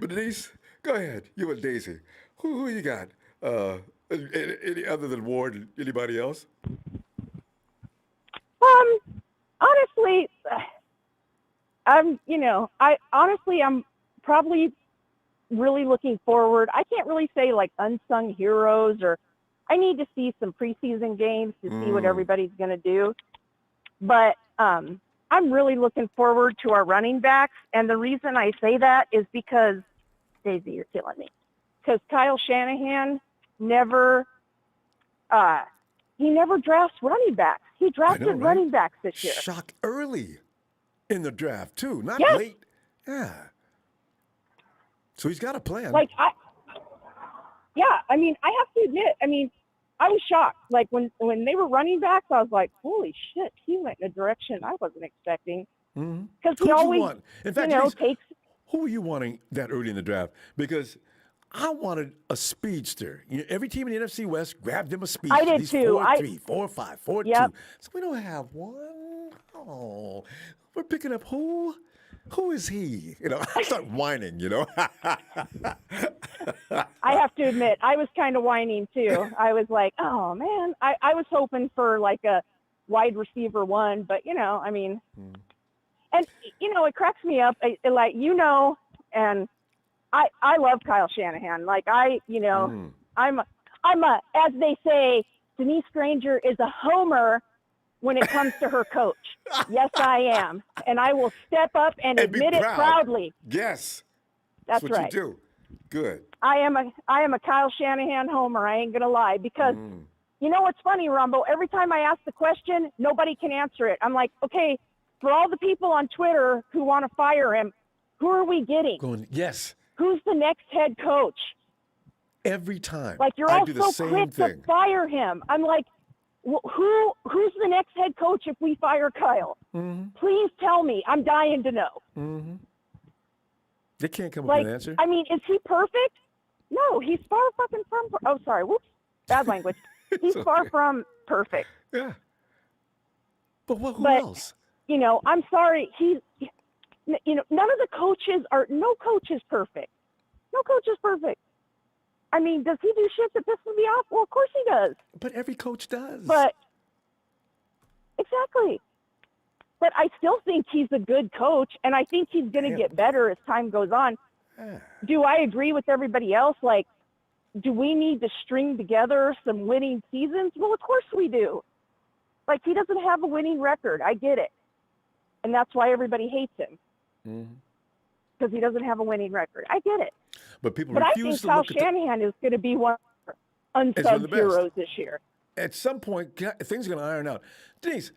[SPEAKER 1] But Denise, go ahead. You and Daisy. Who you got? Any other than Ward? Anybody else?
[SPEAKER 14] Honestly, I'm probably really looking forward. I can't really say like unsung heroes, or I need to see some preseason games to see what everybody's going to do. But I'm really looking forward to our running backs. And the reason I say that is because, Daisy, you're killing me. Because Kyle Shanahan never he never drafts running backs. He drafted
[SPEAKER 1] right?
[SPEAKER 14] running backs this year.
[SPEAKER 1] Shock early in the draft, too, not
[SPEAKER 14] Yes.
[SPEAKER 1] late. Yeah. So he's got a plan.
[SPEAKER 14] Like, I have to admit, I was shocked. Like, when they were running backs, I was like, holy shit, he went in a direction I wasn't expecting. Because he always,
[SPEAKER 1] in fact,
[SPEAKER 14] takes.
[SPEAKER 1] Who were you wanting that early in the draft? Because I wanted a speedster. Every team in the NFC West grabbed them a speedster.
[SPEAKER 14] I did
[SPEAKER 1] These
[SPEAKER 14] too.
[SPEAKER 1] 4-3, 4-5, 4-2.
[SPEAKER 14] Yep.
[SPEAKER 1] So we don't have one. Oh, we're picking up who? Who is he? I start whining,
[SPEAKER 14] I have to admit, I was kind of whining too. I was like, oh man, I was hoping for like a wide receiver one, but and it cracks me up. And I love Kyle Shanahan. Like I'm a, as they say, Denise Granger is a homer when it comes to her coach. Yes, I am. And I will step up and admit it proudly.
[SPEAKER 1] Yes.
[SPEAKER 14] That's
[SPEAKER 1] what
[SPEAKER 14] right.
[SPEAKER 1] you do. Good.
[SPEAKER 14] I am a Kyle Shanahan homer. I ain't going to lie. Because you know what's funny, Ronbo? Every time I ask the question, nobody can answer it. I'm like, okay, for all the people on Twitter who want to fire him, who are we getting?
[SPEAKER 1] Yes.
[SPEAKER 14] Who's the next head coach?
[SPEAKER 1] Every time.
[SPEAKER 14] Like, you're
[SPEAKER 1] I
[SPEAKER 14] all
[SPEAKER 1] do the
[SPEAKER 14] so
[SPEAKER 1] same
[SPEAKER 14] quick
[SPEAKER 1] thing.
[SPEAKER 14] to fire him. I'm like, who's the next head coach if we fire Kyle? Please tell me. I'm dying to know.
[SPEAKER 1] They can't come up with an answer.
[SPEAKER 14] Is he perfect? No, he's far fucking from. Oh, sorry. Whoops. Bad language. He's far from perfect.
[SPEAKER 1] Yeah. But who else?
[SPEAKER 14] I'm sorry. None of the coaches no coach is perfect. No coach is perfect. Does he do shit that pisses me off? Well, of course he does.
[SPEAKER 1] But every coach does.
[SPEAKER 14] But exactly. But I still think he's a good coach, and I think he's going to get better as time goes on. Do I agree with everybody else? Like, do we need to string together some winning seasons? Well, of course we do. Like, he doesn't have a winning record. I get it. And that's why everybody hates him. Because he doesn't have a winning record. I get it.
[SPEAKER 1] But people
[SPEAKER 14] I
[SPEAKER 1] refuse
[SPEAKER 14] think
[SPEAKER 1] to
[SPEAKER 14] Kyle
[SPEAKER 1] look
[SPEAKER 14] Shanahan is going to be one of our unsung heroes this year.
[SPEAKER 1] At some point, things are going to iron out. Denise,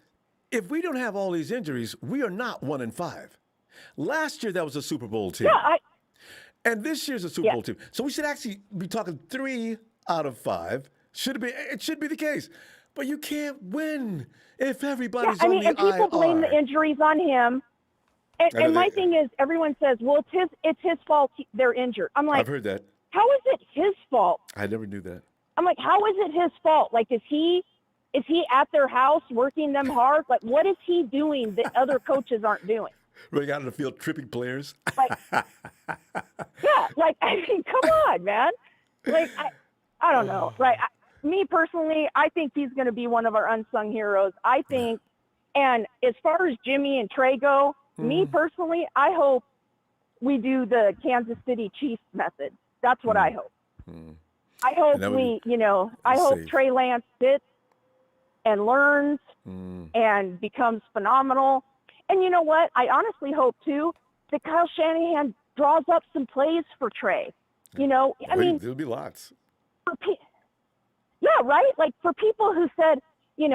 [SPEAKER 1] if we don't have all these injuries, we are not 1-5. Last year, that was a Super Bowl team.
[SPEAKER 14] Yeah,
[SPEAKER 1] and this year's a Super Bowl team. So we should actually be talking 3 out of 5. It should be the case. But you can't win if everybody's on the
[SPEAKER 14] and people
[SPEAKER 1] IR.
[SPEAKER 14] blame the injuries on him. And my thing is, everyone says, well, it's his fault they're injured. I'm like,
[SPEAKER 1] I've heard that.
[SPEAKER 14] How is it his fault?
[SPEAKER 1] I never knew that.
[SPEAKER 14] I'm like, how is it his fault? Like, is he at their house working them hard? Like, what is he doing that other coaches aren't doing?
[SPEAKER 1] Running out on the field, tripping players.
[SPEAKER 14] Like, yeah, like, come on, man. Like, I don't know. Like, me personally, I think he's going to be one of our unsung heroes. I think, and as far as Jimmy and Trey go, me personally, I hope we do the Kansas City Chiefs method. That's what I hope. I hope I hope Trey Lance sits and learns and becomes phenomenal. And you know what? I honestly hope, too, that Kyle Shanahan draws up some plays for Trey.
[SPEAKER 1] There'll be lots.
[SPEAKER 14] Yeah, right? Like, for people who said, he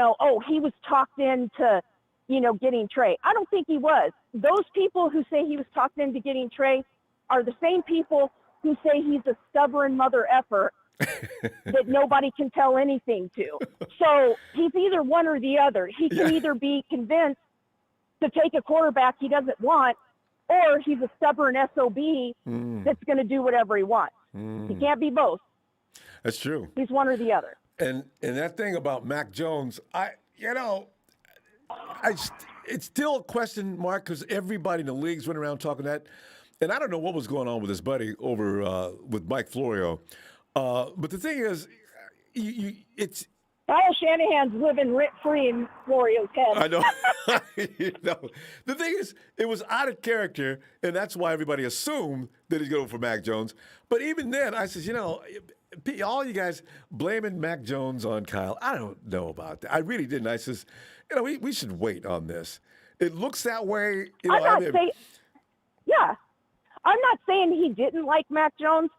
[SPEAKER 14] was talked into, getting Trey. I don't think he was. Those people who say he was talked into getting Trey are the same people who say he's a stubborn mother effer that nobody can tell anything to. So he's either one or the other. He can either be convinced to take a quarterback he doesn't want, or he's a stubborn SOB that's going to do whatever he wants. He can't be both.
[SPEAKER 1] That's true.
[SPEAKER 14] He's one or the other.
[SPEAKER 1] And that thing about Mac Jones, it's still a question mark because everybody in the league's running around talking that. And I don't know what was going on with his buddy over with Mike Florio. But the thing is, it's
[SPEAKER 14] Kyle Shanahan's living rent-free in Florio's head.
[SPEAKER 1] I know. The thing is, it was out of character, and that's why everybody assumed that he's going for Mac Jones. But even then, I said, all you guys blaming Mac Jones on Kyle, I don't know about that. I really didn't. I says, we should wait on this. It looks that way.
[SPEAKER 14] I'm not saying he didn't like Mac Jones.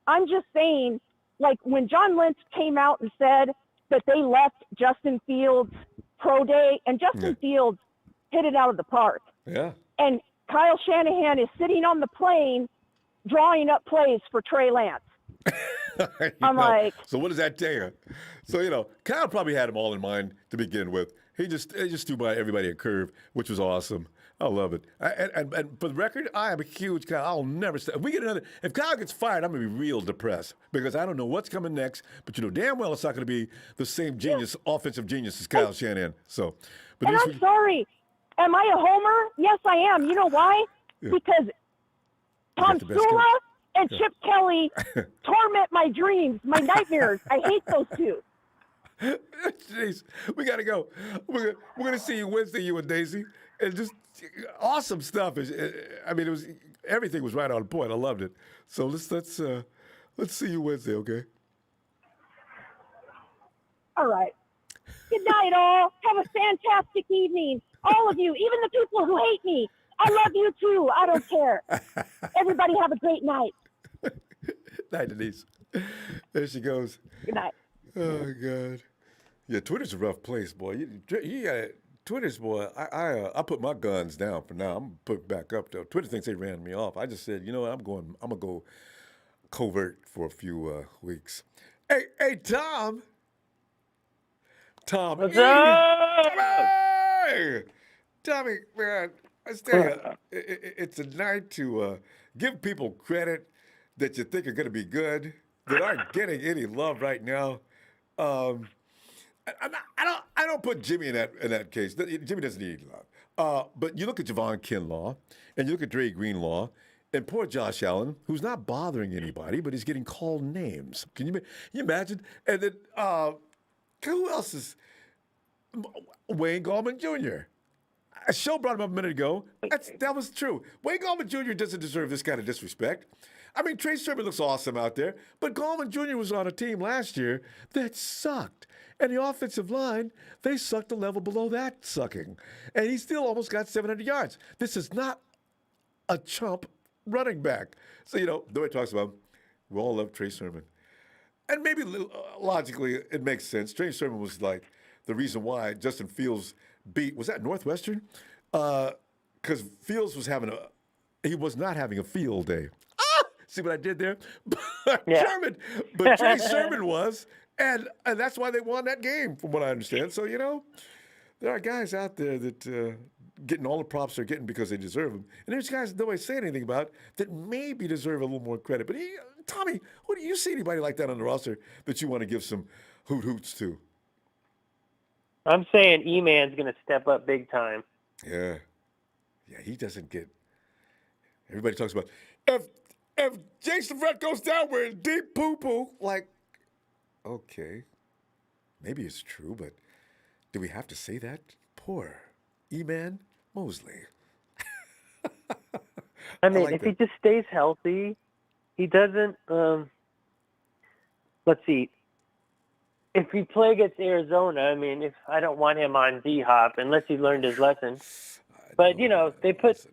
[SPEAKER 14] I'm just saying, like, when John Lynch came out and said that they left Justin Fields' pro day, and Justin Fields hit it out of the park.
[SPEAKER 1] Yeah.
[SPEAKER 14] And Kyle Shanahan is sitting on the plane drawing up plays for Trey Lance. I'm like,
[SPEAKER 1] so what does that tell you? So, Kyle probably had him all in mind to begin with. He just threw by everybody a curve, which was awesome. I love it. And for the record, I am a huge Kyle. I'll never stop. If Kyle gets fired, I'm going to be real depressed because I don't know what's coming next. But you know damn well it's not going to be the same offensive genius as Kyle Shanahan. So,
[SPEAKER 14] and I'm sorry. Am I a homer? Yes, I am. You know why? Yeah. Because Tom Sula and Chip Kelly torment my dreams, my nightmares. I hate those two.
[SPEAKER 1] Jeez, we got to go. We're going to see you Wednesday, you and Daisy. And just awesome stuff. Everything was right on point. I loved it. So let's see you Wednesday, okay?
[SPEAKER 14] All right. Good night, all. Have a fantastic evening. All of you, even the people who hate me. I love you too. I don't care. Everybody have a great night.
[SPEAKER 1] Night, Denise. There she goes.
[SPEAKER 14] Good night.
[SPEAKER 1] Oh, God. Yeah, Twitter's a rough place, boy. Twitter's, boy, I put my guns down for now. I'm going to put it back up, though. Twitter thinks they ran me off. I just said, you know what, I'm going to go covert for a few weeks. Hey, Tom.
[SPEAKER 7] What's up?
[SPEAKER 1] Hey! Tommy, man, I tell you, it's a night to give people credit that you think are going to be good, that aren't getting any love right now. I don't put Jimmy in that case. Jimmy doesn't need love. But you look at Javon Kinlaw, and you look at Dre Greenlaw, and poor Josh Allen, who's not bothering anybody, but he's getting called names. Can you imagine? And then who else is Wayne Goldman Jr.? A show brought him up a minute ago. That was true. Wayne Goldman Jr. doesn't deserve this kind of disrespect. I mean, Trey Sermon looks awesome out there, but Goldman Jr. was on a team last year that sucked. And the offensive line, they sucked a level below that sucking. And he still almost got 700 yards. This is not a chump running back. So, the way it talks about him, we all love Trey Sermon. And maybe logically it makes sense. Trey Sermon was like the reason why Justin Fields beat, was that Northwestern? Because Fields was he was not having a field day. See what I did there? But Trey Sermon was, and that's why they won that game, from what I understand. So, there are guys out there that getting all the props they're getting because they deserve them. And there's guys that nobody say anything about that maybe deserve a little more credit. But Tommy, do you see anybody like that on the roster that you want to give some hoots to?
[SPEAKER 15] I'm saying E-Man's going to step up big time.
[SPEAKER 1] Yeah, he doesn't get. Everybody talks about if Jason Verrett goes down, we're in deep poo-poo. Like, okay, maybe it's true, but do we have to say that? Poor E-Man Mosley.
[SPEAKER 15] I mean, if he just stays healthy, he doesn't. Let's see. If we play against Arizona, I mean, if I don't want him on D-Hop unless he learned his lesson. But they put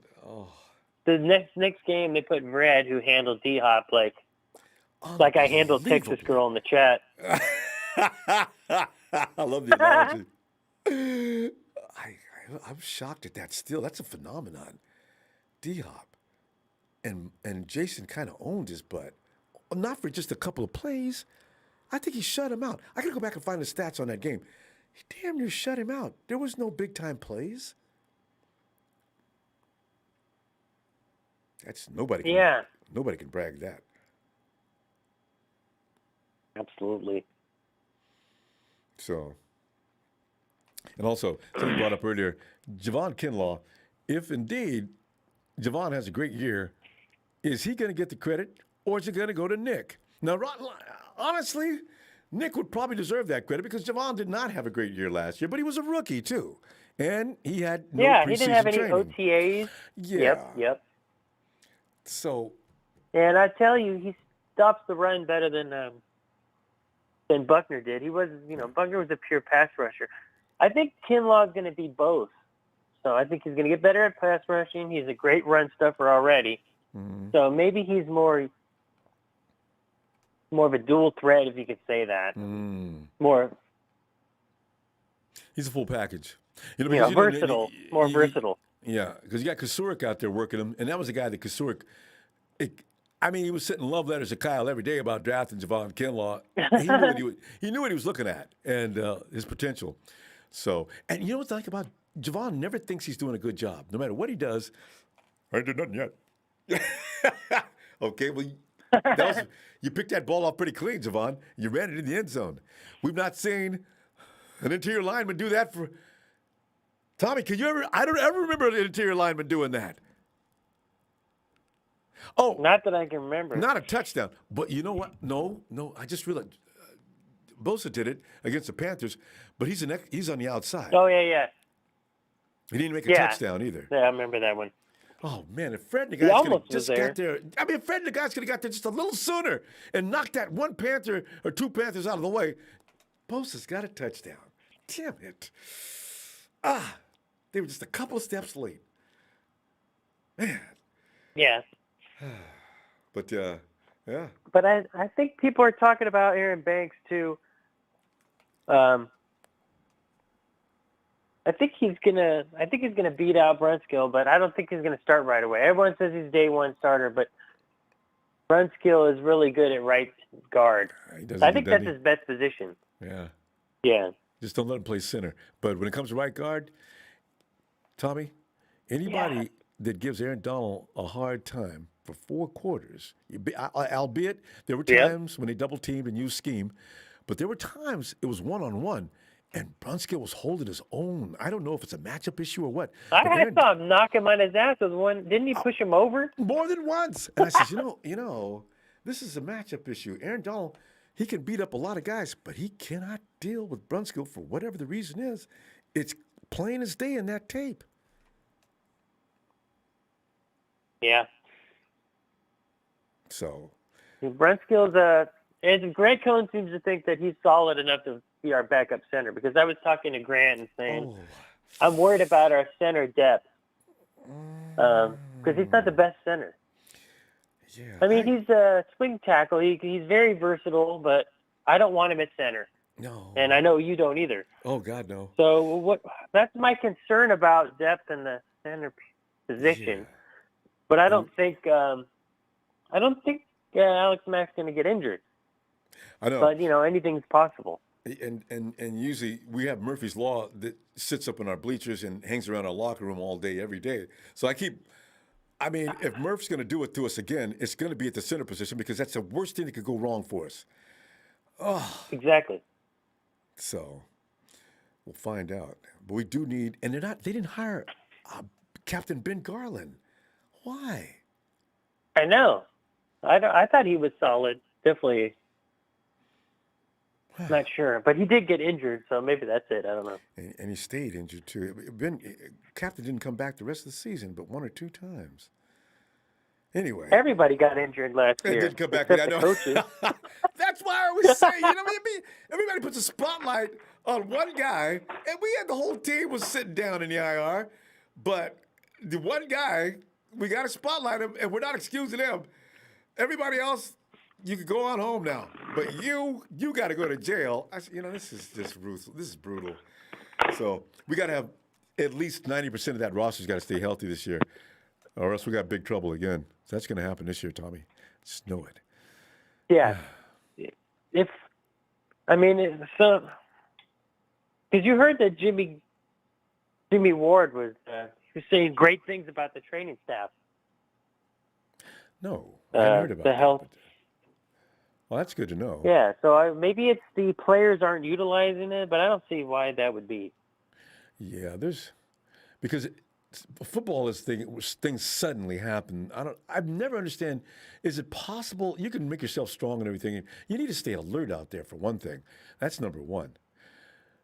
[SPEAKER 15] the next game they put Red, who handled D-Hop like I handled Texas Girl in the chat.
[SPEAKER 1] I love the analogy. I'm shocked at that. Still, that's a phenomenon. D-Hop and Jason kind of owned his butt, not for just a couple of plays. I think he shut him out. I got to go back and find the stats on that game. He damn near shut him out. There was no big-time plays. That's nobody. Nobody can brag that.
[SPEAKER 15] Absolutely.
[SPEAKER 1] So, and also, something brought up earlier, Javon Kinlaw, if indeed Javon has a great year, is he going to get the credit or is it going to go to Nick? Now, honestly, Nick would probably deserve that credit because Javon did not have a great year last year, but he was a rookie too. And he had no preseason
[SPEAKER 15] he didn't have any
[SPEAKER 1] training.
[SPEAKER 15] OTAs.
[SPEAKER 1] Yeah.
[SPEAKER 15] Yep.
[SPEAKER 1] So.
[SPEAKER 15] And I tell you, he stops the run better than Buckner did. He was, Buckner was a pure pass rusher. I think Kinlaw is going to be both. So I think he's going to get better at pass rushing. He's a great run stuffer already.
[SPEAKER 1] Mm-hmm.
[SPEAKER 15] So maybe he's more of a dual threat, if you could say that.
[SPEAKER 1] Mm.
[SPEAKER 15] More
[SPEAKER 1] He's a full package. You know,
[SPEAKER 15] You know,
[SPEAKER 1] because
[SPEAKER 15] versatile, more versatile.
[SPEAKER 1] Yeah, because you got Kasurik out there working him, and that was a guy that Kasurik. He was sending love letters to Kyle every day about drafting Javon Kinlaw. He knew what he was looking at and his potential. So, and you know what's like about Javon? Never thinks he's doing a good job, no matter what he does. I ain't did nothing yet. Okay, well, you picked that ball off pretty clean, Javon. You ran it in the end zone. We've not seen an interior lineman do that for. Tommy, can you ever? I don't ever remember an interior lineman doing that. Oh,
[SPEAKER 15] not that I can remember.
[SPEAKER 1] Not a touchdown, but you know what? No. I just realized Bosa did it against the Panthers, but he's on the outside.
[SPEAKER 15] Oh yeah.
[SPEAKER 1] He didn't make a touchdown either.
[SPEAKER 15] Yeah, I remember that one.
[SPEAKER 1] Oh man, if Fred and the guys could have just got there. I mean, if Fred and the guys could have got there just a little sooner and knocked that one Panther or two Panthers out of the way, Bosa's got a touchdown. Damn it! They were just a couple of steps late. Man.
[SPEAKER 15] Yeah.
[SPEAKER 1] But yeah.
[SPEAKER 15] But I think people are talking about Aaron Banks too. I think he's gonna beat out Brunskill, but I don't think he's gonna start right away. Everyone says he's day one starter, but Brunskill is really good at right guard. I think that's his best position.
[SPEAKER 1] Yeah.
[SPEAKER 15] Yeah.
[SPEAKER 1] Just don't let him play center. But when it comes to right guard, Tommy, anybody that gives Aaron Donald a hard time for 4 quarters, albeit there were times when they double teamed and used scheme, but there were times it was one-on-one, and Brunskill was holding his own. I don't know if it's a matchup issue or what.
[SPEAKER 15] I saw him knock him on his ass with one. Didn't he push him over?
[SPEAKER 1] More than once. And I said, you know, this is a matchup issue. Aaron Donald, he can beat up a lot of guys, but he cannot deal with Brunskill for whatever the reason is. It's plain as day in that tape.
[SPEAKER 15] Yeah.
[SPEAKER 1] So.
[SPEAKER 15] Brunskill's and Grant Cohn seems to think that he's solid enough to be our backup center, because I was talking to Grant and saying, I'm worried about our center depth because he's not the best center.
[SPEAKER 1] Yeah.
[SPEAKER 15] I mean, he's a swing tackle. He's very versatile, but I don't want him at center.
[SPEAKER 1] No.
[SPEAKER 15] And I know you don't either.
[SPEAKER 1] Oh, God, no.
[SPEAKER 15] So that's my concern about depth in the center position.
[SPEAKER 1] Yeah.
[SPEAKER 15] But I don't think Alex Mack's going to get injured.
[SPEAKER 1] I know.
[SPEAKER 15] But, anything's possible.
[SPEAKER 1] And usually we have Murphy's Law that sits up in our bleachers and hangs around our locker room all day, every day. So if Murph's going to do it to us again, it's going to be at the center position, because that's the worst thing that could go wrong for us. Oh.
[SPEAKER 15] Exactly.
[SPEAKER 1] So we'll find out. But we do need, and they didn't hire Captain Ben Garland. Why?
[SPEAKER 15] I know. I thought he was solid. Definitely. Not sure, but he did get injured, so maybe that's it. I don't know.
[SPEAKER 1] And he stayed injured too. Captain didn't come back the rest of the season, but 1 or 2 times. Anyway,
[SPEAKER 15] everybody got injured last year.
[SPEAKER 1] Didn't come back.
[SPEAKER 15] Except the coaches.
[SPEAKER 1] That's why I always say, everybody puts a spotlight on one guy, and we had the whole team was sitting down in the IR, but the one guy, we got to spotlight him, and we're not excusing him. Everybody else, you can go on home now, but you got to go to jail. This is just ruthless. This is brutal. So we got to have at least 90% of that roster's got to stay healthy this year, or else we got big trouble again. So that's going to happen this year, Tommy. Just know it.
[SPEAKER 15] Yeah. Because you heard that Jimmy Ward was saying great things about the training staff.
[SPEAKER 1] No, I heard about
[SPEAKER 15] the health.
[SPEAKER 1] Well, that's good to know.
[SPEAKER 15] Yeah, so maybe it's the players aren't utilizing it, but I don't see why that would be.
[SPEAKER 1] Yeah, because football is things suddenly happen. I've never understand. Is it possible you can make yourself strong and everything? You need to stay alert out there for one thing. That's number one.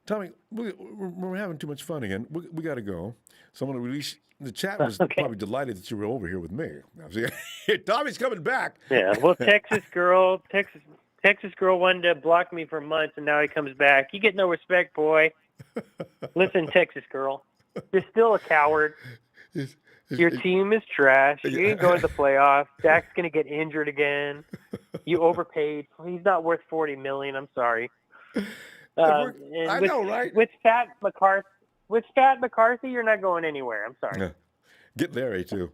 [SPEAKER 1] Tommy, we're having too much fun again. We got to go. So I'm going to release. The chat was probably delighted that you were over here with me. Tommy's coming back.
[SPEAKER 15] Yeah, well, Texas girl wanted to block me for months, and now he comes back. You get no respect, boy. Listen, Texas girl, you're still a coward. Your team is trash. You ain't going to the playoffs. Dak's going to get injured again. You overpaid. He's not worth $40 million. I'm sorry. And
[SPEAKER 1] I
[SPEAKER 15] with,
[SPEAKER 1] know, right?
[SPEAKER 15] With Fat McCarthy, you're not going anywhere. I'm sorry.
[SPEAKER 1] Yeah. Get Larry too.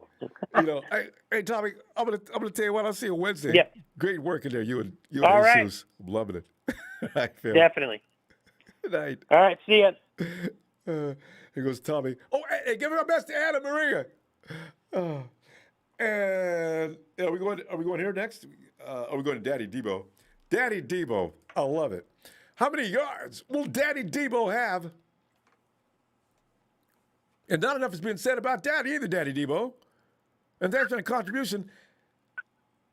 [SPEAKER 1] Hey Tommy, I'm gonna tell you what. I'll see you Wednesday.
[SPEAKER 15] Yeah.
[SPEAKER 1] Great work in there, you and
[SPEAKER 15] All right.
[SPEAKER 1] Jesus. I'm loving it. All right, Phil.
[SPEAKER 15] Definitely.
[SPEAKER 1] Good night.
[SPEAKER 15] All right, see ya.
[SPEAKER 1] Here goes Tommy. Oh, hey, give our best to Anna Maria. And are we going here next? Are we going to Daddy Debo? Daddy Debo. I love it. How many yards will Daddy Debo have? And not enough has been said about Daddy either, Daddy Debo. And that's been a contribution.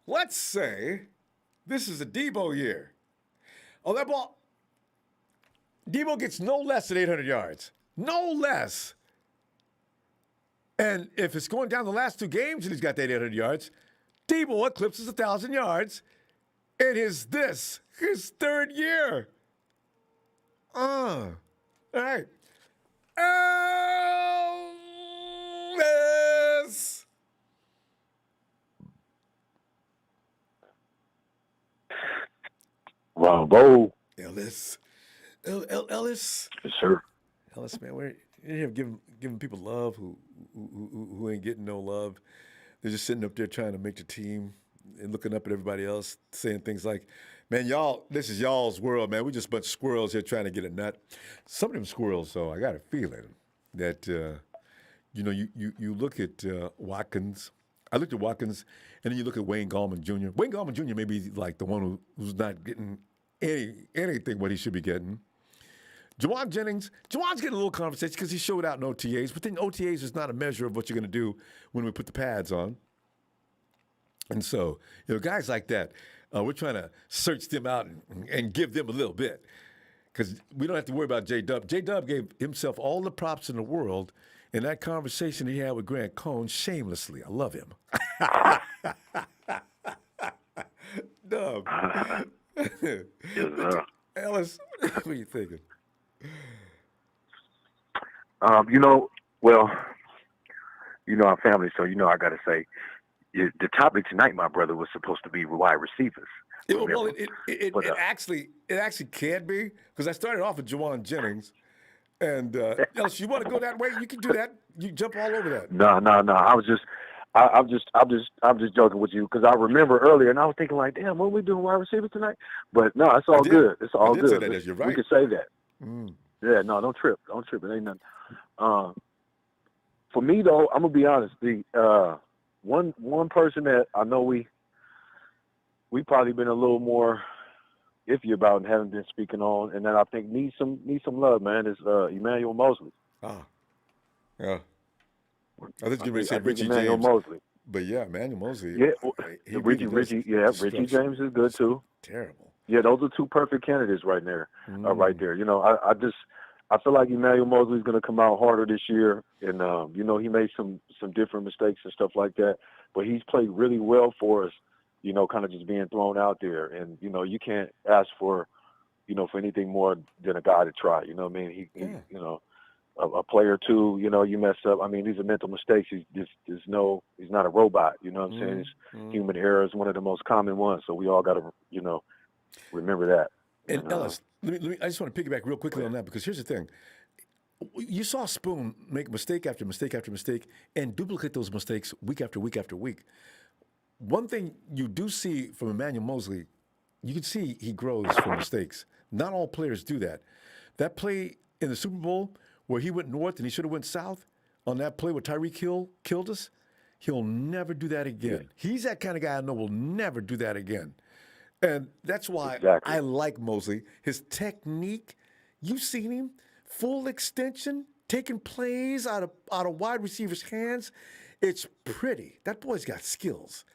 [SPEAKER 1] Let's say this is a Debo year. Oh, that ball. Debo gets no less than 800 yards. No less. And if it's going down the last 2 games and he's got that 800 yards, Debo eclipses 1,000 yards in his 3rd year. All right. Ellis.
[SPEAKER 16] Ronbo.
[SPEAKER 1] Ellis. Ellis.
[SPEAKER 16] Yes, sir.
[SPEAKER 1] Ellis, man, we're here giving people love who ain't getting no love. They're just sitting up there trying to make the team and looking up at everybody else, saying things like, man, y'all, this is y'all's world, man. We just a bunch of squirrels here trying to get a nut. Some of them squirrels, though, I got a feeling that, you look at Watkins. I looked at Watkins, and then you look at Wayne Gallman Jr. Wayne Gallman Jr. may be like the one who's not getting anything what he should be getting. Jawan Jennings, Jawan's getting a little conversation because he showed out in OTAs, but then OTAs is not a measure of what you're going to do when we put the pads on. And so, guys like that, we're trying to search them out and give them a little bit because we don't have to worry about J-Dub. J-Dub gave himself all the props in the world in that conversation he had with Grant Cohn shamelessly. I love him. Dub.
[SPEAKER 16] Yes,
[SPEAKER 1] Ellis, what are you thinking?
[SPEAKER 16] Our family, so I got to say, the topic tonight, my brother, was supposed to be wide receivers.
[SPEAKER 1] It actually can be because I started off with Jawan Jennings, and Ellis, you want to go that way? You can do that. You jump all over that.
[SPEAKER 16] No. I'm just joking with you because I remember earlier, and I was thinking like, damn, what are we doing wide receivers tonight? But no, it's all good. It's all good.
[SPEAKER 1] Say that, you're right.
[SPEAKER 16] We can say that.
[SPEAKER 1] Mm.
[SPEAKER 16] Yeah, no, don't trip. It ain't nothing. For me though, I'm gonna be honest. The one person that I know we probably been a little more iffy about and haven't been speaking on, and that I think needs some love, man, is Emmanuel Mosley.
[SPEAKER 1] Ah, yeah. I think you were saying Richie
[SPEAKER 16] Emmanuel
[SPEAKER 1] James.
[SPEAKER 16] Mosley.
[SPEAKER 1] But yeah, Emmanuel Mosley.
[SPEAKER 16] Yeah, Richie James is good too.
[SPEAKER 1] Terrible.
[SPEAKER 16] Yeah, those are 2 perfect candidates right there. Right there. I feel like Emmanuel Mosley's going to come out harder this year, and he made some different mistakes and stuff like that, but he's played really well for us. Kind of just being thrown out there, and you can't ask for anything more than a guy to try. You know what I mean? He a player too. You mess up. I mean, these are mental mistakes. He's not a robot. You know what I'm saying? Human error is one of the most common ones. So we all got to remember that.
[SPEAKER 1] And Ellis, I just want to piggyback real quickly on that because here's the thing. You saw Spoon make mistake after mistake after mistake and duplicate those mistakes week after week after week. One thing you do see from Emmanuel Mosley, you can see he grows from mistakes. Not all players do that. That play in the Super Bowl where he went north and he should have went south on that play where Tyreek Hill killed us, he'll never do that again. Yeah. He's that kind of guy I know will never do that again. And that's why I like Mosley. His technique, you've seen him, full extension, taking plays out of wide receivers' hands. It's pretty. That boy's got skills.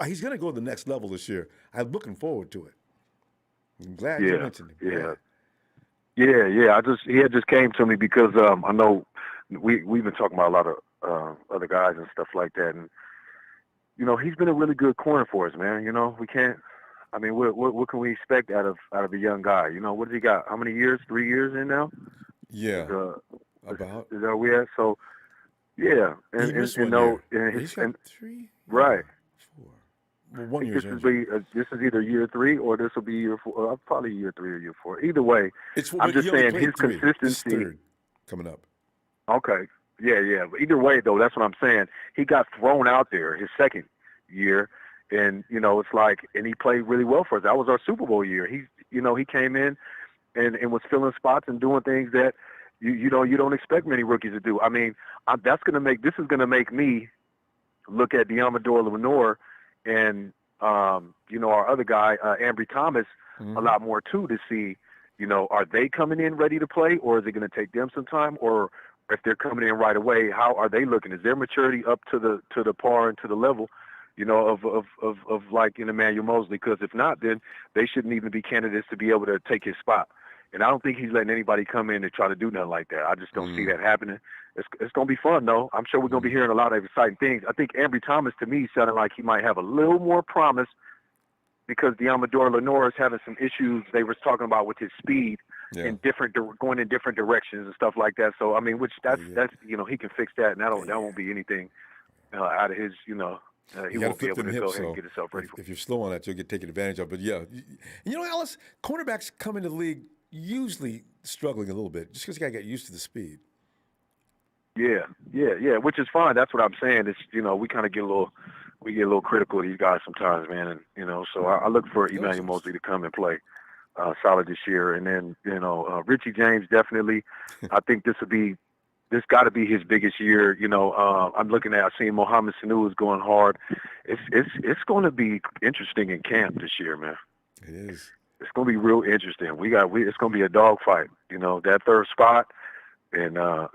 [SPEAKER 1] He's going to go to the next level this year. I'm looking forward to it. I'm glad you mentioned him.
[SPEAKER 16] Yeah. He just came to me because I know we've been talking about a lot of other guys and stuff like that, and he's been a really good corner for us, man. We can't. I mean, what can we expect out of a young guy? What does he got? How many years? 3 years in now?
[SPEAKER 1] Yeah. About.
[SPEAKER 16] Is that we had? So, yeah.
[SPEAKER 1] He's got 3.
[SPEAKER 16] Right.
[SPEAKER 1] 4. Well, 1 year.
[SPEAKER 16] This is either year 3 or this will be year 4. Probably year 3 or year 4. Either way, I'm just saying his consistency.
[SPEAKER 1] This third coming up.
[SPEAKER 16] Okay. Yeah. But either way, though, that's what I'm saying. He got thrown out there his second year, and it's like, and he played really well for us. That was our Super Bowl year. He came in and was filling spots and doing things that you don't expect many rookies to do. I mean, this is gonna make me look at Deommodore Lenoir and our other guy, Ambry Thomas, a lot more too, to see, are they coming in ready to play, or is it going to take them some time, or if they're coming in right away, how are they looking? Is their maturity up to the par and to the level, of like in Emmanuel Mosley? Because if not, then they shouldn't even be candidates to be able to take his spot. And I don't think he's letting anybody come in and try to do nothing like that. I just don't see that happening. It's going to be fun, though. I'm sure we're going to be hearing a lot of exciting things. I think Ambry Thomas, to me, sounded like he might have a little more promise because Deommodore Lenoir is having some issues they were talking about with his speed in going in different directions and stuff like that. So, I mean, that's he can fix that, and that won't be anything out of his, he won't be able to go ahead and get himself ready for it.
[SPEAKER 1] If you're slow on that, you'll get taken advantage of. But, yeah, Alice, cornerbacks come into the league usually struggling a little bit just because you got to get used to the speed. Yeah, which is fine. That's what I'm saying. It's, we kind of get a little critical of these guys sometimes, man. And, so I look for Emmanuel Mosley to come and play solid this year. And then, Richie James, definitely, I think this got to be his biggest year. I'm looking at, I've seen Mohamed Sanu is going hard. It's going to be interesting in camp this year, man. It is.
[SPEAKER 16] It's going to be real interesting. It's going to be a dogfight, that third spot. And, a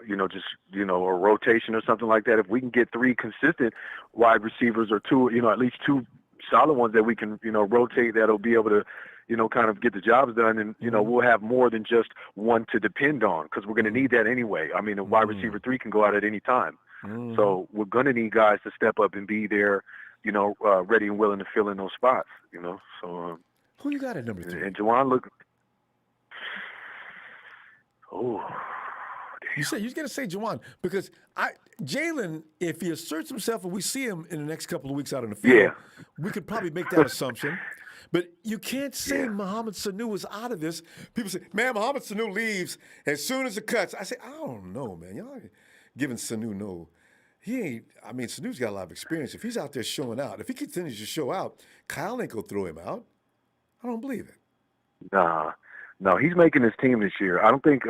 [SPEAKER 16] rotation or something like that. If we can get 3 consistent wide receivers or 2, at least 2 solid ones that we can, rotate, that'll be able to, kind of get the jobs done. And, we'll have more than just one to depend on because we're going to need that anyway. I mean, a wide receiver 3 can go out at any time. So we're going to need guys to step up and be there, ready and willing to fill in those spots, So
[SPEAKER 1] who you got at number 3?
[SPEAKER 16] And Jawan
[SPEAKER 1] You said you're going to say Jawan because Jalen, if he asserts himself and we see him in the next couple of weeks out in the field, we could probably make that assumption. But you can't say Mohamed Sanu is out of this. People say, man, Mohamed Sanu leaves as soon as it cuts. I say, I don't know, man. Y'all giving Sanu no. He ain't. I mean, Sanu's got a lot of experience. If he's out there showing out, if he continues to show out, Kyle ain't going to throw him out. I don't believe it.
[SPEAKER 16] No, he's making his team this year. I don't think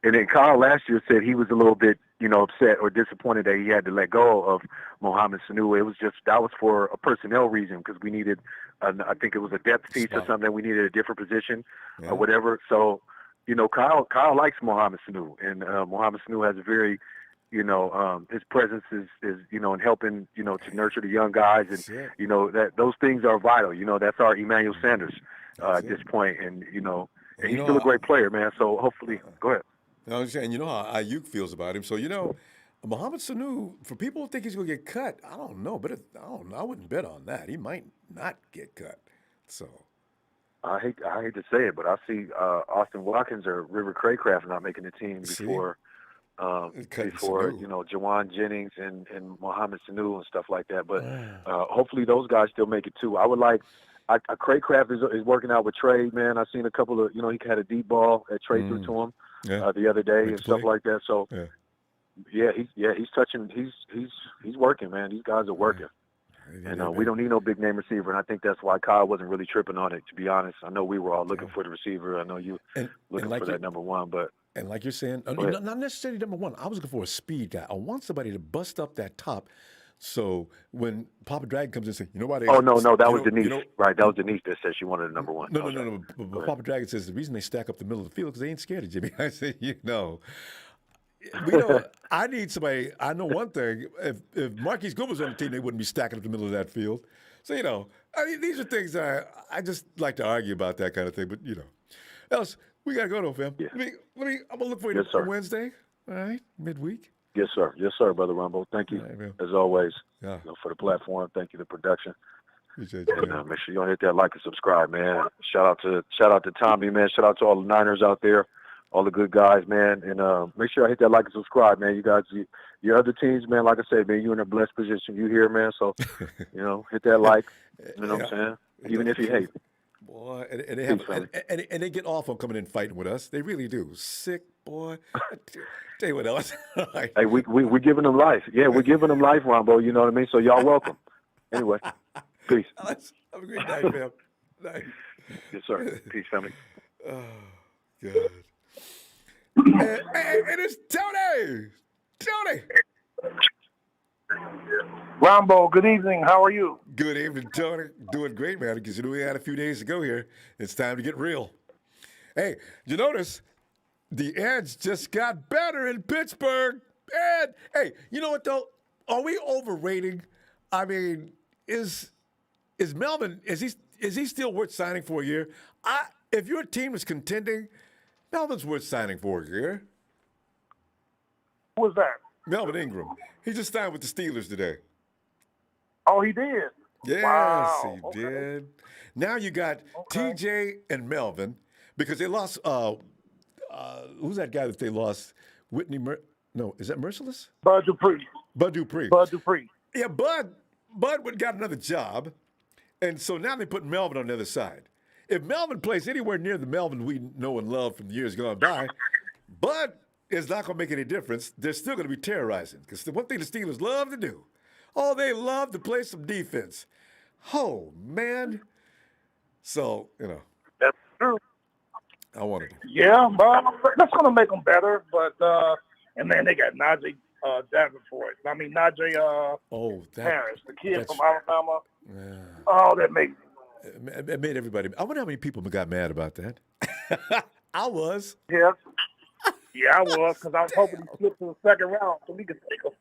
[SPEAKER 16] and then Kyle last year said he was a little bit, upset or disappointed that he had to let go of Mohamed Sanu. It was that was for a personnel reason because we needed, I think it was a depth piece or something. We needed a different position or whatever. So, Kyle likes Mohamed Sanu, and Mohamed Sanu has a very, his presence is in helping, to nurture the young guys, and that those things are vital. That's our Emmanuel Sanders at this point, and and he's still a great player, man. So hopefully, go ahead.
[SPEAKER 1] I understand. You know how Ayuk feels about him. So, Mohamed Sanu, for people who think he's going to get cut, I don't know. But I don't know. I wouldn't bet on that. He might not get cut. So
[SPEAKER 16] I hate to say it, but I see Austin Watkins or River Craycraft not making the team before Jawan Jennings and Mohamed Sanu and stuff like that. But hopefully those guys still make it too. I would like. Craycraft is working out with Trey, man. I've seen a couple of, he had a deep ball that Trey threw to him the other day and stuff like that. So, he's touching. He's working, man. These guys are working, and we don't need no big name receiver. And I think that's why Kyle wasn't really tripping on it. To be honest, I know we were all looking for the receiver. I know you looking for that number 1, but.
[SPEAKER 1] And like you're saying, not necessarily number 1. I was looking for a speed guy. I want somebody to bust up that top. So when Papa Dragon comes in and says, why they...
[SPEAKER 16] Oh, no, that was Denise. Right, that was Denise that said she wanted a number 1.
[SPEAKER 1] No. But Papa Dragon says the reason they stack up the middle of the field because they ain't scared of Jimmy. I said, I need somebody... I know one thing. If Marquise Goodwin was on the team, they wouldn't be stacking up the middle of that field. So, these are things that I just like to argue about that kind of thing. But, else, we got to go, though, fam. Yeah. I'm going to look for you on Wednesday, all right, midweek.
[SPEAKER 16] Yes, sir, Brother Ronbo. Thank you, as always, for the platform. Thank you, the production.
[SPEAKER 1] Appreciate you,
[SPEAKER 16] and, make sure you hit that like and subscribe, man. Shout out to Tommy, man. Shout out to all the Niners out there. all the good guys, man. And make sure I hit that like and subscribe, man. You guys, your other teams, man, like I said, man, you're in a blessed position. You here, man. So, hit that like. You know what I'm saying? Even if you hate.
[SPEAKER 1] Boy, and they get off on coming in fighting with us. They really do. Sick, boy. Tell you what else.
[SPEAKER 16] Hey, we're giving them life. Yeah, we're giving them life, Ronbo. You know what I mean? So y'all welcome. Anyway, peace.
[SPEAKER 1] Have a great night, fam. Night.
[SPEAKER 16] Yes, sir. Peace, family.
[SPEAKER 1] Oh, God. And it's Tony. Tony.
[SPEAKER 17] Ronbo, good evening. How are you?
[SPEAKER 1] Good evening, Tony. Doing great, man, because we had a few days to go here. It's time to get real. Hey, you notice the Eds just got better in Pittsburgh. And, hey, you know what, though? Are we overrating? I mean, is Melvin, is he still worth signing for a year? If your team is contending, Melvin's worth signing for a year.
[SPEAKER 17] Who was that?
[SPEAKER 1] Melvin Ingram. He just signed with the Steelers today.
[SPEAKER 17] Oh, he did?
[SPEAKER 1] Yes,
[SPEAKER 17] wow.
[SPEAKER 1] He did. Now you got TJ and Melvin because they lost. Who's that guy that they lost? Whitney. No, is that Merciless?
[SPEAKER 17] Bud Dupree.
[SPEAKER 1] Bud Dupree.
[SPEAKER 17] Bud Dupree.
[SPEAKER 1] Yeah, Bud got another job, and so now they put Melvin on the other side. If Melvin plays anywhere near the Melvin we know and love from years gone by, Bud is not going to make any difference. They're still going to be terrorizing because the one thing the Steelers love to do, they love to play some defense. Oh, man. So,
[SPEAKER 17] That's true.
[SPEAKER 1] I wanted to.
[SPEAKER 17] Yeah, but that's going to make them better. But, and then they got Najee Davenport. I mean, Najee Harris, the kid from Alabama.
[SPEAKER 1] Yeah.
[SPEAKER 17] Oh, that makes
[SPEAKER 1] it made everybody. I wonder how many people got mad about that. I was.
[SPEAKER 17] Yeah. Yeah, I was, because I was hoping he slipped to the second round so we could take him.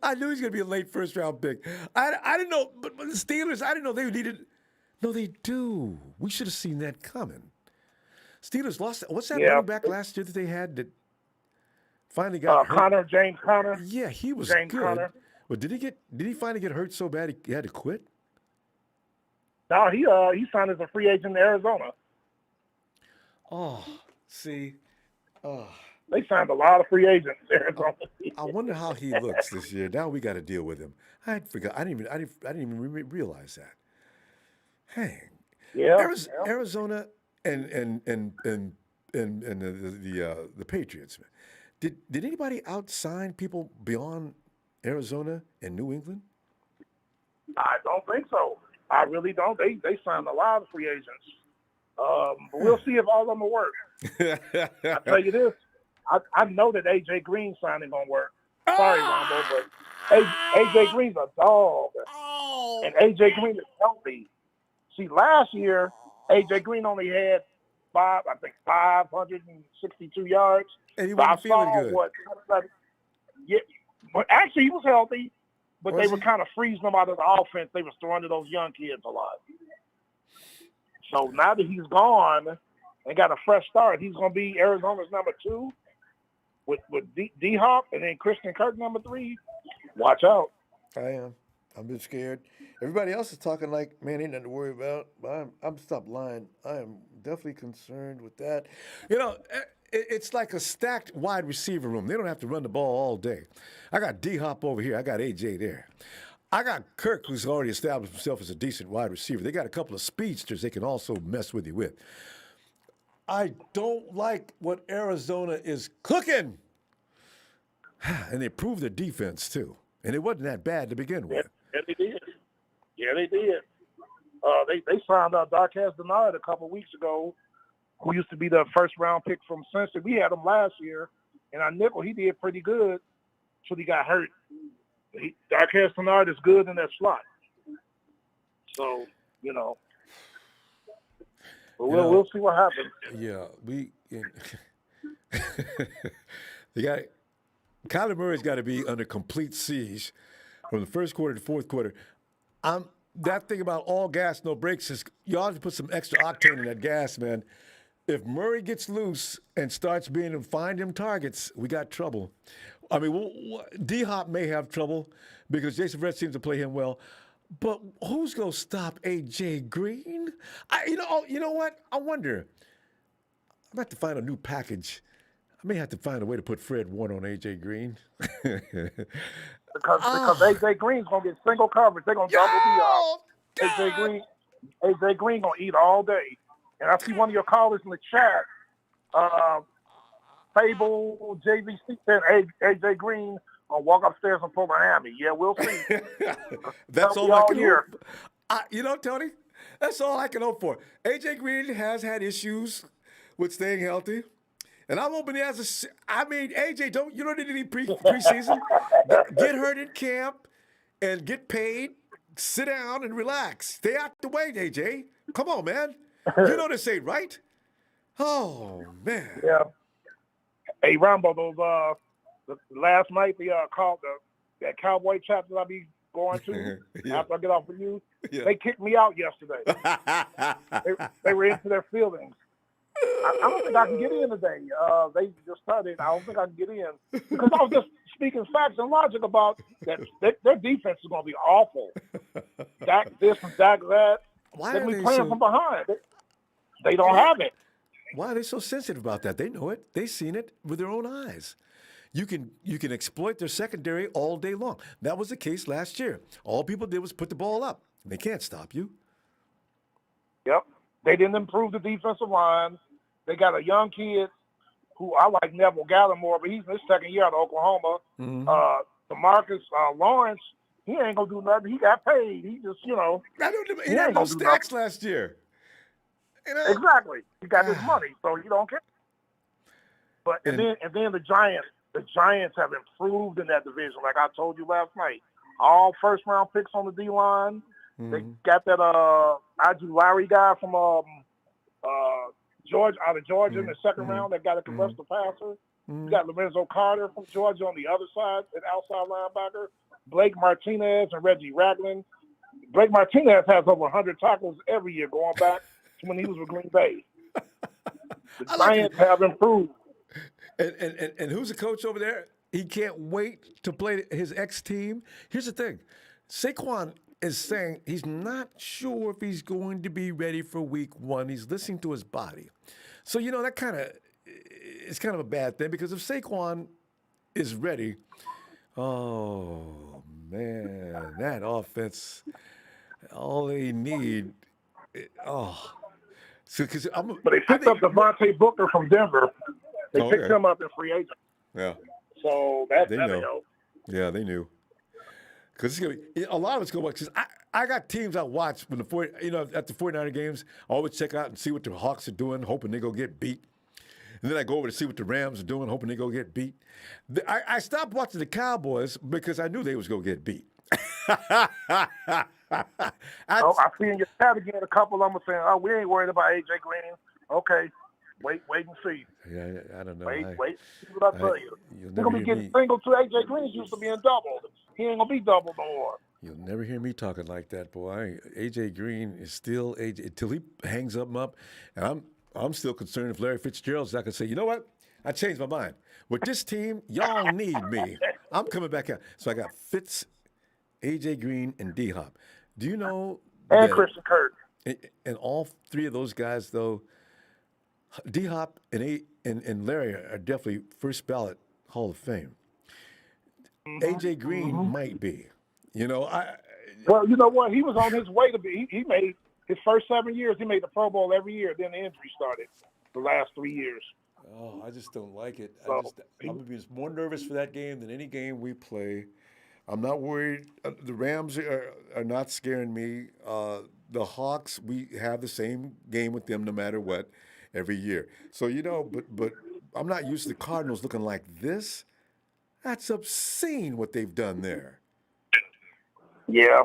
[SPEAKER 1] I knew he was going to be a late first-round pick. I didn't know, but the Steelers, I didn't know they needed. No, they do. We should have seen that coming. Steelers lost. What's that running back last year that they had that finally got hurt?
[SPEAKER 17] James Conner.
[SPEAKER 1] Yeah, he was
[SPEAKER 17] James
[SPEAKER 1] good.
[SPEAKER 17] Conner.
[SPEAKER 1] But did he finally get hurt so bad he had to quit?
[SPEAKER 17] No, he signed as a free agent in Arizona.
[SPEAKER 1] Oh, see. Oh.
[SPEAKER 17] They signed a lot of free agents in Arizona.
[SPEAKER 1] I wonder how he looks this year. Now we got to deal with him. I forgot. I didn't even realize that. Hang.
[SPEAKER 17] Yeah.
[SPEAKER 1] Arizona and the Patriots. Did anybody outsign people beyond Arizona and New England?
[SPEAKER 17] I don't think so. I really don't. They signed a lot of free agents. But we'll see if all of them will work. I tell you this, I know that AJ Green signing gonna work. Sorry, Ronbo, but AJ Green's a dog, and AJ Green is healthy. See, last year AJ Green only had 562 yards.
[SPEAKER 1] And he wasn't feeling good.
[SPEAKER 17] Yeah, but actually he was healthy, but they were kind of freezing him out of the offense. They were throwing to those young kids a lot. So now that he's gone and got a fresh start, he's going to be Arizona's number 2 with D-Hop and then Christian Kirk number 3. Watch out.
[SPEAKER 1] I am. I'm a bit scared. Everybody else is talking like, man, ain't nothing to worry about. I'm stop lying. I am definitely concerned with that. It's like a stacked wide receiver room. They don't have to run the ball all day. I got D-Hop over here. I got AJ there. I got Kirk, who's already established himself as a decent wide receiver. They got a couple of speedsters they can also mess with you with. I don't like what Arizona is cooking. And they proved their defense, too. And it wasn't that bad to begin with.
[SPEAKER 17] Yeah, they did. Yeah, they did. They signed Darquez Dennard a couple of weeks ago, who used to be the first-round pick from Cincinnati. We had him last year. And our nickel, he did pretty good until he got hurt. Darquez Dennard is good in that slot. So, but we'll see what happens.
[SPEAKER 1] Yeah, Kyler Murray's got to be under complete siege from the first quarter to fourth quarter. That thing about all gas, no brakes is you ought to put some extra octane in that gas, man. If Murray gets loose and starts being to find him targets, we got trouble. I mean, D-Hop may have trouble because Jason Verrett seems to play him well. But who's going to stop A.J. Green? You know what? I wonder. I'm about to find a new package. I may have to find a way to put Fred Warner on A.J. Green.
[SPEAKER 17] Because A.J. Green's going to get single coverage. They're going to double D off. A.J. Green going to eat all day. And I see one of your callers in the chat, Fable JVC said A.J. Green going to walk upstairs and pull a hammy. Yeah, we'll see.
[SPEAKER 1] That's all I can hope. You know, Tony, that's all I can hope for. A.J. Green has had issues with staying healthy. And I'm hoping he has AJ, you don't need any preseason. Get hurt in camp and get paid. Sit down and relax. Stay out the way, AJ. Come on, man. You know this ain't right. Oh, man.
[SPEAKER 17] Yeah. Hey, Ronbo, those last night that Cowboy chapter I be going to after I get off with you, they kicked me out yesterday. they were into their feelings. I don't think I can get in today. They just started. I don't think I can get in because I was just speaking facts and logic about that. Their defense is going to be awful. Dak this and Dak that.
[SPEAKER 1] Why
[SPEAKER 17] They're
[SPEAKER 1] are they
[SPEAKER 17] playing from behind. They don't have it.
[SPEAKER 1] Why are they so sensitive about that? They know it. They've seen it with their own eyes. You can exploit their secondary all day long. That was the case last year. All people did was put the ball up. They can't stop you.
[SPEAKER 17] Yep. They didn't improve the defensive line. They got a young kid who I like, Neville Gallimore, but he's in his second year out of Oklahoma.
[SPEAKER 1] Mm-hmm.
[SPEAKER 17] DeMarcus Lawrence, he ain't going to do nothing. He got paid. He just,
[SPEAKER 1] he had no stacks last year.
[SPEAKER 17] Exactly. He got his money, so you don't care. But and then the Giants have improved in that division, like I told you last night. All first-round picks on the D-line. Mm-hmm. They got that Larry guy from Georgia, out of Georgia in the second round that got a compressor passer. You got Lorenzo Carter from Georgia on the other side, an outside linebacker. Blake Martinez and Reggie Ragland. Blake Martinez has over 100 tackles every year going back to when he was with Green Bay. The Giants have improved.
[SPEAKER 1] And who's the coach over there? He can't wait to play his ex-team. Here's the thing. Saquon is saying he's not sure if he's going to be ready for week one. He's listening to his body. So, that it's kind of a bad thing because if Saquon is ready, oh, man, that offense, all they need, So,
[SPEAKER 17] but they picked up Devontae Booker from Denver. They picked him up in free agent.
[SPEAKER 1] Yeah.
[SPEAKER 17] So that'll
[SPEAKER 1] help. Yeah, they knew. Because a lot of it's going to because I got teams I watch when at the 49er games. I always check out and see what the Hawks are doing, hoping they go get beat. And then I go over to see what the Rams are doing, hoping they go get beat. I stopped watching the Cowboys because I knew they was going to get beat.
[SPEAKER 17] I see in your chat again a couple of them saying, "Oh, we ain't worried about A.J. Green." Okay, wait and see.
[SPEAKER 1] Yeah, I don't know.
[SPEAKER 17] Wait. See what I tell you. We're gonna be getting single to A.J. Green used to being doubled. He ain't gonna be doubled no more.
[SPEAKER 1] You'll never hear me talking like that, boy. A.J. Green is still A.J. until he hangs up him up, and I'm still concerned if Larry Fitzgerald's not gonna say, you know what? I changed my mind. With this team, y'all need me. I'm coming back out. So I got Fitz, A.J. Green, and D-Hop. Do you know?
[SPEAKER 17] And Christian Kirk.
[SPEAKER 1] And all three of those guys, though, D-Hop and Larry are definitely first ballot Hall of Fame. A.J. Green might be.
[SPEAKER 17] Well, you know what? He was on his way to be. He made his first 7 years. He made the Pro Bowl every year. Then the injury started the last 3 years.
[SPEAKER 1] Oh, I just don't like it.
[SPEAKER 17] So,
[SPEAKER 1] I'm going to be more nervous for that game than any game we play. I'm not worried. The Rams are not scaring me. The Hawks, we have the same game with them no matter what every year. So, but I'm not used to the Cardinals looking like this. That's obscene what they've done there.
[SPEAKER 17] Yeah,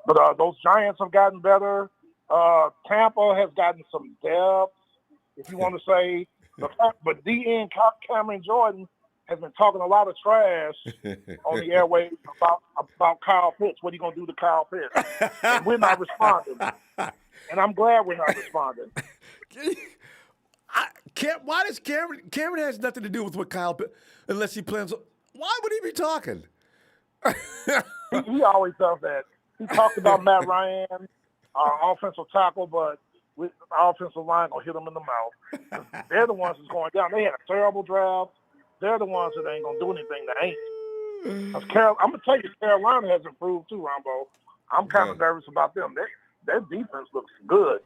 [SPEAKER 17] but those Giants have gotten better. Tampa has gotten some depth, if you want to say. But DN Cameron Jordan has been talking a lot of trash on the airwaves about Kyle Pitts. What are you going to do to Kyle Pitts? And we're not responding. And I'm glad we're not responding.
[SPEAKER 1] Why does Cameron has nothing to do with what Kyle Pitts, unless he plans. Why would he be talking?
[SPEAKER 17] He always does that. He talked about Matt Ryan, our offensive tackle, but the offensive line gonna hit them in the mouth. They're the ones that's going down. They had a terrible draft. They're the ones that ain't gonna do anything that ain't. I'm gonna tell you, Carolina has improved too, Ronbo. I'm kind of nervous about them. Their defense looks good.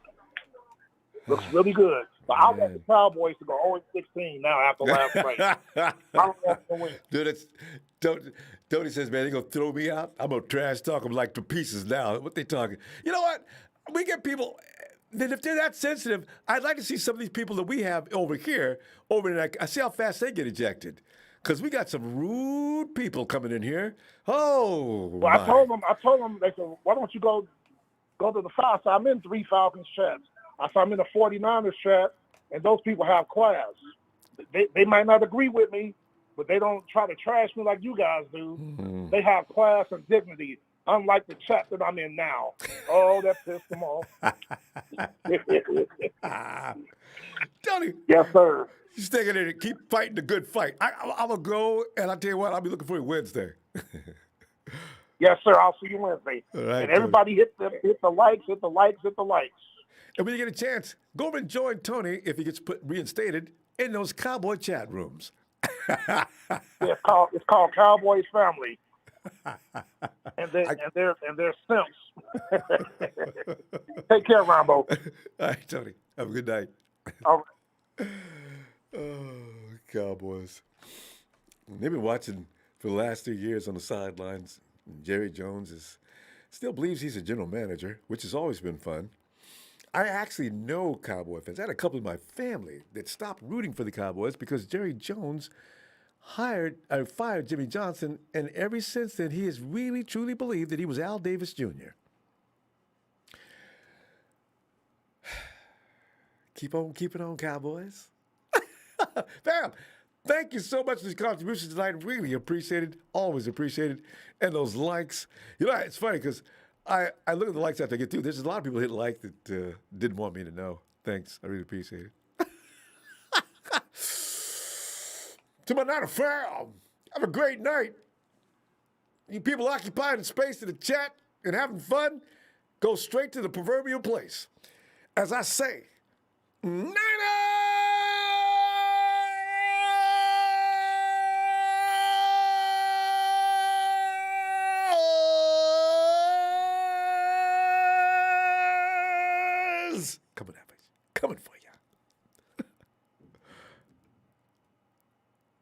[SPEAKER 17] Looks really good. But I want the Cowboys to go 0-16 now after last night. I don't want them to win.
[SPEAKER 1] Dude, Tony says, man, they're going to throw me out. I'm going to trash talk them like to pieces now. What they talking? You know what? We get people, then if they're that sensitive, I'd like to see some of these people that we have over here, over there. I see how fast they get ejected. Because we got some rude people coming in here. Oh,
[SPEAKER 17] well, I told them, they said, why don't you go to the Falcons? I'm in 3 Falcons chats. I said, I'm in a 49ers chat, and those people have class. They might not agree with me, but they don't try to trash me like you guys do.
[SPEAKER 1] Mm-hmm.
[SPEAKER 17] They have class and dignity, unlike the chat that I'm in now. Oh, that pissed them off.
[SPEAKER 1] Tony.
[SPEAKER 17] Yes, sir.
[SPEAKER 1] You stay in there and keep fighting the good fight. I'm going to go, and I'll tell you what, I'll be looking for you Wednesday.
[SPEAKER 17] Yes, sir. I'll see you Wednesday.
[SPEAKER 1] Right,
[SPEAKER 17] and everybody hit the likes, hit the likes, hit the likes.
[SPEAKER 1] And when you get a chance, go over and join Tony if he gets reinstated in those Cowboy chat rooms.
[SPEAKER 17] It's called Cowboys Family. and they're simps. Take care, Ronbo.
[SPEAKER 1] All right, Tony. Have a good night.
[SPEAKER 17] All right.
[SPEAKER 1] Oh, Cowboys. They've been watching for the last 3 years on the sidelines. Jerry Jones still believes he's a general manager, which has always been fun. I actually know Cowboy fans. I had a couple in my family that stopped rooting for the Cowboys because Jerry Jones fired Jimmy Johnson, and ever since then, he has really, truly believed that he was Al Davis Jr. Keep on keeping on, Cowboys. Fam, thank you so much for these contributions tonight. Really appreciated, always appreciated. And those likes. You know, it's funny because I look at the likes after I get through. There's a lot of people hit like that didn't want me to know. Thanks. I really appreciate it. To my night of fam, have a great night. You people occupying the space in the chat and having fun, go straight to the proverbial place. As I say, Niners! Coming for you.